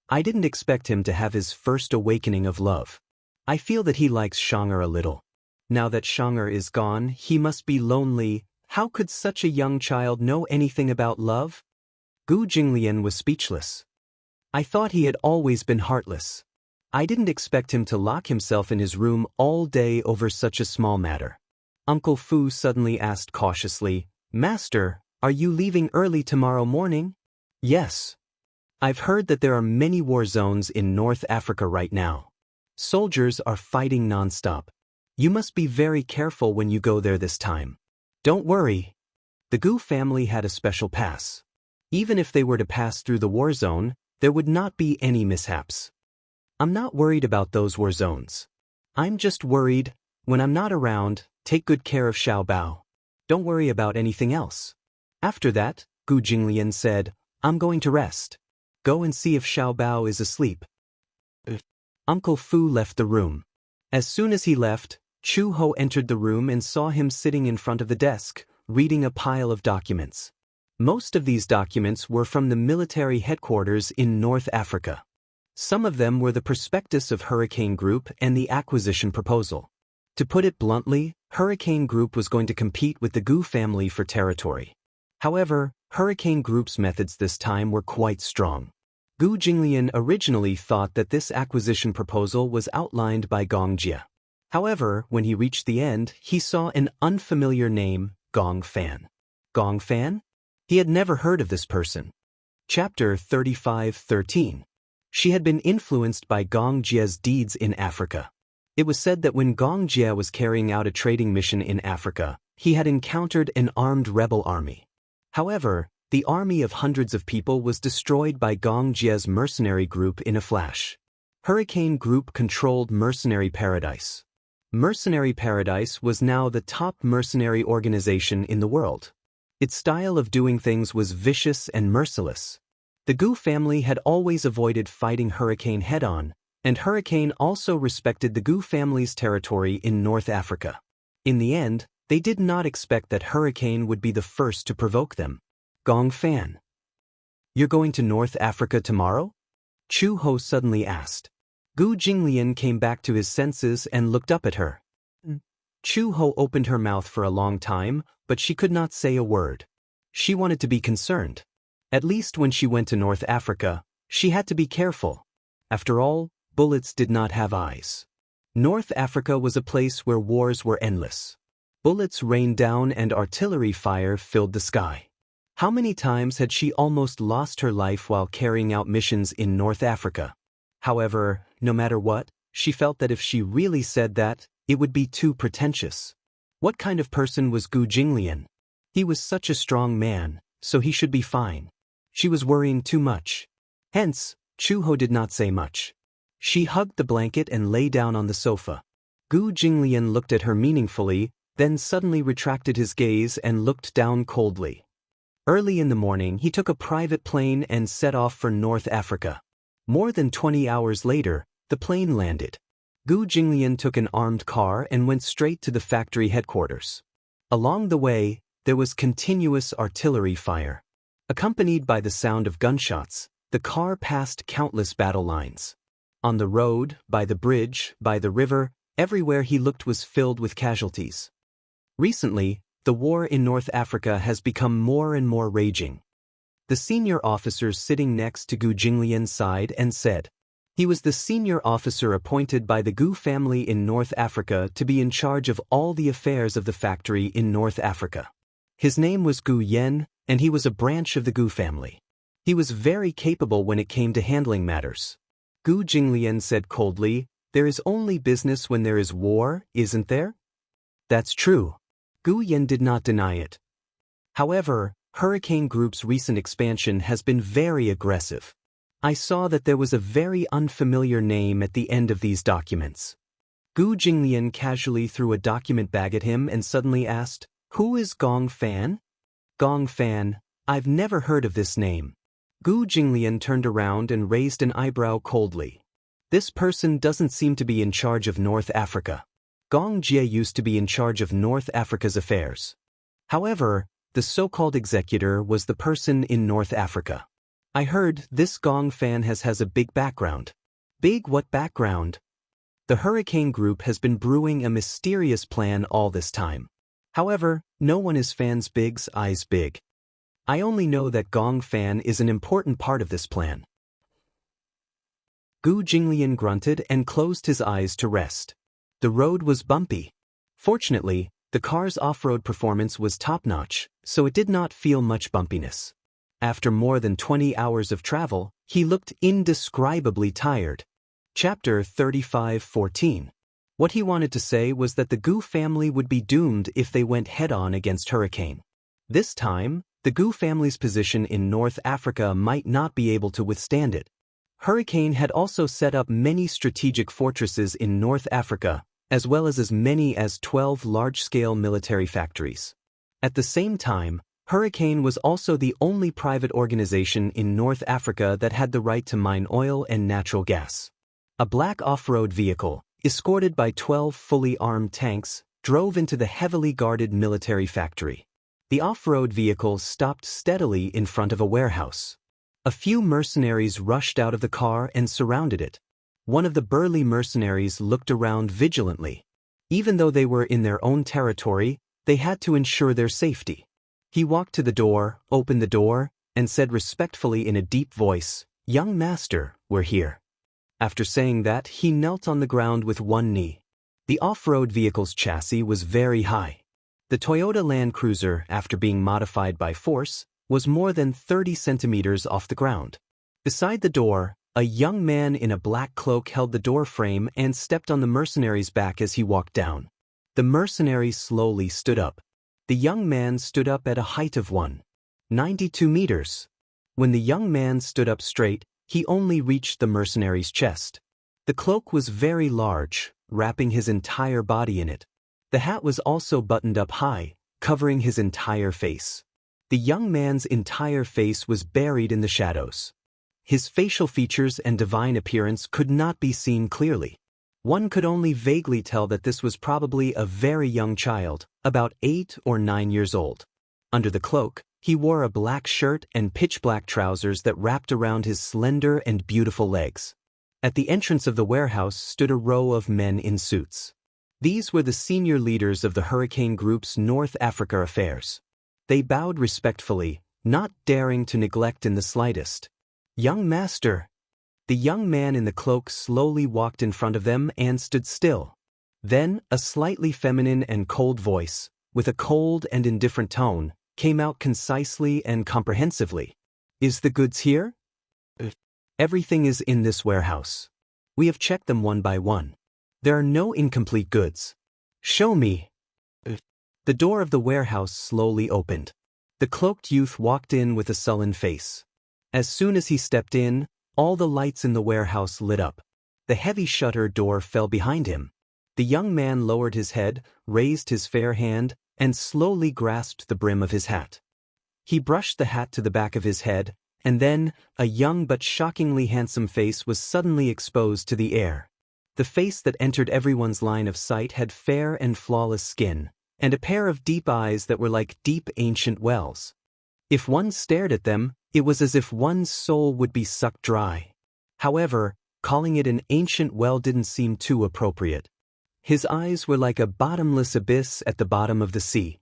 I didn't expect him to have his first awakening of love. I feel that he likes Xianxia a little. Now that Xianxia is gone, he must be lonely. How could such a young child know anything about love?" Gu Jinglian was speechless. "I thought he had always been heartless. I didn't expect him to lock himself in his room all day over such a small matter." Uncle Fu suddenly asked cautiously, "Master, are you leaving early tomorrow morning?" "Yes. I've heard that there are many war zones in North Africa right now. Soldiers are fighting non-stop. You must be very careful when you go there this time." "Don't worry." The Gu family had a special pass. Even if they were to pass through the war zone, there would not be any mishaps. "I'm not worried about those war zones. I'm just worried, when I'm not around, take good care of Xiao Bao. Don't worry about anything else." After that, Gu Jinglian said, "I'm going to rest. Go and see if Xiao Bao is asleep." Uncle Fu left the room. As soon as he left, Chu Ho entered the room and saw him sitting in front of the desk, reading a pile of documents. Most of these documents were from the military headquarters in North Africa. Some of them were the prospectus of Hurricane Group and the acquisition proposal. To put it bluntly, Hurricane Group was going to compete with the Gu family for territory. However, Hurricane Group's methods this time were quite strong. Gu Jinglian originally thought that this acquisition proposal was outlined by Gong Jia. However, when he reached the end, he saw an unfamiliar name, Gong Fan. Gong Fan? He had never heard of this person. Chapter 35:13. She had been influenced by Gong Jia's deeds in Africa. It was said that when Gong Jia was carrying out a trading mission in Africa, he had encountered an armed rebel army. However, the army of hundreds of people was destroyed by Gong Jia's mercenary group in a flash. Hurricane Group controlled Mercenary Paradise. Mercenary Paradise was now the top mercenary organization in the world. Its style of doing things was vicious and merciless. The Gu family had always avoided fighting Hurricane head-on, and Hurricane also respected the Gu family's territory in North Africa. In the end, they did not expect that Hurricane would be the first to provoke them. "Gong Fan, you're going to North Africa tomorrow?" Chu Ho suddenly asked. Gu Jinglian came back to his senses and looked up at her. Chu Ho opened her mouth for a long time, but she could not say a word. She wanted to be concerned. At least when she went to North Africa, she had to be careful. After all, bullets did not have eyes. North Africa was a place where wars were endless. Bullets rained down and artillery fire filled the sky. How many times had she almost lost her life while carrying out missions in North Africa? However, no matter what, she felt that if she really said that, it would be too pretentious. What kind of person was Gu Jinglian? He was such a strong man, so he should be fine. She was worrying too much. Hence, Chu Ho did not say much. She hugged the blanket and lay down on the sofa. Gu Jinglian looked at her meaningfully, then suddenly retracted his gaze and looked down coldly. Early in the morning, he took a private plane and set off for North Africa. More than 20 hours later, the plane landed. Gu Jinglian took an armed car and went straight to the factory headquarters. Along the way, there was continuous artillery fire. Accompanied by the sound of gunshots, the car passed countless battle lines. On the road, by the bridge, by the river, everywhere he looked was filled with casualties. Recently, the war in North Africa has become more and more raging. The senior officer sitting next to Gu Jinglian sighed and said, he was the senior officer appointed by the Gu family in North Africa to be in charge of all the affairs of the factory in North Africa. His name was Gu Yen, and he was a branch of the Gu family. He was very capable when it came to handling matters. Gu Jinglian said coldly, "There is only business when there is war, isn't there?" "That's true." Gu Yen did not deny it. However, Hurricane Group's recent expansion has been very aggressive. I saw that there was a very unfamiliar name at the end of these documents. Gu Jinglian casually threw a document bag at him and suddenly asked, "Who is Gong Fan?" "Gong Fan, I've never heard of this name." Gu Jinglian turned around and raised an eyebrow coldly. "This person doesn't seem to be in charge of North Africa. Gong Jie used to be in charge of North Africa's affairs. However, the so-called executor was the person in North Africa. I heard this Gong Fan has a big background." "Big what background?" "The Hurricane Group has been brewing a mysterious plan all this time. However, no one is Fan's big's eyes big. I only know that Gong Fan is an important part of this plan." Gu Jinglian grunted and closed his eyes to rest. The road was bumpy. Fortunately, the car's off-road performance was top-notch, so it did not feel much bumpiness. After more than 20 hours of travel, he looked indescribably tired. Chapter 35:14. What he wanted to say was that the Gu family would be doomed if they went head-on against Hurricane. This time, the Gu family's position in North Africa might not be able to withstand it. Hurricane had also set up many strategic fortresses in North Africa, as well as many as 12 large-scale military factories. At the same time, Hurricane was also the only private organization in North Africa that had the right to mine oil and natural gas. A black off-road vehicle, escorted by 12 fully armed tanks, drove into the heavily guarded military factory. The off-road vehicle stopped steadily in front of a warehouse. A few mercenaries rushed out of the car and surrounded it. One of the burly mercenaries looked around vigilantly. Even though they were in their own territory, they had to ensure their safety. He walked to the door, opened the door, and said respectfully in a deep voice, "Young master, we're here." After saying that, he knelt on the ground with one knee. The off-road vehicle's chassis was very high. The Toyota Land Cruiser, after being modified by force, was more than 30 centimeters off the ground. Beside the door, a young man in a black cloak held the door frame and stepped on the mercenary's back as he walked down. The mercenary slowly stood up. The young man stood up at a height of 192 meters. When the young man stood up straight, he only reached the mercenary's chest. The cloak was very large, wrapping his entire body in it. The hat was also buttoned up high, covering his entire face. The young man's entire face was buried in the shadows. His facial features and divine appearance could not be seen clearly. One could only vaguely tell that this was probably a very young child, about 8 or 9 years old. Under the cloak, he wore a black shirt and pitch-black trousers that wrapped around his slender and beautiful legs. At the entrance of the warehouse stood a row of men in suits. These were the senior leaders of the Hurricane Group's North Africa affairs. They bowed respectfully, not daring to neglect in the slightest. "Young master." The young man in the cloak slowly walked in front of them and stood still. Then, a slightly feminine and cold voice, with a cold and indifferent tone, came out concisely and comprehensively. "Is the goods here?" "Everything is in this warehouse. We have checked them one by one. There are no incomplete goods." "Show me." The door of the warehouse slowly opened. The cloaked youth walked in with a sullen face. As soon as he stepped in, all the lights in the warehouse lit up. The heavy shutter door fell behind him. The young man lowered his head, raised his fair hand, and slowly grasped the brim of his hat. He brushed the hat to the back of his head, and then, a young but shockingly handsome face was suddenly exposed to the air. The face that entered everyone's line of sight had fair and flawless skin, and a pair of deep eyes that were like deep ancient wells. If one stared at them, it was as if one's soul would be sucked dry. However, calling it an ancient well didn't seem too appropriate. His eyes were like a bottomless abyss at the bottom of the sea.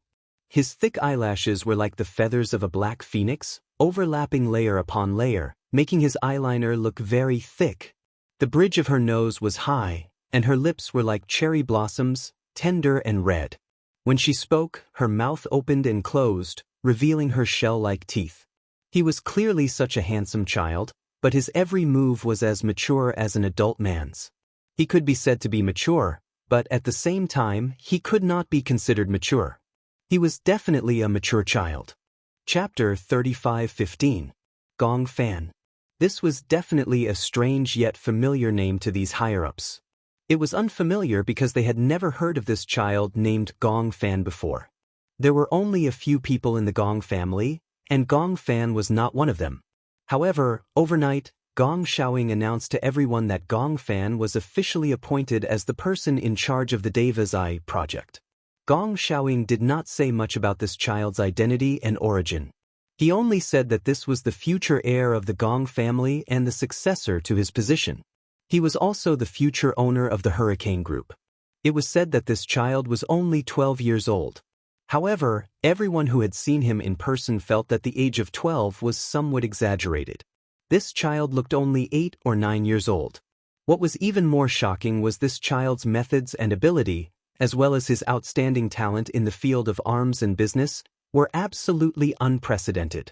His thick eyelashes were like the feathers of a black phoenix, overlapping layer upon layer, making his eyeliner look very thick. The bridge of her nose was high, and her lips were like cherry blossoms, tender and red. When she spoke, her mouth opened and closed, revealing her shell-like teeth. He was clearly such a handsome child, but his every move was as mature as an adult man's. He could be said to be mature, but at the same time, he could not be considered mature. He was definitely a mature child. Chapter 35:15. Gong Fan. This was definitely a strange yet familiar name to these higher-ups. It was unfamiliar because they had never heard of this child named Gong Fan before. There were only a few people in the Gong family, and Gong Fan was not one of them. However, overnight, Gong Xiaoying announced to everyone that Gong Fan was officially appointed as the person in charge of the Deva's Eye project. Gong Xiaoying did not say much about this child's identity and origin. He only said that this was the future heir of the Gong family and the successor to his position. He was also the future owner of the Hurricane Group. It was said that this child was only 12 years old. However, everyone who had seen him in person felt that the age of 12 was somewhat exaggerated. This child looked only 8 or 9 years old. What was even more shocking was this child's methods and ability, as well as his outstanding talent in the field of arms and business, were absolutely unprecedented.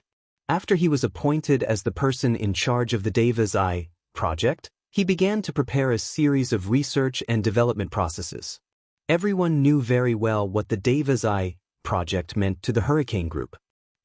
After he was appointed as the person in charge of the Deva's Eye project, he began to prepare a series of research and development processes. Everyone knew very well what the Deva's Eye project meant to the Hurricane Group.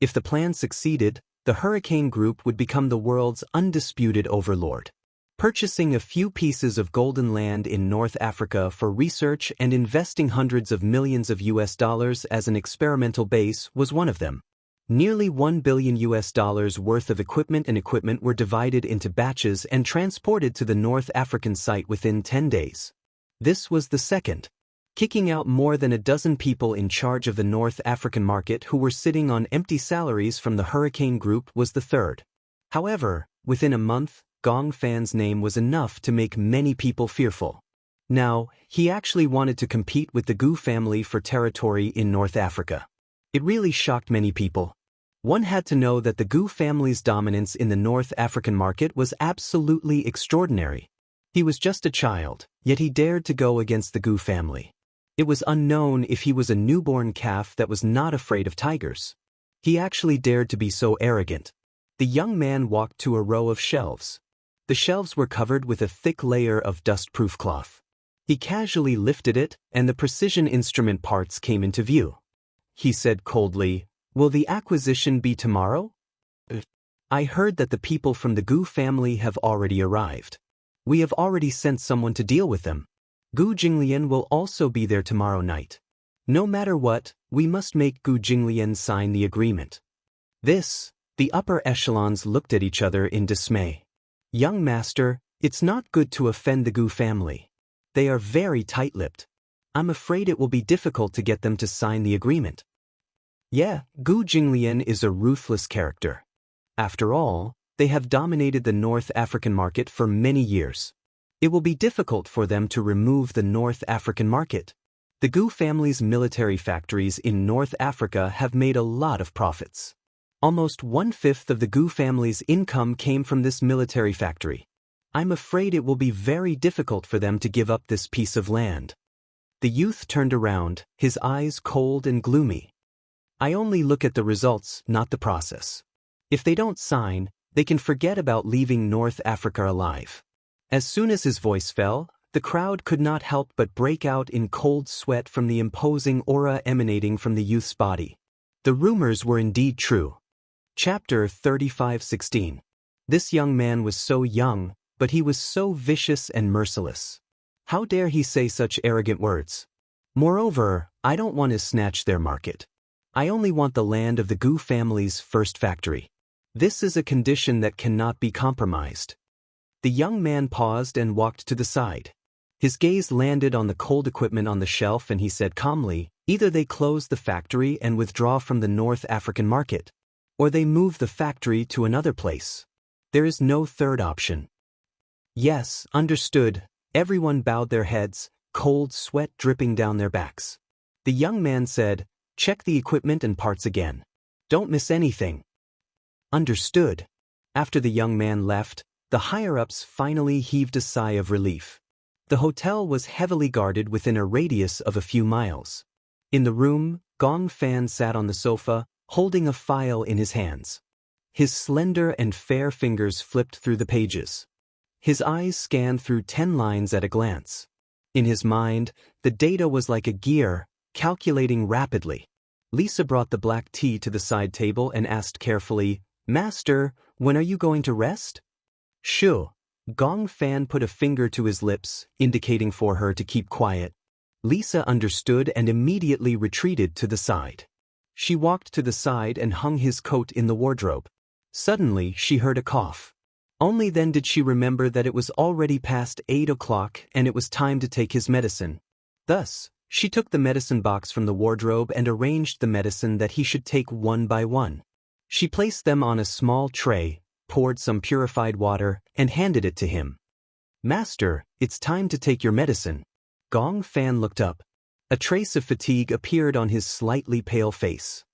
If the plan succeeded, the Hurricane Group would become the world's undisputed overlord. Purchasing a few pieces of golden land in North Africa for research and investing hundreds of millions of US dollars as an experimental base was one of them. Nearly $1 billion worth of equipment were divided into batches and transported to the North African site within 10 days. This was the second. Kicking out more than a dozen people in charge of the North African market who were sitting on empty salaries from the Hurricane Group was the third. However, within a month, Gong Fan's name was enough to make many people fearful. Now, he actually wanted to compete with the Gu family for territory in North Africa. It really shocked many people. One had to know that the Gu family's dominance in the North African market was absolutely extraordinary. He was just a child, yet he dared to go against the Gu family. It was unknown if he was a newborn calf that was not afraid of tigers. He actually dared to be so arrogant. The young man walked to a row of shelves. The shelves were covered with a thick layer of dust-proof cloth. He casually lifted it, and the precision instrument parts came into view. He said coldly, "Will the acquisition be tomorrow?" "I heard that the people from the Gu family have already arrived. We have already sent someone to deal with them. Gu Jinglian will also be there tomorrow night. No matter what, we must make Gu Jinglian sign the agreement." The upper echelons looked at each other in dismay. "Young master, it's not good to offend the Gu family. They are very tight-lipped. I'm afraid it will be difficult to get them to sign the agreement." Yeah, Gu Jinglian is a ruthless character. After all, they have dominated the North African market for many years. It will be difficult for them to remove the North African market. The Gu family's military factories in North Africa have made a lot of profits. Almost 1/5 of the Gu family's income came from this military factory. I'm afraid it will be very difficult for them to give up this piece of land. The youth turned around, his eyes cold and gloomy. "I only look at the results, not the process. If they don't sign, they can forget about leaving North Africa alive." As soon as his voice fell, the crowd could not help but break out in cold sweat from the imposing aura emanating from the youth's body. The rumors were indeed true. Chapter 35:16. This young man was so young, but he was so vicious and merciless. How dare he say such arrogant words? Moreover, I don't want to snatch their market. I only want the land of the Gu family's first factory. This is a condition that cannot be compromised. The young man paused and walked to the side. His gaze landed on the cold equipment on the shelf and he said calmly, "Either they close the factory and withdraw from the North African market, or they move the factory to another place. There is no third option." "Yes, understood." Everyone bowed their heads, cold sweat dripping down their backs. The young man said, "Check the equipment and parts again. Don't miss anything." "Understood." After the young man left, the higher-ups finally heaved a sigh of relief. The hotel was heavily guarded within a radius of a few miles. In the room, Gong Fan sat on the sofa, holding a file in his hands. His slender and fair fingers flipped through the pages. His eyes scanned through 10 lines at a glance. In his mind, the data was like a gear, calculating rapidly. Lisa brought the black tea to the side table and asked carefully, "Master, when are you going to rest?" "Shu." Gong Fan put a finger to his lips, indicating for her to keep quiet. Lisa understood and immediately retreated to the side. She walked to the side and hung his coat in the wardrobe. Suddenly, she heard a cough. Only then did she remember that it was already past 8 o'clock and it was time to take his medicine. Thus, she took the medicine box from the wardrobe and arranged the medicine that he should take one by one. She placed them on a small tray, poured some purified water, and handed it to him. "Master, it's time to take your medicine." Gong Fan looked up. A trace of fatigue appeared on his slightly pale face.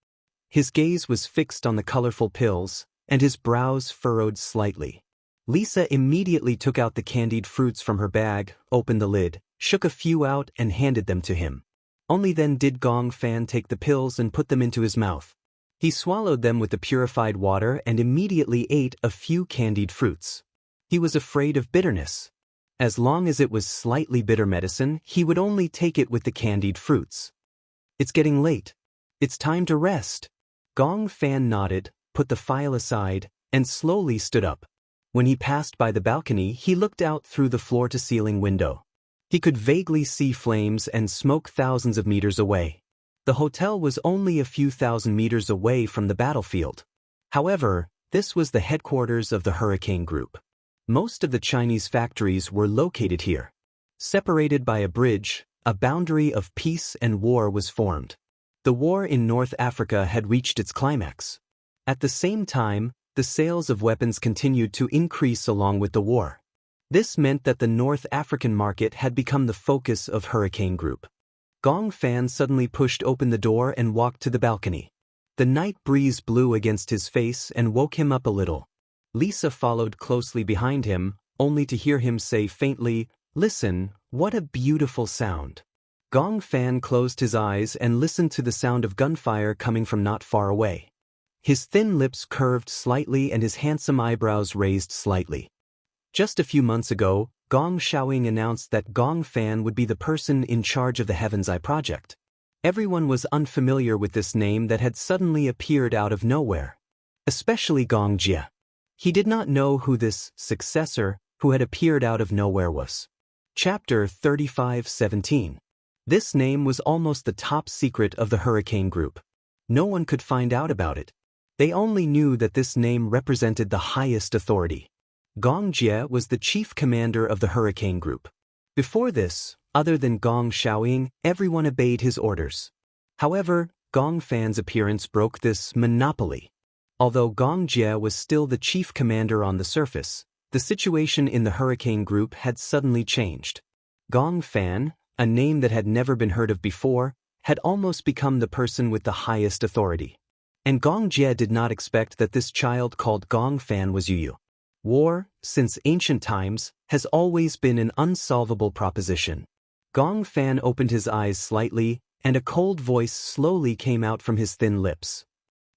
His gaze was fixed on the colorful pills, and his brows furrowed slightly. Lisa immediately took out the candied fruits from her bag, opened the lid, shook a few out and handed them to him. Only then did Gong Fan take the pills and put them into his mouth. He swallowed them with the purified water and immediately ate a few candied fruits. He was afraid of bitterness. As long as it was slightly bitter medicine, he would only take it with the candied fruits. "It's getting late. It's time to rest." Gong Fan nodded, put the file aside, and slowly stood up. When he passed by the balcony, he looked out through the floor-to-ceiling window. He could vaguely see flames and smoke thousands of meters away. The hotel was only a few thousand meters away from the battlefield. However, this was the headquarters of the Hurricane Group. Most of the Chinese factories were located here. Separated by a bridge, a boundary of peace and war was formed. The war in North Africa had reached its climax. At the same time, the sales of weapons continued to increase along with the war. This meant that the North African market had become the focus of Hurricane Group. Gong Fan suddenly pushed open the door and walked to the balcony. The night breeze blew against his face and woke him up a little. Lisa followed closely behind him, only to hear him say faintly, "Listen, what a beautiful sound." Gong Fan closed his eyes and listened to the sound of gunfire coming from not far away. His thin lips curved slightly and his handsome eyebrows raised slightly. Just a few months ago, Gong Xiaoying announced that Gong Fan would be the person in charge of the Heaven's Eye project. Everyone was unfamiliar with this name that had suddenly appeared out of nowhere. Especially Gong Jie. He did not know who this successor who had appeared out of nowhere was. Chapter 35:17. This name was almost the top secret of the Hurricane Group. No one could find out about it. They only knew that this name represented the highest authority. Gong Jie was the chief commander of the Hurricane Group. Before this, other than Gong Xiaoying, everyone obeyed his orders. However, Gong Fan's appearance broke this monopoly. Although Gong Jie was still the chief commander on the surface, the situation in the Hurricane Group had suddenly changed. Gong Fan, a name that had never been heard of before, had almost become the person with the highest authority. And Gong Jie did not expect that this child called Gong Fan was Yu. War, since ancient times, has always been an unsolvable proposition. Gong Fan opened his eyes slightly, and a cold voice slowly came out from his thin lips.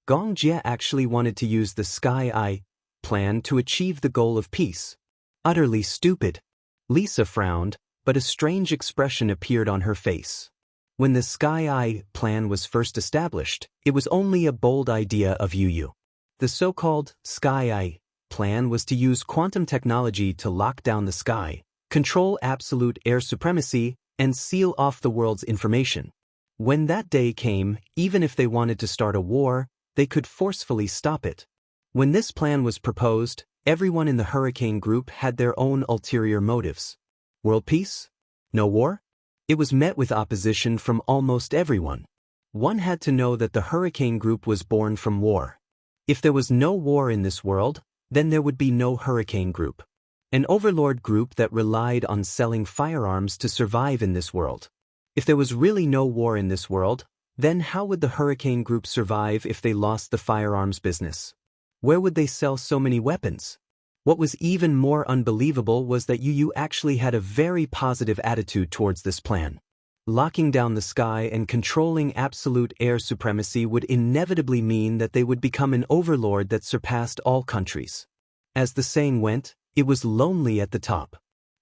Gong Jie actually wanted to use the Sky Eye plan to achieve the goal of peace. Utterly stupid. Lisa frowned, but a strange expression appeared on her face. When the Sky Eye plan was first established, it was only a bold idea of Yu. The so-called Sky Eye plan was to use quantum technology to lock down the sky, control absolute air supremacy, and seal off the world's information. When that day came, even if they wanted to start a war, they could forcefully stop it. When this plan was proposed, everyone in the Hurricane Group had their own ulterior motives. World peace? No war? It was met with opposition from almost everyone. One had to know that the Hurricane Group was born from war. If there was no war in this world, then there would be no Hurricane Group. An overlord group that relied on selling firearms to survive in this world. If there was really no war in this world, then how would the Hurricane Group survive if they lost the firearms business? Where would they sell so many weapons? What was even more unbelievable was that Yu actually had a very positive attitude towards this plan. Locking down the sky and controlling absolute air supremacy would inevitably mean that they would become an overlord that surpassed all countries. As the saying went, it was lonely at the top.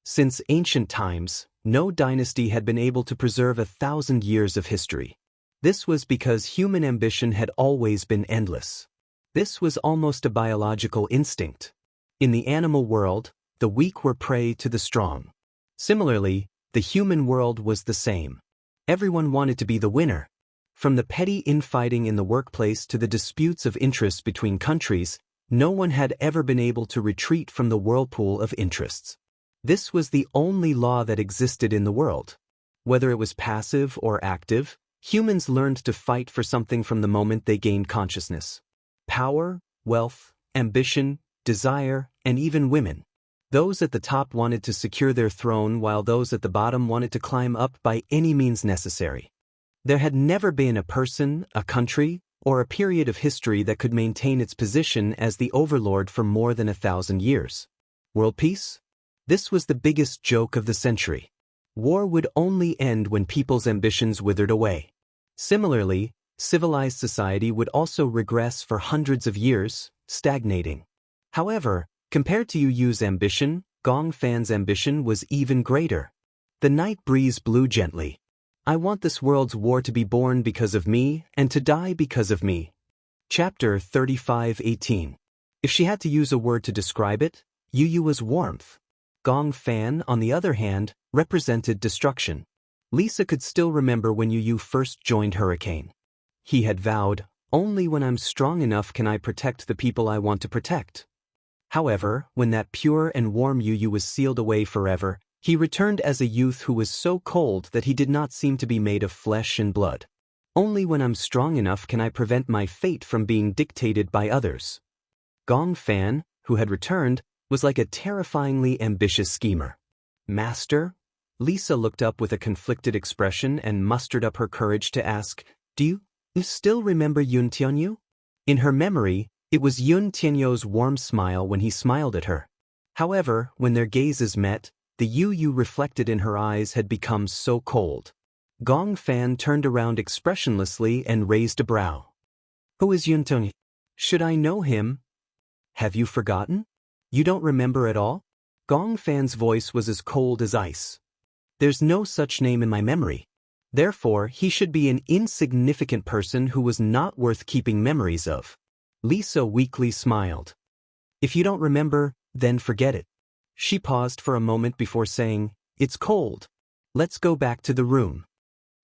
Since ancient times, no dynasty had been able to preserve 1,000 years of history. This was because human ambition had always been endless. This was almost a biological instinct. In the animal world, the weak were prey to the strong. Similarly, the human world was the same. Everyone wanted to be the winner. From the petty infighting in the workplace to the disputes of interest between countries, no one had ever been able to retreat from the whirlpool of interests. This was the only law that existed in the world. Whether it was passive or active, humans learned to fight for something from the moment they gained consciousness. Power, wealth, ambition, desire, and even women. Those at the top wanted to secure their throne while those at the bottom wanted to climb up by any means necessary. There had never been a person, a country, or a period of history that could maintain its position as the overlord for more than 1,000 years. World peace? This was the biggest joke of the century. War would only end when people's ambitions withered away. Similarly, civilized society would also regress for hundreds of years, stagnating. However, compared to Yu Yu's ambition, Gong Fan's ambition was even greater. The night breeze blew gently. I want this world's war to be born because of me and to die because of me. Chapter 35:18. If she had to use a word to describe it, Yu Yu was warmth. Gong Fan, on the other hand, represented destruction. Lisa could still remember when Yu Yu first joined Hurricane. He had vowed, "Only when I'm strong enough can I protect the people I want to protect." However, when that pure and warm Yu Yu was sealed away forever, he returned as a youth who was so cold that he did not seem to be made of flesh and blood. Only when I'm strong enough can I prevent my fate from being dictated by others. Gong Fan, who had returned, was like a terrifyingly ambitious schemer. Master? Lisa looked up with a conflicted expression and mustered up her courage to ask, "Do you still remember Yun Tianyu?" In her memory, it was Yun Tianyu's warm smile when he smiled at her. However, when their gazes met, the Yu Yu reflected in her eyes had become so cold. Gong Fan turned around expressionlessly and raised a brow. "Who is Yun Tianyu? Should I know him? Have you forgotten? You don't remember at all?" Gong Fan's voice was as cold as ice. "There's no such name in my memory. Therefore, he should be an insignificant person who was not worth keeping memories of." Lisa weakly smiled. "If you don't remember, then forget it." She paused for a moment before saying, "It's cold. Let's go back to the room."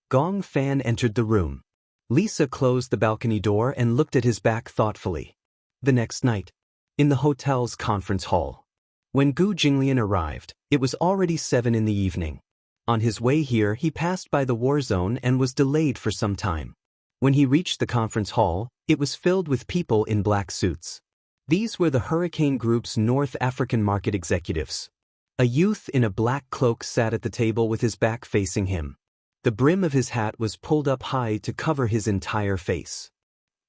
Gong Fan entered the room. Lisa closed the balcony door and looked at his back thoughtfully. The next night, in the hotel's conference hall. When Gu Jinglian arrived, it was already 7 in the evening. On his way here, he passed by the war zone and was delayed for some time. When he reached the conference hall, it was filled with people in black suits. These were the Hurricane Group's North African market executives. A youth in a black cloak sat at the table with his back facing him. The brim of his hat was pulled up high to cover his entire face.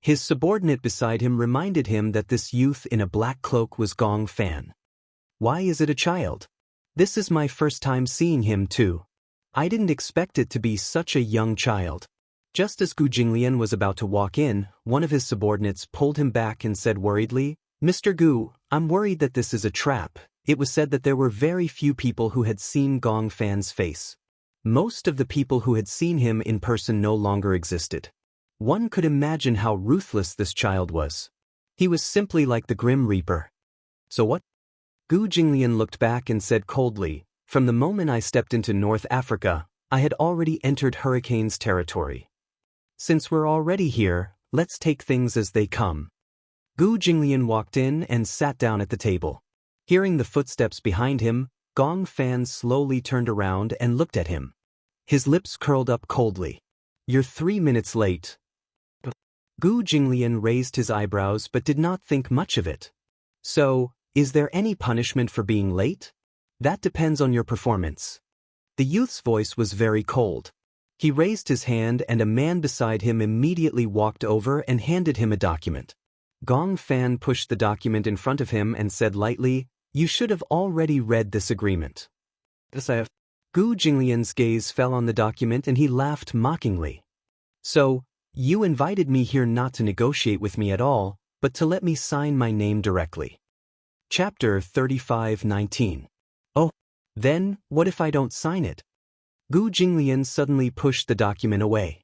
His subordinate beside him reminded him that this youth in a black cloak was Gong Fan. "Why is it a child? This is my first time seeing him too. I didn't expect it to be such a young child." Just as Gu Jinglian was about to walk in, one of his subordinates pulled him back and said worriedly, "Mr. Gu, I'm worried that this is a trap." It was said that there were very few people who had seen Gong Fan's face. Most of the people who had seen him in person no longer existed. One could imagine how ruthless this child was. He was simply like the Grim Reaper. "So what?" Gu Jinglian looked back and said coldly, "From the moment I stepped into North Africa, I had already entered Hurricane's territory. Since we're already here, let's take things as they come." Gu Jinglian walked in and sat down at the table. Hearing the footsteps behind him, Gong Fan slowly turned around and looked at him. His lips curled up coldly. "You're 3 minutes late." Gu Jinglian raised his eyebrows but did not think much of it. "So, is there any punishment for being late?" "That depends on your performance." The youth's voice was very cold. He raised his hand and a man beside him immediately walked over and handed him a document. Gong Fan pushed the document in front of him and said lightly, "You should have already read this agreement." "Yes, I have." Gu Jinglian's gaze fell on the document and he laughed mockingly. So, you invited me here not to negotiate with me at all, but to let me sign my name directly. Chapter 35:19. Oh, then, what if I don't sign it? Gu Jinglian suddenly pushed the document away.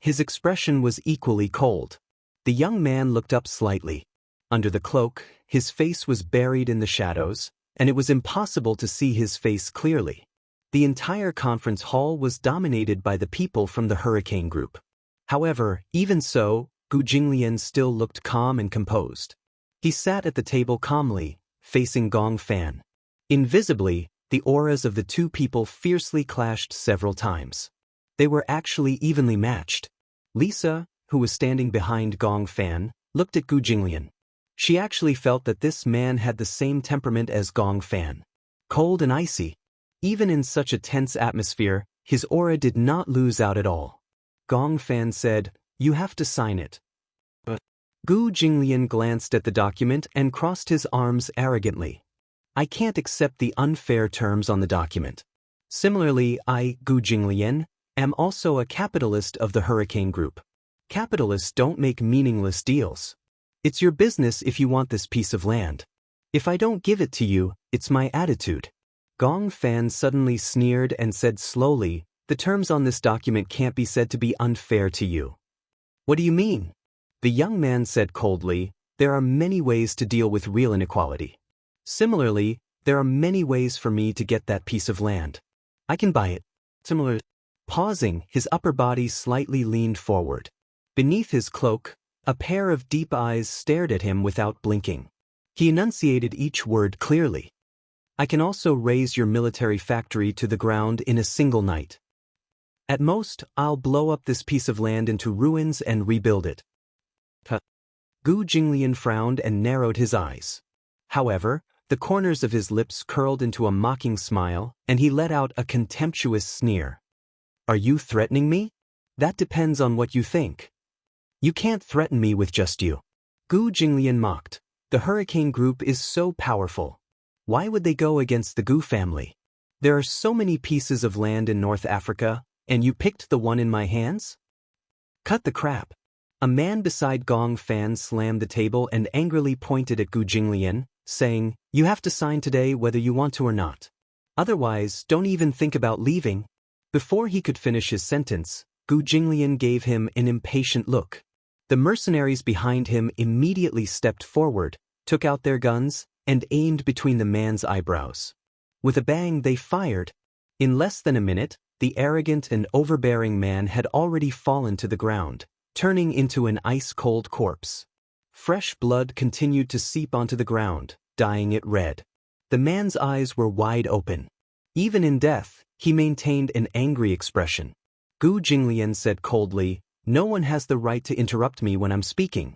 His expression was equally cold. The young man looked up slightly. Under the cloak, his face was buried in the shadows, and it was impossible to see his face clearly. The entire conference hall was dominated by the people from the Hurricane Group. However, even so, Gu Jinglian still looked calm and composed. He sat at the table calmly, facing Gong Fan. Invisibly, the auras of the two people fiercely clashed several times. They were actually evenly matched. Lisa, who was standing behind Gong Fan, looked at Gu Jinglian. She actually felt that this man had the same temperament as Gong Fan. Cold and icy. Even in such a tense atmosphere, his aura did not lose out at all. Gong Fan said, "You have to sign it." But Gu Jinglian glanced at the document and crossed his arms arrogantly. "I can't accept the unfair terms on the document. Similarly, I, Gu Jinglian, am also a capitalist of the Hurricane Group. Capitalists don't make meaningless deals. It's your business if you want this piece of land. If I don't give it to you, it's my attitude." Gong Fan suddenly sneered and said slowly, "The terms on this document can't be said to be unfair to you." "What do you mean?" The young man said coldly, "There are many ways to deal with real inequality. Similarly, there are many ways for me to get that piece of land. I can buy it." Pausing, his upper body slightly leaned forward. Beneath his cloak, a pair of deep eyes stared at him without blinking. He enunciated each word clearly. "I can also raise your military factory to the ground in a single night. At most, I'll blow up this piece of land into ruins and rebuild it." Gu Jinglian frowned and narrowed his eyes. However, the corners of his lips curled into a mocking smile, and he let out a contemptuous sneer. "Are you threatening me? That depends on what you think. You can't threaten me with just you." Gu Jinglian mocked. "The Hurricane Group is so powerful. Why would they go against the Gu family? There are so many pieces of land in North Africa, and you picked the one in my hands? Cut the crap." A man beside Gong Fan slammed the table and angrily pointed at Gu Jinglian, saying, "You have to sign today whether you want to or not. Otherwise, don't even think about leaving." Before he could finish his sentence, Gu Jinglian gave him an impatient look. The mercenaries behind him immediately stepped forward, took out their guns, and aimed between the man's eyebrows. With a bang, they fired. In less than a minute, the arrogant and overbearing man had already fallen to the ground, turning into an ice-cold corpse. Fresh blood continued to seep onto the ground, dyeing it red. The man's eyes were wide open. Even in death, he maintained an angry expression. Gu Jinglian said coldly, "No one has the right to interrupt me when I'm speaking."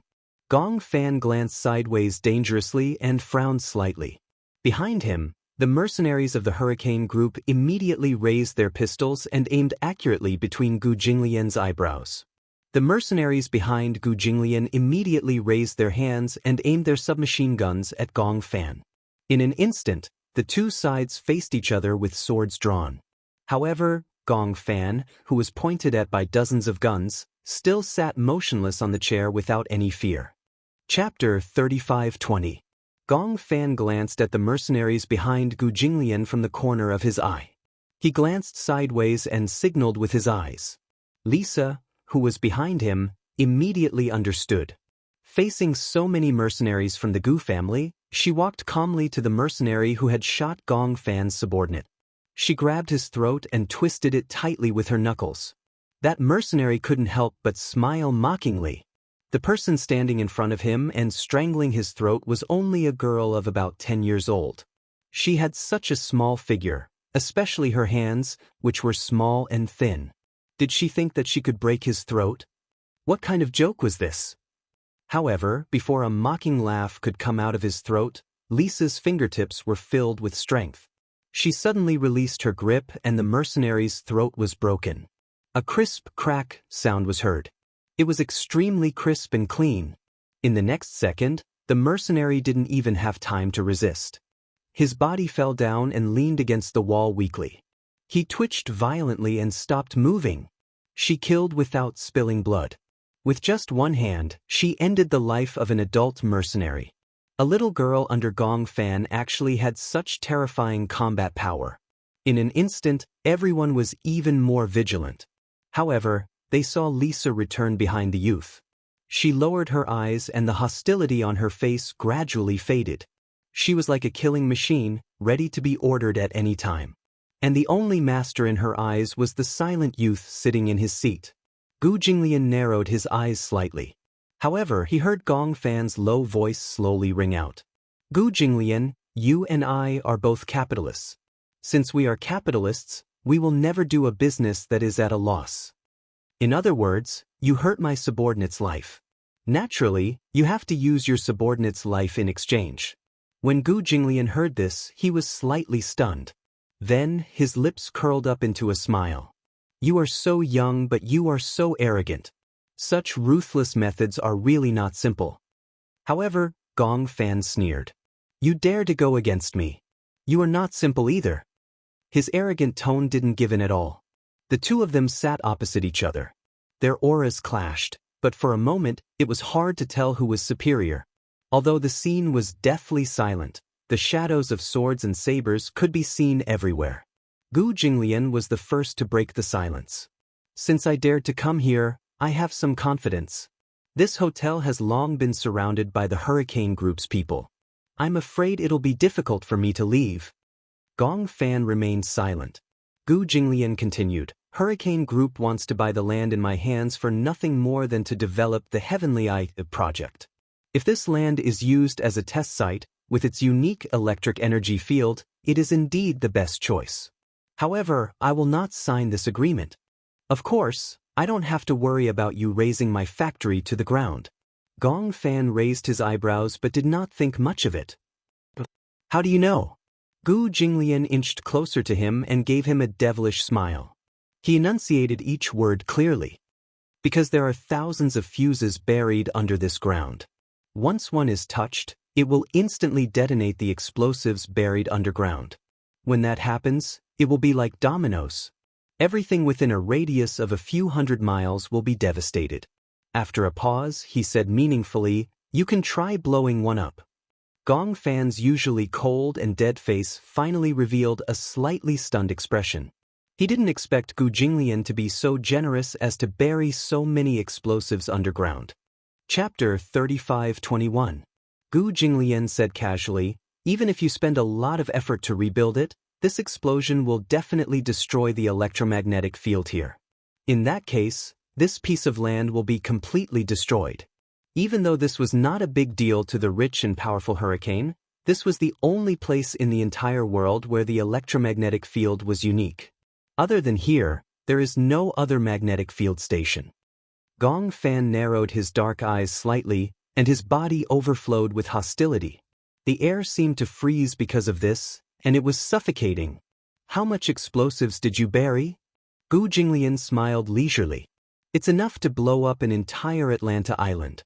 Gong Fan glanced sideways dangerously and frowned slightly. Behind him, the mercenaries of the Hurricane Group immediately raised their pistols and aimed accurately between Gu Jinglian's eyebrows. The mercenaries behind Gu Jinglian immediately raised their hands and aimed their submachine guns at Gong Fan. In an instant, the two sides faced each other with swords drawn. However, Gong Fan, who was pointed at by dozens of guns, still sat motionless on the chair without any fear. Chapter 35:20. Gong Fan glanced at the mercenaries behind Gu Jinglian from the corner of his eye. He glanced sideways and signaled with his eyes. Lisa, who was behind him, immediately understood. Facing so many mercenaries from the Gu family, she walked calmly to the mercenary who had shot Gong Fan's subordinate. She grabbed his throat and twisted it tightly with her knuckles. That mercenary couldn't help but smile mockingly. The person standing in front of him and strangling his throat was only a girl of about 10 years old. She had such a small figure, especially her hands, which were small and thin. Did she think that she could break his throat? What kind of joke was this? However, before a mocking laugh could come out of his throat, Lisa's fingertips were filled with strength. She suddenly released her grip and the mercenary's throat was broken. A crisp crack sound was heard. It was extremely crisp and clean. In the next second, the mercenary didn't even have time to resist. His body fell down and leaned against the wall weakly. He twitched violently and stopped moving. She killed without spilling blood. With just one hand, she ended the life of an adult mercenary. A little girl under Gong Fan actually had such terrifying combat power. In an instant, everyone was even more vigilant. However, they saw Lisa return behind the youth. She lowered her eyes and the hostility on her face gradually faded. She was like a killing machine, ready to be ordered at any time. And the only master in her eyes was the silent youth sitting in his seat. Gu Jinglian narrowed his eyes slightly. However, he heard Gong Fan's low voice slowly ring out. Gu Jinglian, you and I are both capitalists. Since we are capitalists, we will never do a business that is at a loss. In other words, you hurt my subordinate's life. Naturally, you have to use your subordinate's life in exchange. When Gu Jinglian heard this, he was slightly stunned. Then, his lips curled up into a smile. You are so young, but you are so arrogant. Such ruthless methods are really not simple. However, Gong Fan sneered. You dare to go against me. You are not simple either. His arrogant tone didn't give in at all. The two of them sat opposite each other. Their auras clashed, but for a moment, it was hard to tell who was superior. Although the scene was deathly silent, the shadows of swords and sabers could be seen everywhere. Gu Jinglian was the first to break the silence. Since I dared to come here, I have some confidence. This hotel has long been surrounded by the Hurricane Group's people. I'm afraid it'll be difficult for me to leave. Gong Fan remained silent. Gu Jinglian continued, Hurricane Group wants to buy the land in my hands for nothing more than to develop the Heavenly Eye project. If this land is used as a test site, with its unique electric energy field, it is indeed the best choice. However, I will not sign this agreement. Of course, I don't have to worry about you razing my factory to the ground. Gong Fan raised his eyebrows but did not think much of it. How do you know? Gu Jinglian inched closer to him and gave him a devilish smile. He enunciated each word clearly. Because there are thousands of fuses buried under this ground. Once one is touched, it will instantly detonate the explosives buried underground. When that happens, it will be like dominoes. Everything within a radius of a few hundred miles will be devastated. After a pause, he said meaningfully, you can try blowing one up. Gong Fan's usually cold and dead face finally revealed a slightly stunned expression. He didn't expect Gu Jinglian to be so generous as to bury so many explosives underground. Chapter 35:21. Gu Jinglian said casually, even if you spend a lot of effort to rebuild it, this explosion will definitely destroy the electromagnetic field here. In that case, this piece of land will be completely destroyed. Even though this was not a big deal to the rich and powerful Hurricane, this was the only place in the entire world where the electromagnetic field was unique. Other than here, there is no other magnetic field station. Gong Fan narrowed his dark eyes slightly, and his body overflowed with hostility. The air seemed to freeze because of this, and it was suffocating. How much explosives did you bury? Gu Jinglian smiled leisurely. It's enough to blow up an entire Atlanta island.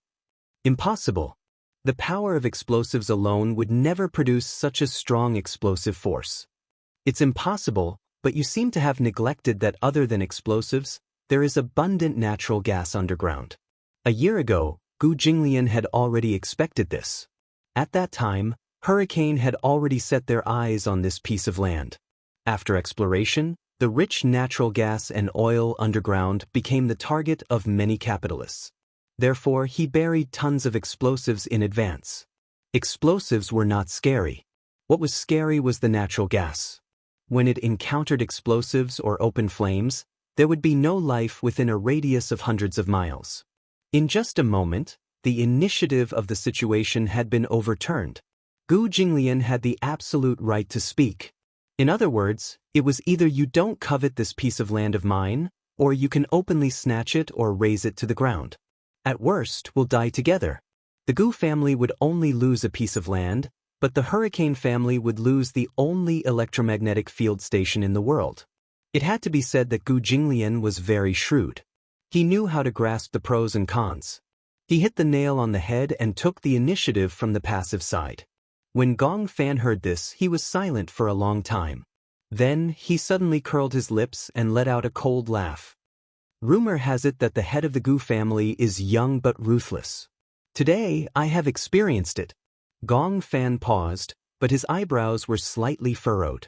Impossible. The power of explosives alone would never produce such a strong explosive force. It's impossible, but you seem to have neglected that other than explosives, there is abundant natural gas underground. A year ago, Gu Jinglian had already expected this. At that time, Hurricane had already set their eyes on this piece of land. After exploration, the rich natural gas and oil underground became the target of many capitalists. Therefore, he buried tons of explosives in advance. Explosives were not scary. What was scary was the natural gas. When it encountered explosives or open flames, there would be no life within a radius of hundreds of miles. In just a moment, the initiative of the situation had been overturned. Gu Jinglian had the absolute right to speak. In other words, it was either you don't covet this piece of land of mine, or you can openly snatch it or raze it to the ground. At worst, we'll die together. The Gu family would only lose a piece of land, but the Hurricane family would lose the only electromagnetic field station in the world. It had to be said that Gu Jinglian was very shrewd. He knew how to grasp the pros and cons. He hit the nail on the head and took the initiative from the passive side. When Gong Fan heard this, he was silent for a long time. Then, he suddenly curled his lips and let out a cold laugh. Rumor has it that the head of the Gu family is young but ruthless. Today, I have experienced it. Gong Fan paused, but his eyebrows were slightly furrowed.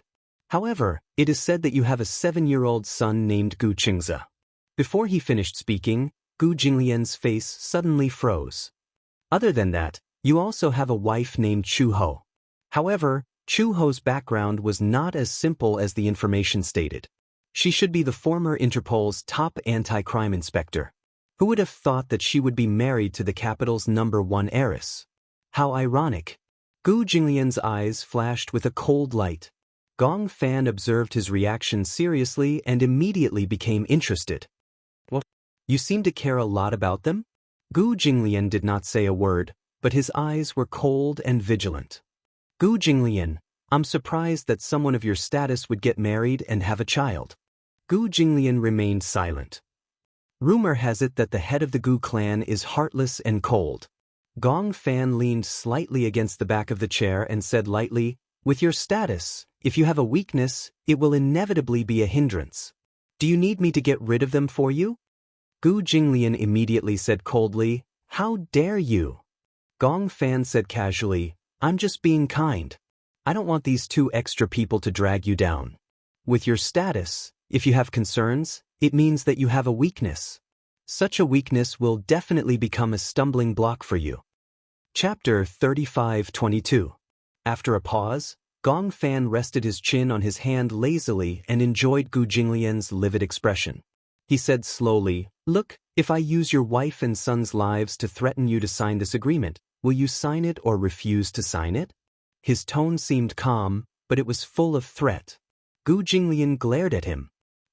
However, it is said that you have a 7-year-old son named Gu Qingze. Before he finished speaking, Gu Jinglian's face suddenly froze. Other than that, you also have a wife named Chu Ho. However, Chu Ho's background was not as simple as the information stated. She should be the former Interpol's top anti-crime inspector. Who would have thought that she would be married to the capital's #1 heiress? How ironic. Gu Jinglian's eyes flashed with a cold light. Gong Fan observed his reaction seriously and immediately became interested. What? You seem to care a lot about them? Gu Jinglian did not say a word, but his eyes were cold and vigilant. Gu Jinglian, I'm surprised that someone of your status would get married and have a child. Gu Jinglian remained silent. Rumor has it that the head of the Gu clan is heartless and cold. Gong Fan leaned slightly against the back of the chair and said lightly, with your status, if you have a weakness, it will inevitably be a hindrance. Do you need me to get rid of them for you? Gu Jinglian immediately said coldly, how dare you? Gong Fan said casually, I'm just being kind. I don't want these 2 extra people to drag you down. With your status, if you have concerns, it means that you have a weakness. Such a weakness will definitely become a stumbling block for you. Chapter 35-22. After a pause, Gong Fan rested his chin on his hand lazily and enjoyed Gu Jinglian's livid expression. He said slowly, look, if I use your wife and son's lives to threaten you to sign this agreement, will you sign it or refuse to sign it? His tone seemed calm, but it was full of threat. Gu Jinglian glared at him.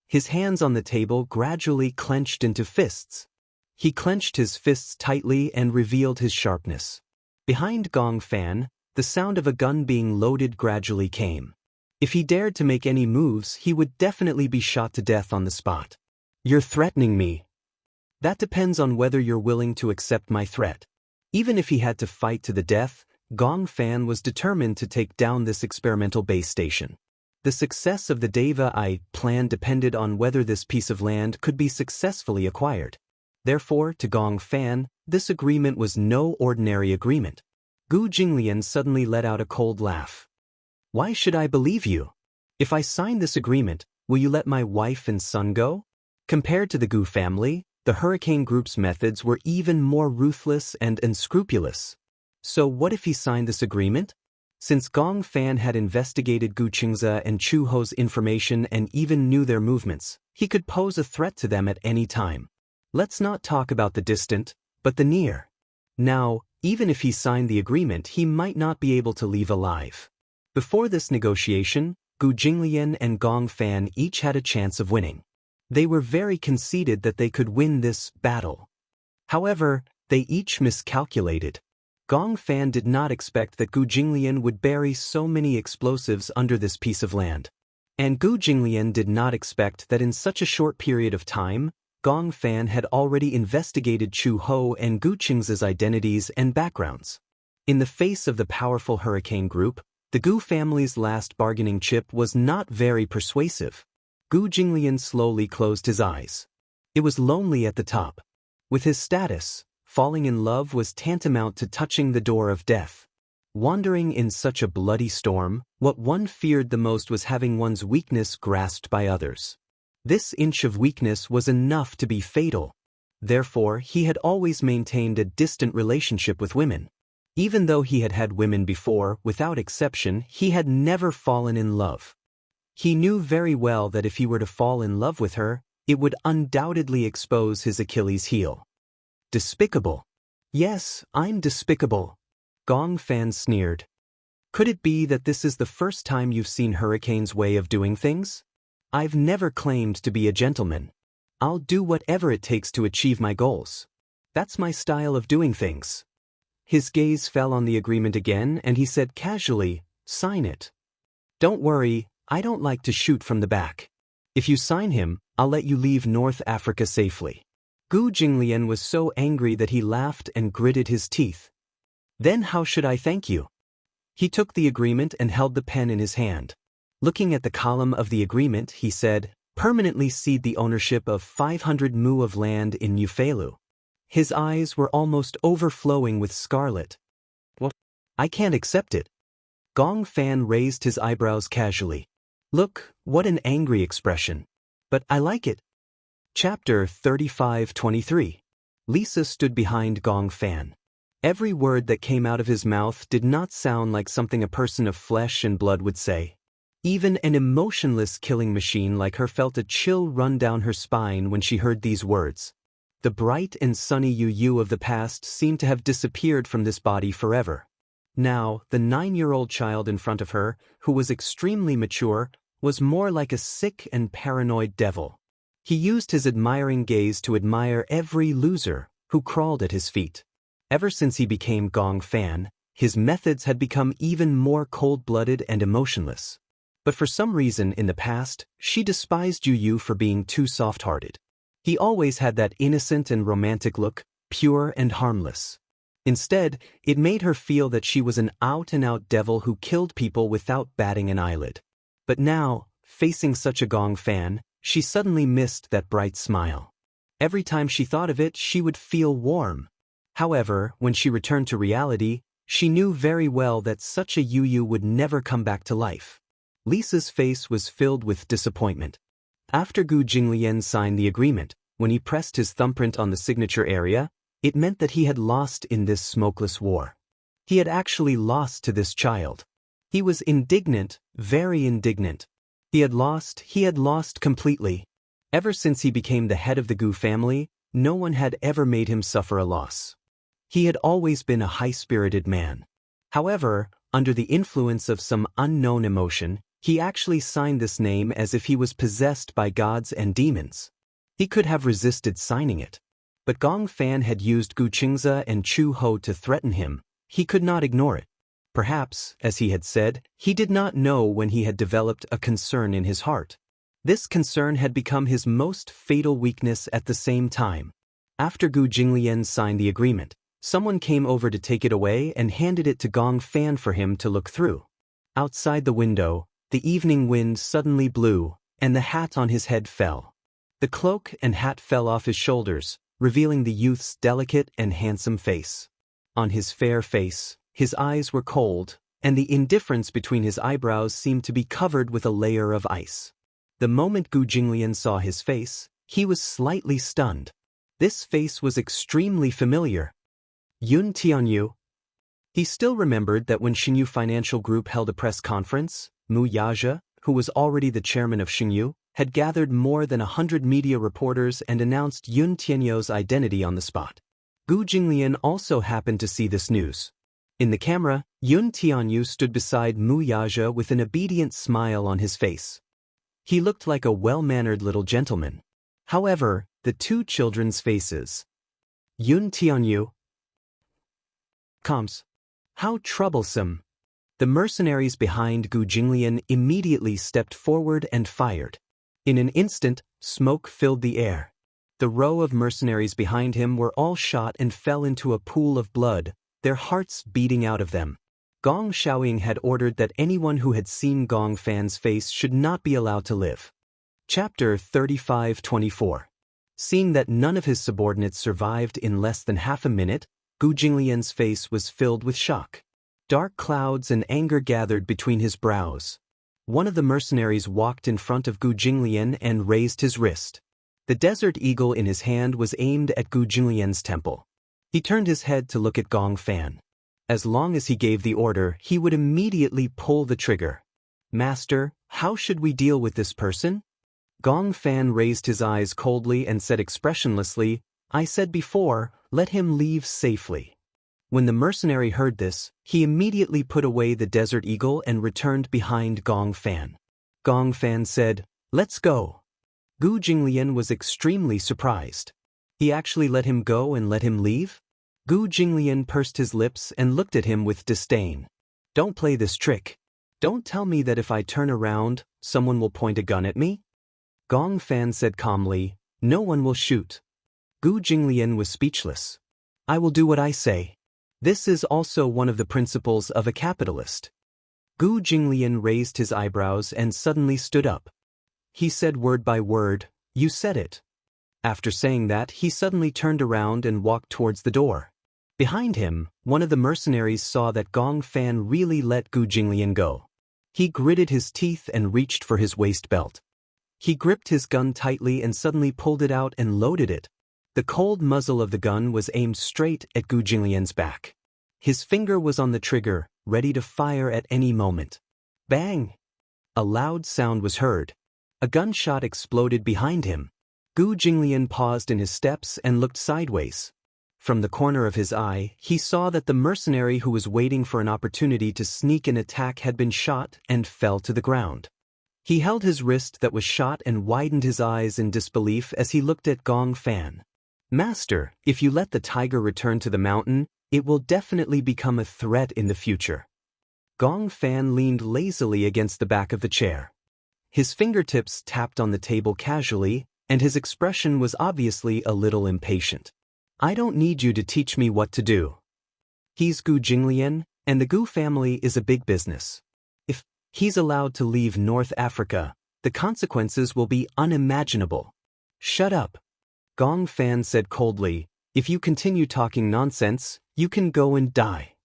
His hands on the table gradually clenched into fists. He clenched his fists tightly and revealed his sharpness. Behind Gong Fan, the sound of a gun being loaded gradually came. If he dared to make any moves, he would definitely be shot to death on the spot. You're threatening me. That depends on whether you're willing to accept my threat. Even if he had to fight to the death, Gong Fan was determined to take down this experimental base station. The success of the Deva I plan depended on whether this piece of land could be successfully acquired. Therefore, to Gong Fan, this agreement was no ordinary agreement. Gu Jinglian suddenly let out a cold laugh. Why should I believe you? If I sign this agreement, will you let my wife and son go? Compared to the Gu family, the Hurricane Group's methods were even more ruthless and unscrupulous. So what if he signed this agreement? Since Gong Fan had investigated Gu Qingze and Chu Ho's information and even knew their movements, he could pose a threat to them at any time. Let's not talk about the distant, but the near. Now, even if he signed the agreement, he might not be able to leave alive. Before this negotiation, Gu Jinglian and Gong Fan each had a chance of winning. They were very conceited that they could win this battle. However, they each miscalculated. Gong Fan did not expect that Gu Jinglian would bury so many explosives under this piece of land. And Gu Jinglian did not expect that in such a short period of time, Gong Fan had already investigated Chu Ho and Gu Qingze's identities and backgrounds. In the face of the powerful Hurricane Group, the Gu family's last bargaining chip was not very persuasive. Gu Jinglian slowly closed his eyes. It was lonely at the top. With his status, falling in love was tantamount to touching the door of death. Wandering in such a bloody storm, what one feared the most was having one's weakness grasped by others. This inch of weakness was enough to be fatal. Therefore, he had always maintained a distant relationship with women. Even though he had had women before, without exception, he had never fallen in love. He knew very well that if he were to fall in love with her, it would undoubtedly expose his Achilles heel. Despicable. Yes, I'm despicable. Gong Fan sneered. Could it be that this is the first time you've seen Hurricane's way of doing things? I've never claimed to be a gentleman. I'll do whatever it takes to achieve my goals. That's my style of doing things. His gaze fell on the agreement again and he said casually, sign it. Don't worry, I don't like to shoot from the back. If you sign him, I'll let you leave North Africa safely. Gu Jinglian was so angry that he laughed and gritted his teeth. Then how should I thank you? He took the agreement and held the pen in his hand. Looking at the column of the agreement, he said, permanently cede the ownership of 500 mu of land in Nufelu. His eyes were almost overflowing with scarlet. What? I can't accept it. Gong Fan raised his eyebrows casually. Look, what an angry expression. But I like it. Chapter 35-23. Lisa stood behind Gong Fan. Every word that came out of his mouth did not sound like something a person of flesh and blood would say. Even an emotionless killing machine like her felt a chill run down her spine when she heard these words. The bright and sunny Yu of the past seemed to have disappeared from this body forever. Now, the 9-year-old child in front of her, who was extremely mature, was more like a sick and paranoid devil. He used his admiring gaze to admire every loser who crawled at his feet. Ever since he became Gong Fan, his methods had become even more cold-blooded and emotionless. But for some reason in the past, she despised Yu for being too soft-hearted. He always had that innocent and romantic look, pure and harmless. Instead, it made her feel that she was an out-and-out devil who killed people without batting an eyelid. But now, facing such a Gong Fan, she suddenly missed that bright smile. Every time she thought of it, she would feel warm. However, when she returned to reality, she knew very well that such a Yu would never come back to life. Lisa's face was filled with disappointment. After Gu Jinglian signed the agreement, when he pressed his thumbprint on the signature area, it meant that he had lost in this smokeless war. He had actually lost to this child. He was indignant, very indignant. He had lost completely. Ever since he became the head of the Gu family, no one had ever made him suffer a loss. He had always been a high-spirited man. However, under the influence of some unknown emotion, he actually signed this name as if he was possessed by gods and demons. He could have resisted signing it. But Gong Fan had used Gu Qingze and Chu Ho to threaten him. He could not ignore it. Perhaps, as he had said, he did not know when he had developed a concern in his heart. This concern had become his most fatal weakness at the same time. After Gu Jinglian signed the agreement, someone came over to take it away and handed it to Gong Fan for him to look through. Outside the window, the evening wind suddenly blew, and the hat on his head fell. The cloak and hat fell off his shoulders, revealing the youth's delicate and handsome face. On his fair face, his eyes were cold, and the indifference between his eyebrows seemed to be covered with a layer of ice. The moment Gu Jinglian saw his face, he was slightly stunned. This face was extremely familiar. Yun Tianyu. He still remembered that when Xingyu Financial Group held a press conference, Mu Yaja, who was already the chairman of Xingyu, had gathered more than 100 media reporters and announced Yun Tianyu's identity on the spot. Gu Jinglian also happened to see this news. In the camera, Yun Tianyu stood beside Mu Yaja with an obedient smile on his face. He looked like a well-mannered little gentleman. However, the two children's faces. Yun Tianyu. Comes. How troublesome. The mercenaries behind Gu Jinglian immediately stepped forward and fired. In an instant, smoke filled the air. The row of mercenaries behind him were all shot and fell into a pool of blood, their hearts beating out of them. Gong Xiaoying had ordered that anyone who had seen Gong Fan's face should not be allowed to live. Chapter 35-24. Seeing that none of his subordinates survived in less than half a minute, Gu Jinglian's face was filled with shock. Dark clouds and anger gathered between his brows. One of the mercenaries walked in front of Gu Jinglian and raised his wrist. The desert eagle in his hand was aimed at Gu Jinglian's temple. He turned his head to look at Gong Fan. As long as he gave the order, he would immediately pull the trigger. Master, how should we deal with this person? Gong Fan raised his eyes coldly and said expressionlessly, I said before, let him leave safely. When the mercenary heard this, he immediately put away the desert eagle and returned behind Gong Fan. Gong Fan said, let's go. Gu Jinglian was extremely surprised. He actually let him go and let him leave? Gu Jinglian pursed his lips and looked at him with disdain. Don't play this trick. Don't tell me that if I turn around, someone will point a gun at me? Gong Fan said calmly, no one will shoot. Gu Jinglian was speechless. I will do what I say. This is also one of the principles of a capitalist. Gu Jinglian raised his eyebrows and suddenly stood up. He said word by word, "You said it." After saying that, he suddenly turned around and walked towards the door. Behind him, one of the mercenaries saw that Gong Fan really let Gu Jinglian go. He gritted his teeth and reached for his waist belt. He gripped his gun tightly and suddenly pulled it out and loaded it. The cold muzzle of the gun was aimed straight at Gu Jinglian's back. His finger was on the trigger, ready to fire at any moment. Bang! A loud sound was heard. A gunshot exploded behind him. Gu Jinglian paused in his steps and looked sideways. From the corner of his eye, he saw that the mercenary who was waiting for an opportunity to sneak an attack had been shot and fell to the ground. He held his wrist that was shot and widened his eyes in disbelief as he looked at Gong Fan. "Master, if you let the tiger return to the mountain, it will definitely become a threat in the future." Gong Fan leaned lazily against the back of the chair. His fingertips tapped on the table casually, and his expression was obviously a little impatient. "I don't need you to teach me what to do. He's Gu Jinglian, and the Gu family is a big business. If he's allowed to leave North Africa, the consequences will be unimaginable." "Shut up," Gong Fan said coldly. "If you continue talking nonsense, you can go and die."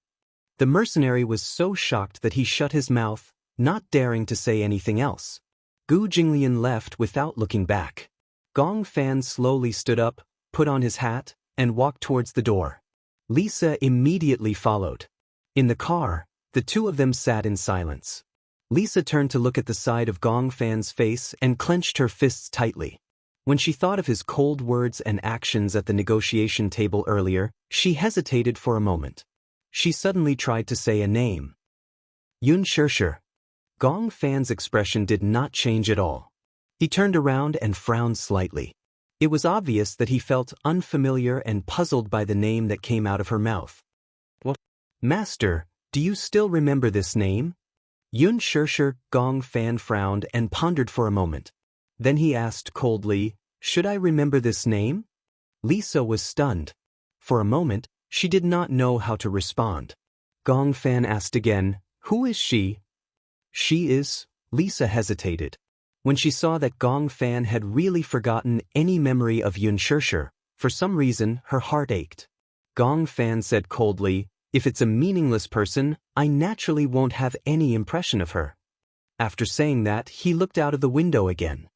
The mercenary was so shocked that he shut his mouth, not daring to say anything else. Gu Jinglian left without looking back. Gong Fan slowly stood up, put on his hat, and walked towards the door. Lisa immediately followed. In the car, the two of them sat in silence. Lisa turned to look at the side of Gong Fan's face and clenched her fists tightly. When she thought of his cold words and actions at the negotiation table earlier, she hesitated for a moment. She suddenly tried to say a name. Xianxia. Gong Fan's expression did not change at all. He turned around and frowned slightly. It was obvious that he felt unfamiliar and puzzled by the name that came out of her mouth. "What? Master, do you still remember this name?" Xianxia. Gong Fan frowned and pondered for a moment. Then he asked coldly, "Should I remember this name?" Lisa was stunned. For a moment, she did not know how to respond. Gong Fan asked again, "Who is she?" "She is..." Lisa hesitated. When she saw that Gong Fan had really forgotten any memory of Xianxia, for some reason her heart ached. Gong Fan said coldly, "If it's a meaningless person, I naturally won't have any impression of her." After saying that, he looked out of the window again.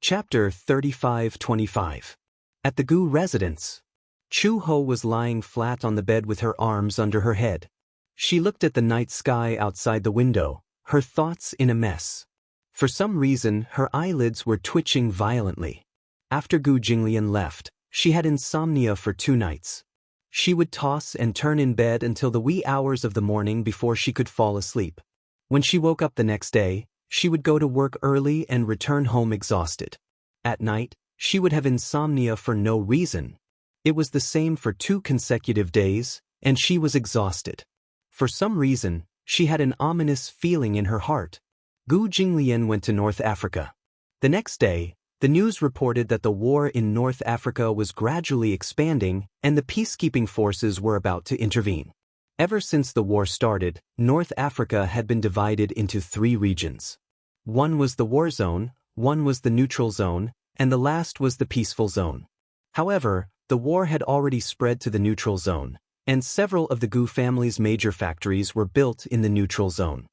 Chapter 35-25. At the Gu residence. Chu Ho was lying flat on the bed with her arms under her head. She looked at the night sky outside the window, her thoughts in a mess. For some reason, her eyelids were twitching violently. After Gu Jinglian left, she had insomnia for 2 nights. She would toss and turn in bed until the wee hours of the morning before she could fall asleep. When she woke up the next day, she would go to work early and return home exhausted. At night, she would have insomnia for no reason. It was the same for 2 consecutive days, and she was exhausted. For some reason, she had an ominous feeling in her heart. Gu Jinglian went to North Africa. The next day, the news reported that the war in North Africa was gradually expanding and the peacekeeping forces were about to intervene. Ever since the war started, North Africa had been divided into 3 regions. One was the war zone, one was the neutral zone, and the last was the peaceful zone. However, the war had already spread to the neutral zone, and several of the Gu family's major factories were built in the neutral zone.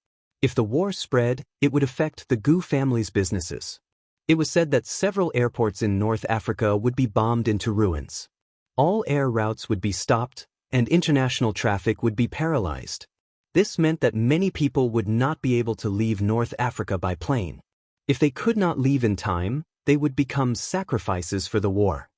If the war spread, it would affect the Gu family's businesses. It was said that several airports in North Africa would be bombed into ruins. All air routes would be stopped, and international traffic would be paralyzed. This meant that many people would not be able to leave North Africa by plane. If they could not leave in time, they would become sacrifices for the war.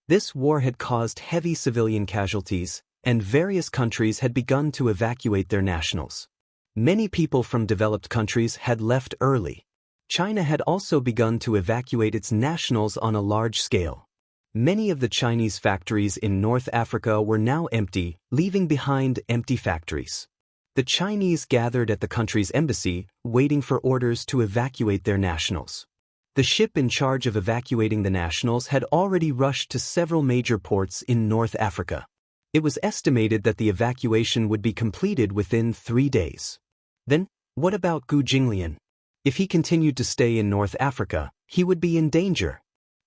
This war had caused heavy civilian casualties, and various countries had begun to evacuate their nationals. Many people from developed countries had left early. China had also begun to evacuate its nationals on a large scale. Many of the Chinese factories in North Africa were now empty, leaving behind empty factories. The Chinese gathered at the country's embassy, waiting for orders to evacuate their nationals. The ship in charge of evacuating the nationals had already rushed to several major ports in North Africa. It was estimated that the evacuation would be completed within 3 days. Then, What about Gu Jinglian? If he continued to stay in North Africa, he would be in danger.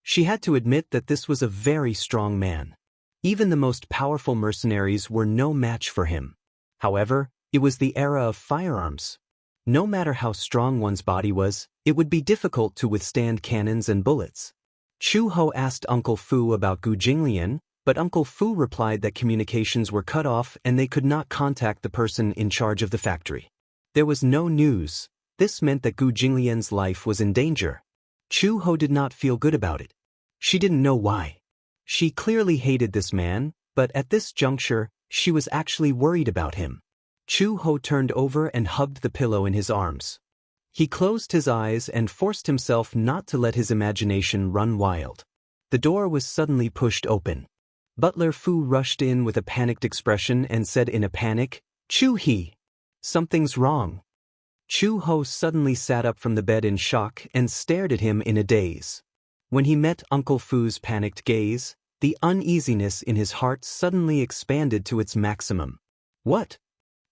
She had to admit that this was a very strong man. Even the most powerful mercenaries were no match for him. However, it was the era of firearms. No matter how strong one's body was, it would be difficult to withstand cannons and bullets. Chu Ho asked Uncle Fu about Gu Jinglian, but Uncle Fu replied that communications were cut off and they could not contact the person in charge of the factory. There was no news. This meant that Gu Jinglian's life was in danger. Chu Ho did not feel good about it. She didn't know why. She clearly hated this man, but at this juncture, she was actually worried about him. Chu Ho turned over and hugged the pillow in his arms. He closed his eyes and forced himself not to let his imagination run wild. The door was suddenly pushed open. Butler Fu rushed in with a panicked expression and said in a panic, "Chu He, something's wrong." Chu Ho suddenly sat up from the bed in shock and stared at him in a daze. When he met Uncle Fu's panicked gaze, the uneasiness in his heart suddenly expanded to its maximum. "What?"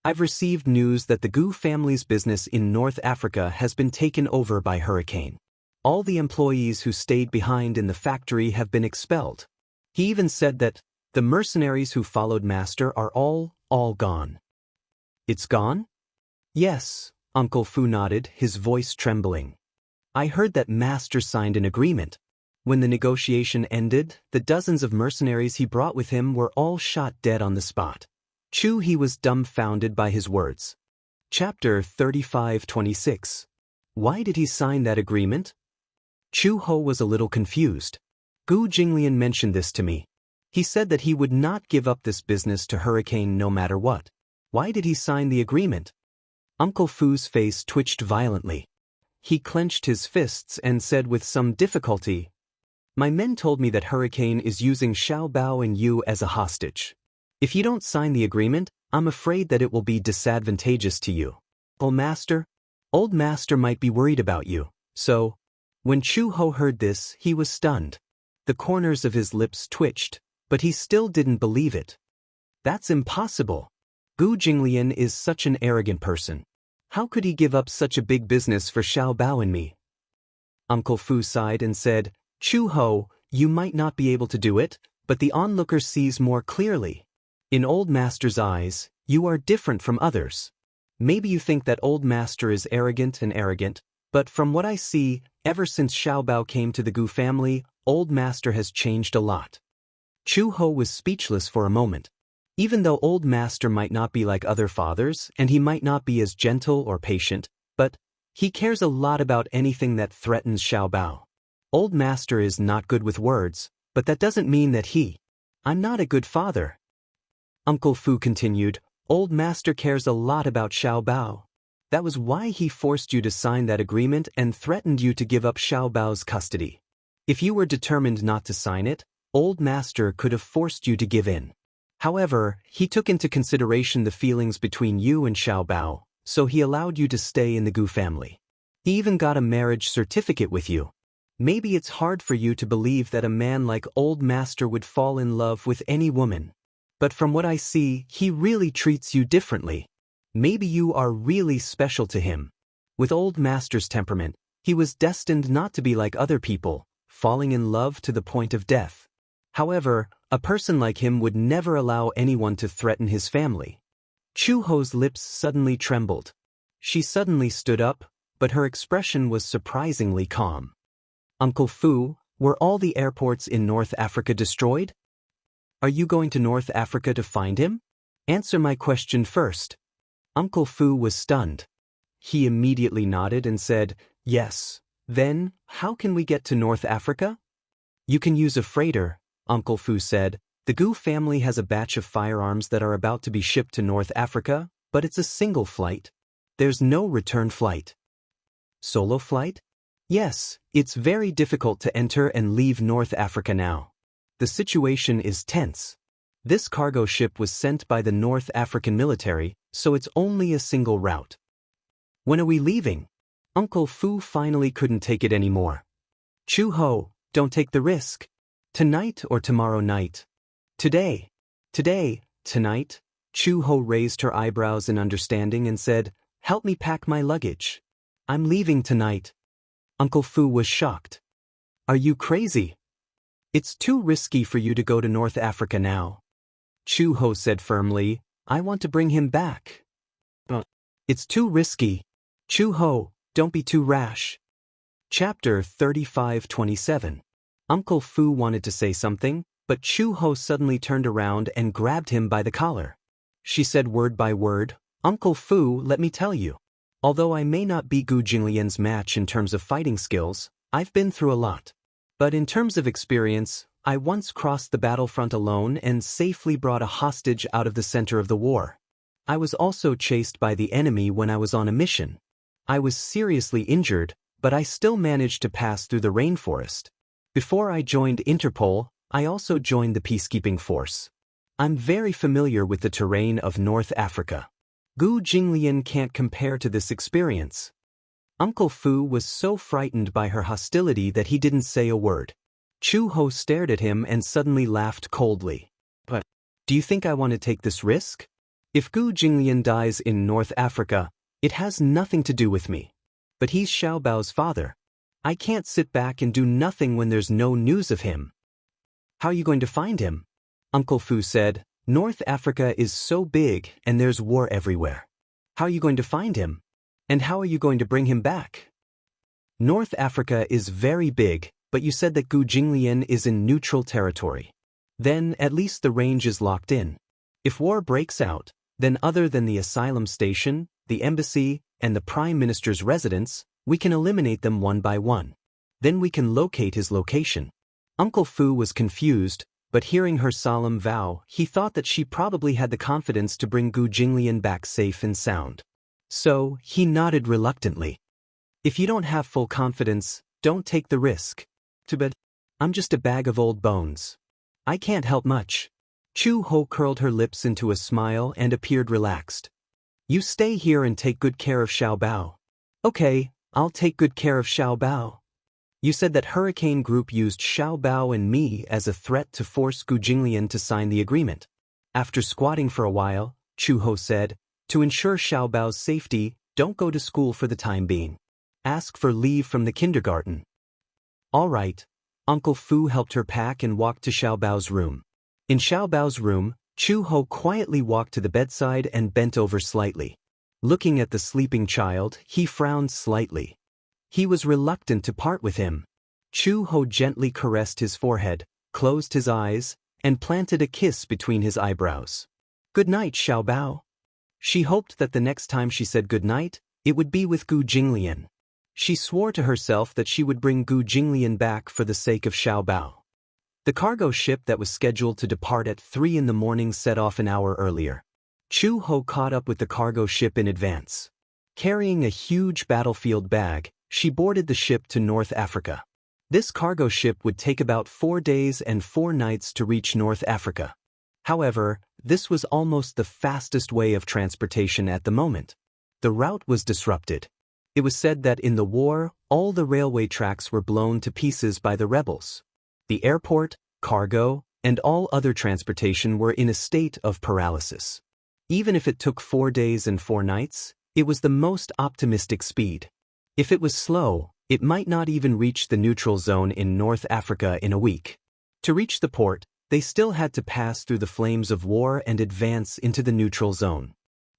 "I've received news that the Gu family's business in North Africa has been taken over by hurricane. All the employees who stayed behind in the factory have been expelled. He even said that the mercenaries who followed Master are all gone." "It's gone?" "Yes," Uncle Fu nodded, his voice trembling. "I heard that Master signed an agreement. When the negotiation ended, the dozens of mercenaries he brought with him were all shot dead on the spot." Chu He was dumbfounded by his words. Chapter 35-26. Why did he sign that agreement? Chu Ho was a little confused. Gu Jinglian mentioned this to me. He said that he would not give up this business to Hurricane no matter what. Why did he sign the agreement? Uncle Fu's face twitched violently. He clenched his fists and said with some difficulty, "My men told me that Hurricane is using Xiao Bao and you as a hostage. If you don't sign the agreement, I'm afraid that it will be disadvantageous to you. Old Master might be worried about you." So, when Chu Ho heard this, he was stunned. The corners of his lips twitched, but he still didn't believe it. "That's impossible. Gu Jinglian is such an arrogant person. How could he give up such a big business for Xiao Bao and me?" Uncle Fu sighed and said, "Chu Ho, you might not be able to do it, but the onlooker sees more clearly. In Old Master's eyes, you are different from others. Maybe you think that Old Master is arrogant, but from what I see, ever since Xiao Bao came to the Gu family, Old Master has changed a lot." Chu Ho was speechless for a moment. Even though Old Master might not be like other fathers, and he might not be as gentle or patient, but he cares a lot about anything that threatens Xiao Bao. Old Master is not good with words, but that doesn't mean that I'm not a good father. Uncle Fu continued, "Old Master cares a lot about Xiao Bao. That was why he forced you to sign that agreement and threatened you to give up Xiao Bao's custody. If you were determined not to sign it, Old Master could have forced you to give in. However, he took into consideration the feelings between you and Xiao Bao, so he allowed you to stay in the Gu family. He even got a marriage certificate with you. Maybe it's hard for you to believe that a man like Old Master would fall in love with any woman. But from what I see, he really treats you differently. Maybe you are really special to him. With Old Master's temperament, he was destined not to be like other people, falling in love to the point of death. However, a person like him would never allow anyone to threaten his family." Chu Ho's lips suddenly trembled. She suddenly stood up, but her expression was surprisingly calm. "Uncle Fu, were all the airports in North Africa destroyed? Are you going to North Africa to find him? Answer my question first." Uncle Fu was stunned. He immediately nodded and said, "Yes. Then, how can we get to North Africa?" "You can use a freighter," Uncle Fu said. "The Gu family has a batch of firearms that are about to be shipped to North Africa, but it's a single flight. There's no return flight." "Solo flight?" "Yes, it's very difficult to enter and leave North Africa now. The situation is tense. This cargo ship was sent by the North African military, so it's only a single route." "When are we leaving?" Uncle Fu finally couldn't take it anymore. "Chu Ho, don't take the risk. Tonight or tomorrow night?" Today, tonight." Chu Ho raised her eyebrows in understanding and said, help me pack my luggage. I'm leaving tonight. Uncle Fu was shocked. Are you crazy? It's too risky for you to go to North Africa now. Chu Ho said firmly, I want to bring him back. But it's too risky. Chu Ho, don't be too rash. Chapter 35:27. Uncle Fu wanted to say something, but Chu Ho suddenly turned around and grabbed him by the collar. She said word by word, Uncle Fu, let me tell you. Although I may not be Gu Jinglian's match in terms of fighting skills, I've been through a lot. But in terms of experience, I once crossed the battlefront alone and safely brought a hostage out of the center of the war. I was also chased by the enemy when I was on a mission. I was seriously injured, but I still managed to pass through the rainforest. Before I joined Interpol, I also joined the peacekeeping force. I'm very familiar with the terrain of North Africa. Gu Jinglian can't compare to this experience. Uncle Fu was so frightened by her hostility that he didn't say a word. Chu Ho stared at him and suddenly laughed coldly. But, do you think I want to take this risk? If Gu Jinglian dies in North Africa, it has nothing to do with me. But he's Xiao Bao's father. I can't sit back and do nothing when there's no news of him. How are you going to find him? Uncle Fu said, North Africa is so big and there's war everywhere. How are you going to find him? And how are you going to bring him back? North Africa is very big, but you said that Gu Jinglian is in neutral territory. Then at least the range is locked in. If war breaks out, then other than the asylum station, the embassy, and the Prime Minister's residence, we can eliminate them one by one. Then we can locate his location. Uncle Fu was confused, but hearing her solemn vow, he thought that she probably had the confidence to bring Gu Jinglian back safe and sound. So, he nodded reluctantly. If you don't have full confidence, don't take the risk. But I'm just a bag of old bones. I can't help much. Chu Ho curled her lips into a smile and appeared relaxed. You stay here and take good care of Xiao Bao. Okay, I'll take good care of Xiao Bao. You said that Hurricane Group used Xiao Bao and me as a threat to force Gu Jinglian to sign the agreement. After squatting for a while, Chu Ho said, to ensure Xiao Bao's safety, don't go to school for the time being. Ask for leave from the kindergarten. All right. Uncle Fu helped her pack and walked to Xiao Bao's room. In Xiao Bao's room, Chu Ho quietly walked to the bedside and bent over slightly. Looking at the sleeping child, he frowned slightly. He was reluctant to part with him. Chu Ho gently caressed his forehead, closed his eyes, and planted a kiss between his eyebrows. Good night, Xiao Bao. She hoped that the next time she said good night, it would be with Gu Jinglian. She swore to herself that she would bring Gu Jinglian back for the sake of Xiao Bao. The cargo ship that was scheduled to depart at 3 in the morning set off an hour earlier. Chu Ho caught up with the cargo ship in advance. Carrying a huge battlefield bag, she boarded the ship to North Africa. This cargo ship would take about 4 days and 4 nights to reach North Africa. However, this was almost the fastest way of transportation at the moment. The route was disrupted. It was said that in the war, all the railway tracks were blown to pieces by the rebels. The airport, cargo, and all other transportation were in a state of paralysis. Even if it took 4 days and 4 nights, it was the most optimistic speed. If it was slow, it might not even reach the neutral zone in North Africa in a week. To reach the port, they still had to pass through the flames of war and advance into the neutral zone.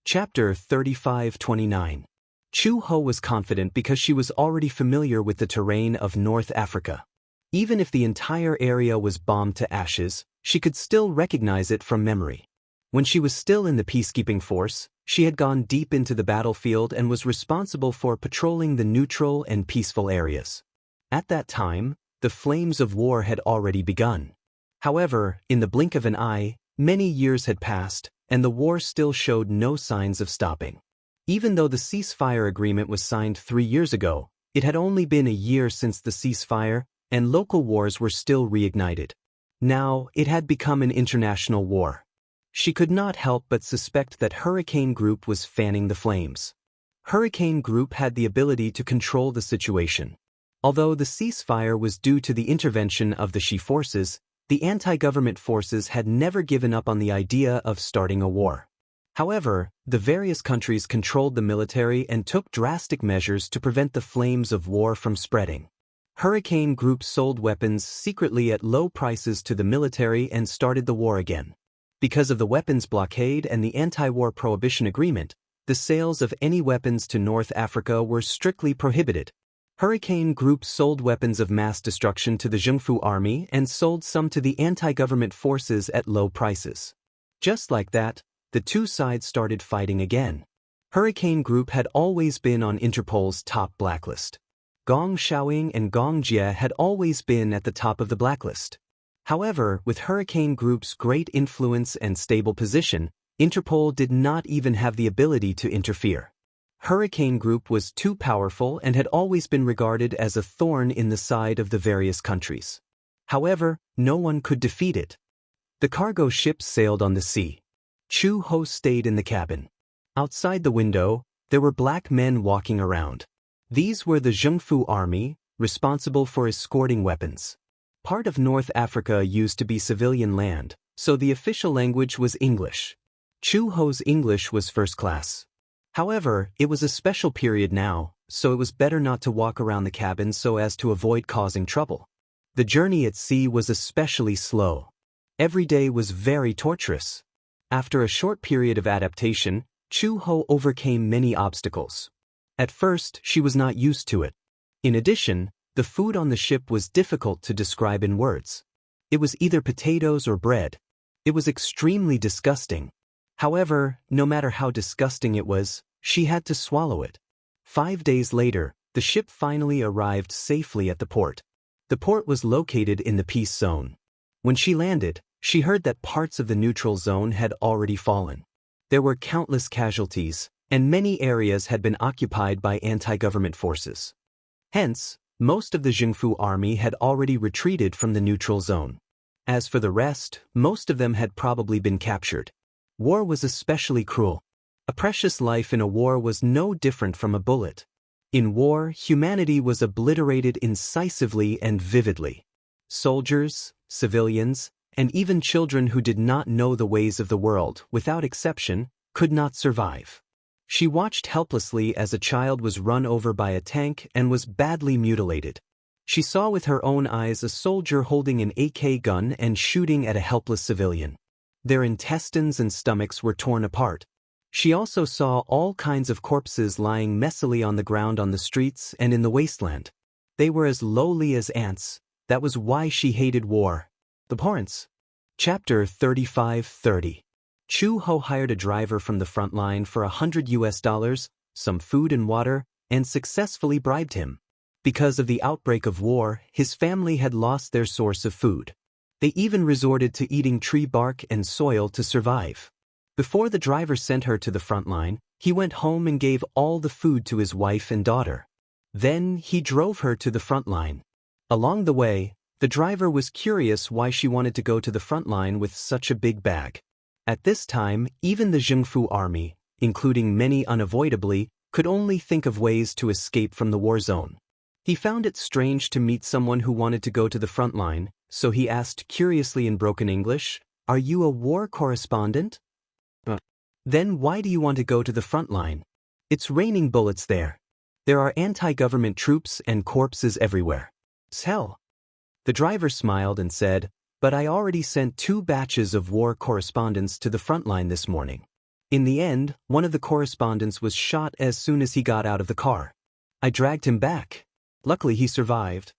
Chapter 35:29. Chu Ho was confident because she was already familiar with the terrain of North Africa. Even if the entire area was bombed to ashes, she could still recognize it from memory. When she was still in the peacekeeping force, she had gone deep into the battlefield and was responsible for patrolling the neutral and peaceful areas. At that time, the flames of war had already begun. However, in the blink of an eye, many years had passed, and the war still showed no signs of stopping. Even though the ceasefire agreement was signed 3 years ago, it had only been a year since the ceasefire, and local wars were still reignited. Now, it had become an international war. She could not help but suspect that Hurricane Group was fanning the flames. Hurricane Group had the ability to control the situation. Although the ceasefire was due to the intervention of the Xi forces, the anti-government forces had never given up on the idea of starting a war. However, the various countries controlled the military and took drastic measures to prevent the flames of war from spreading. Hurricane groups sold weapons secretly at low prices to the military and started the war again. Because of the weapons blockade and the anti-war prohibition agreement, the sales of any weapons to North Africa were strictly prohibited. Hurricane groups sold weapons of mass destruction to the Zhengfu army and sold some to the anti-government forces at low prices. Just like that, the two sides started fighting again. Hurricane Group had always been on Interpol's top blacklist. Gong Xiaoying and Gong Jie had always been at the top of the blacklist. However, with Hurricane Group's great influence and stable position, Interpol did not even have the ability to interfere. Hurricane Group was too powerful and had always been regarded as a thorn in the side of the various countries. However, no one could defeat it. The cargo ships sailed on the sea. Chu Ho stayed in the cabin. Outside the window, there were black men walking around. These were the Zhengfu army, responsible for escorting weapons. Part of North Africa used to be civilian land, so the official language was English. Chu Ho's English was first class. However, it was a special period now, so it was better not to walk around the cabin so as to avoid causing trouble. The journey at sea was especially slow. Every day was very torturous. After a short period of adaptation, Chu Ho overcame many obstacles. At first, she was not used to it. In addition, the food on the ship was difficult to describe in words. It was either potatoes or bread. It was extremely disgusting. However, no matter how disgusting it was, she had to swallow it. 5 days later, the ship finally arrived safely at the port. The port was located in the peace zone. When she landed, she heard that parts of the neutral zone had already fallen. There were countless casualties, and many areas had been occupied by anti-government forces. Hence, most of the Zhengfu army had already retreated from the neutral zone. As for the rest, most of them had probably been captured. War was especially cruel. A precious life in a war was no different from a bullet. In war, humanity was obliterated incisively and vividly. Soldiers, civilians, and even children who did not know the ways of the world, without exception, could not survive. She watched helplessly as a child was run over by a tank and was badly mutilated. She saw with her own eyes a soldier holding an AK gun and shooting at a helpless civilian. Their intestines and stomachs were torn apart. She also saw all kinds of corpses lying messily on the ground on the streets and in the wasteland. They were as lowly as ants. That was why she hated war. Abhorrence. Chapter 35:30. Chu Ho hired a driver from the front line for $100, some food and water, and successfully bribed him. Because of the outbreak of war, his family had lost their source of food. They even resorted to eating tree bark and soil to survive. Before the driver sent her to the front line, he went home and gave all the food to his wife and daughter. Then he drove her to the front line. Along the way, the driver was curious why she wanted to go to the front line with such a big bag. At this time, even the Zhengfu army, including many unavoidably, could only think of ways to escape from the war zone. He found it strange to meet someone who wanted to go to the front line, so he asked curiously in broken English, "Are you a war correspondent?" Then why do you want to go to the front line? It's raining bullets there. There are anti-government troops and corpses everywhere. Hell. The driver smiled and said, "But I already sent 2 batches of war correspondents to the front line this morning. In the end, one of the correspondents was shot as soon as he got out of the car. I dragged him back. Luckily he survived."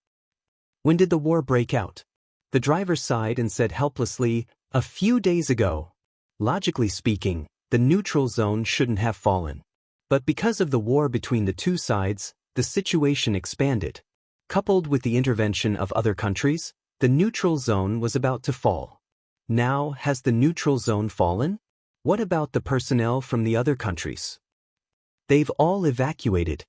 When did the war break out? The driver sighed and said helplessly, "A few days ago." Logically speaking, the neutral zone shouldn't have fallen. But because of the war between the two sides, the situation expanded. Coupled with the intervention of other countries, the neutral zone was about to fall. Now, has the neutral zone fallen? What about the personnel from the other countries? They've all evacuated.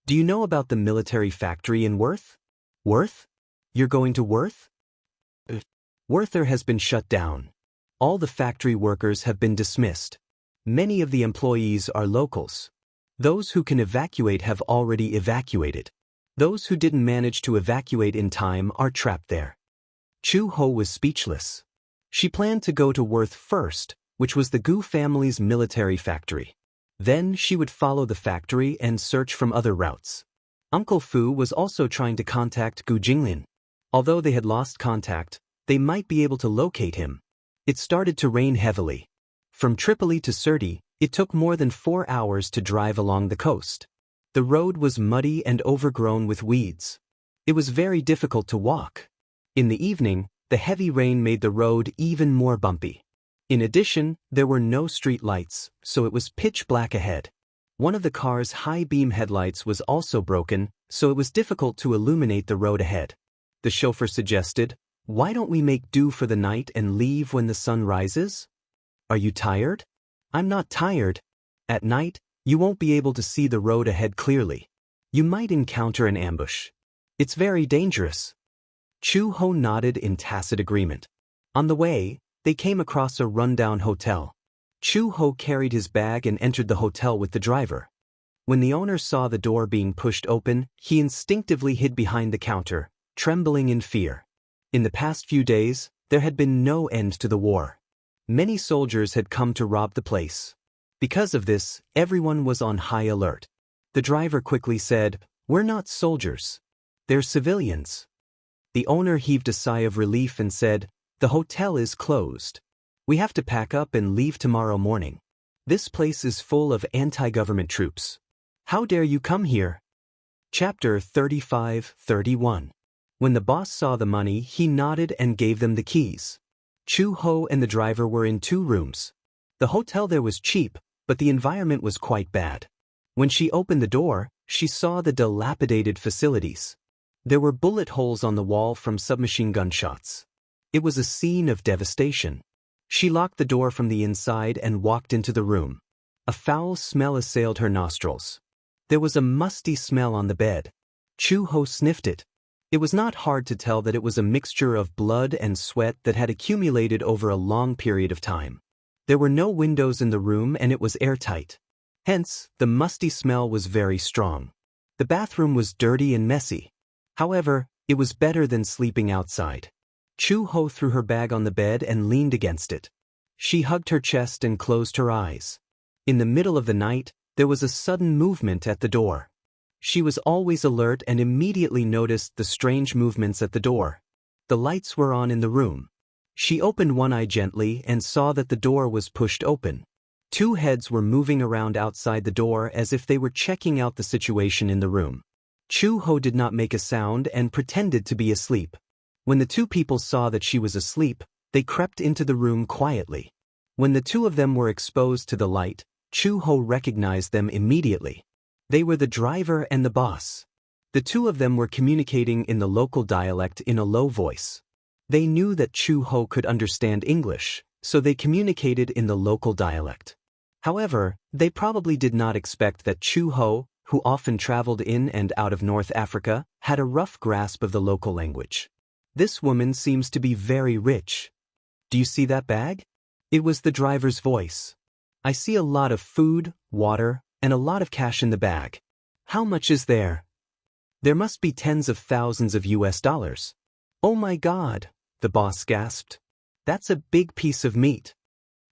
Do you know about the military factory in Worth? Worth? You're going to Worth? Worther has been shut down. All the factory workers have been dismissed. Many of the employees are locals. Those who can evacuate have already evacuated. Those who didn't manage to evacuate in time are trapped there. Chu Ho was speechless. She planned to go to Worth first, which was the Gu family's military factory. Then she would follow the factory and search from other routes. Uncle Fu was also trying to contact Gu Jinglin. Although they had lost contact, they might be able to locate him. It started to rain heavily. From Tripoli to Sirte, it took more than 4 hours to drive along the coast. The road was muddy and overgrown with weeds. It was very difficult to walk. In the evening, the heavy rain made the road even more bumpy. In addition, there were no street lights, so it was pitch black ahead. One of the car's high-beam headlights was also broken, so it was difficult to illuminate the road ahead. The chauffeur suggested, "Why don't we make do for the night and leave when the sun rises?" "Are you tired?" "I'm not tired. At night, you won't be able to see the road ahead clearly. You might encounter an ambush. It's very dangerous." Chu Ho nodded in tacit agreement. On the way, they came across a rundown hotel. Chu Ho carried his bag and entered the hotel with the driver. When the owner saw the door being pushed open, he instinctively hid behind the counter, trembling in fear. In the past few days, there had been no end to the war. Many soldiers had come to rob the place. Because of this, everyone was on high alert. The driver quickly said, "We're not soldiers. They're civilians." The owner heaved a sigh of relief and said, "The hotel is closed. We have to pack up and leave tomorrow morning. This place is full of anti-government troops. How dare you come here?" Chapter 35-31. When the boss saw the money, he nodded and gave them the keys. Chu Ho and the driver were in 2 rooms. The hotel there was cheap, but the environment was quite bad. When she opened the door, she saw the dilapidated facilities. There were bullet holes on the wall from submachine gun shots. It was a scene of devastation. She locked the door from the inside and walked into the room. A foul smell assailed her nostrils. There was a musty smell on the bed. Chu Ho sniffed it. It was not hard to tell that it was a mixture of blood and sweat that had accumulated over a long period of time. There were no windows in the room and it was airtight. Hence, the musty smell was very strong. The bathroom was dirty and messy. However, it was better than sleeping outside. Chu Ho threw her bag on the bed and leaned against it. She hugged her chest and closed her eyes. In the middle of the night, there was a sudden movement at the door. She was always alert and immediately noticed the strange movements at the door. The lights were on in the room. She opened one eye gently and saw that the door was pushed open. 2 heads were moving around outside the door as if they were checking out the situation in the room. Chu Ho did not make a sound and pretended to be asleep. When the 2 people saw that she was asleep, they crept into the room quietly. When the 2 of them were exposed to the light, Chu Ho recognized them immediately. They were the driver and the boss. The 2 of them were communicating in the local dialect in a low voice. They knew that Chu Ho could understand English, so they communicated in the local dialect. However, they probably did not expect that Chu Ho, who often traveled in and out of North Africa, had a rough grasp of the local language. "This woman seems to be very rich. Do you see that bag?" It was the driver's voice. "I see a lot of food, water, and a lot of cash in the bag. How much is there?" "There must be tens of thousands of US dollars. "Oh my God," the boss gasped. "That's a big piece of meat."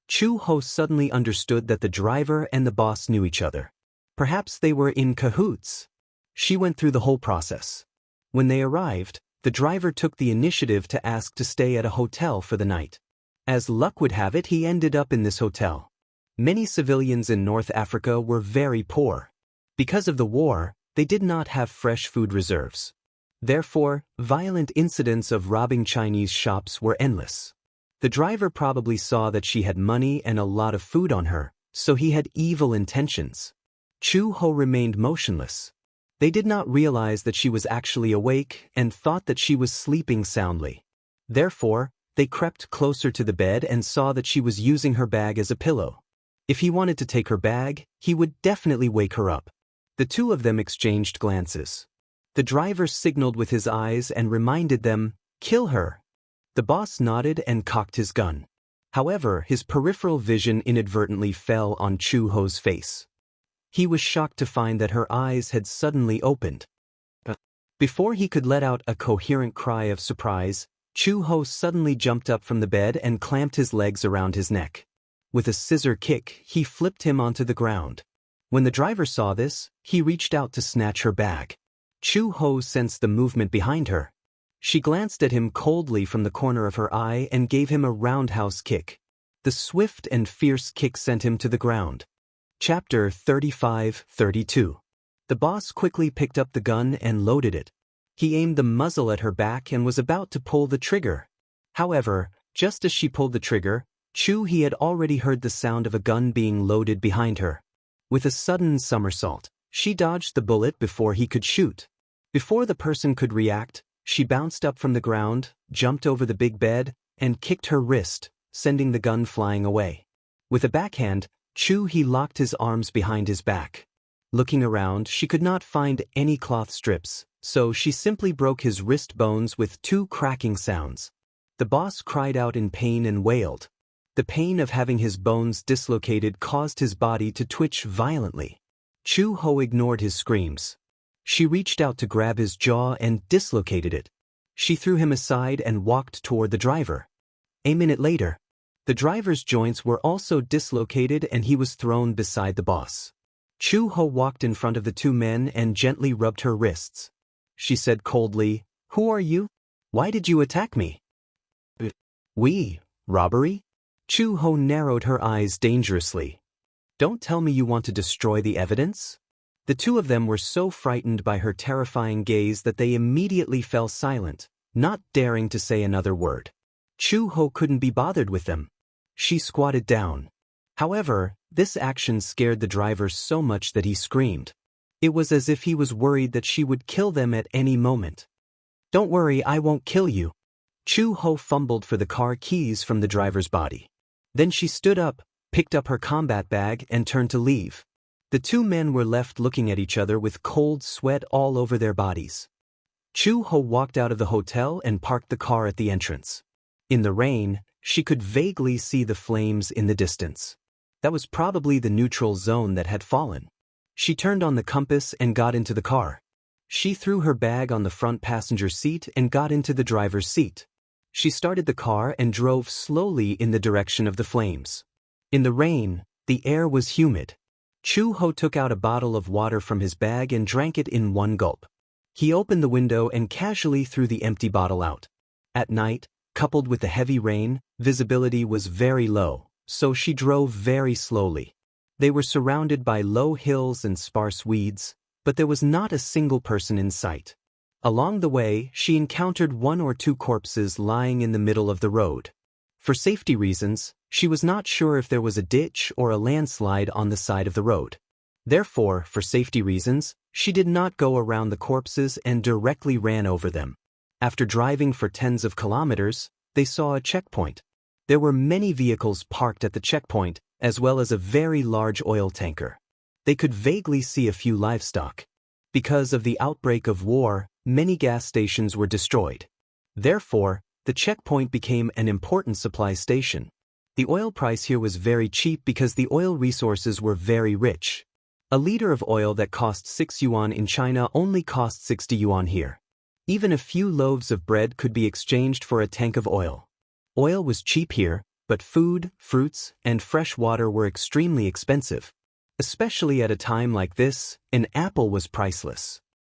Chu Ho suddenly understood that the driver and the boss knew each other. Perhaps they were in cahoots. She went through the whole process. When they arrived, the driver took the initiative to ask to stay at a hotel for the night. As luck would have it, he ended up in this hotel. Many civilians in North Africa were very poor. Because of the war, they did not have fresh food reserves. Therefore, violent incidents of robbing Chinese shops were endless. The driver probably saw that she had money and a lot of food on her, so he had evil intentions. Chu Ho remained motionless. They did not realize that she was actually awake and thought that she was sleeping soundly. Therefore, they crept closer to the bed and saw that she was using her bag as a pillow. If he wanted to take her bag, he would definitely wake her up. The 2 of them exchanged glances. The driver signaled with his eyes and reminded them, "Kill her." The boss nodded and cocked his gun. However, his peripheral vision inadvertently fell on Chu Ho's face. He was shocked to find that her eyes had suddenly opened. Before he could let out a coherent cry of surprise, Chu Ho suddenly jumped up from the bed and clamped his legs around his neck. With a scissor kick, he flipped him onto the ground. When the driver saw this, he reached out to snatch her bag. Chu Ho sensed the movement behind her. She glanced at him coldly from the corner of her eye and gave him a roundhouse kick. The swift and fierce kick sent him to the ground. Chapter 35-32. The boss quickly picked up the gun and loaded it. He aimed the muzzle at her back and was about to pull the trigger. However, just as she pulled the trigger, he had already heard the sound of a gun being loaded behind her. With a sudden somersault, she dodged the bullet before he could shoot. Before the person could react, she bounced up from the ground, jumped over the big bed, and kicked her wrist, sending the gun flying away. With a backhand, he locked his arms behind his back. Looking around, she could not find any cloth strips, so she simply broke his wrist bones with 2 cracking sounds. The boss cried out in pain and wailed. The pain of having his bones dislocated caused his body to twitch violently. Chu Ho ignored his screams. She reached out to grab his jaw and dislocated it. She threw him aside and walked toward the driver. A minute later, the driver's joints were also dislocated and he was thrown beside the boss. Chu Ho walked in front of the 2 men and gently rubbed her wrists. She said coldly, "Who are you? Why did you attack me?" Robbery? Chu Ho narrowed her eyes dangerously. "Don't tell me you want to destroy the evidence?" The 2 of them were so frightened by her terrifying gaze that they immediately fell silent, not daring to say another word. Chu Ho couldn't be bothered with them. She squatted down. However, this action scared the driver so much that he screamed. It was as if he was worried that she would kill them at any moment. "Don't worry, I won't kill you." Chu Ho fumbled for the car keys from the driver's body. Then she stood up, picked up her combat bag, and turned to leave. The 2 men were left looking at each other with cold sweat all over their bodies. Chu Ho walked out of the hotel and parked the car at the entrance. In the rain, she could vaguely see the flames in the distance. That was probably the neutral zone that had fallen. She turned on the compass and got into the car. She threw her bag on the front passenger seat and got into the driver's seat. She started the car and drove slowly in the direction of the flames. In the rain, the air was humid. Chu Ho took out a bottle of water from his bag and drank it in 1 gulp. He opened the window and casually threw the empty bottle out. At night, coupled with the heavy rain, visibility was very low, so she drove very slowly. They were surrounded by low hills and sparse weeds, but there was not a single person in sight. Along the way, she encountered 1 or 2 corpses lying in the middle of the road. For safety reasons, she was not sure if there was a ditch or a landslide on the side of the road. Therefore, for safety reasons, she did not go around the corpses and directly ran over them. After driving for tens of kilometers, they saw a checkpoint. There were many vehicles parked at the checkpoint, as well as a very large oil tanker. They could vaguely see a few livestock. Because of the outbreak of war, many gas stations were destroyed. Therefore, the checkpoint became an important supply station. The oil price here was very cheap because the oil resources were very rich. A liter of oil that cost 6 yuan in China only cost 60 yuan here. Even a few loaves of bread could be exchanged for a tank of oil. Oil was cheap here, but food, fruits, and fresh water were extremely expensive. Especially at a time like this, an apple was priceless.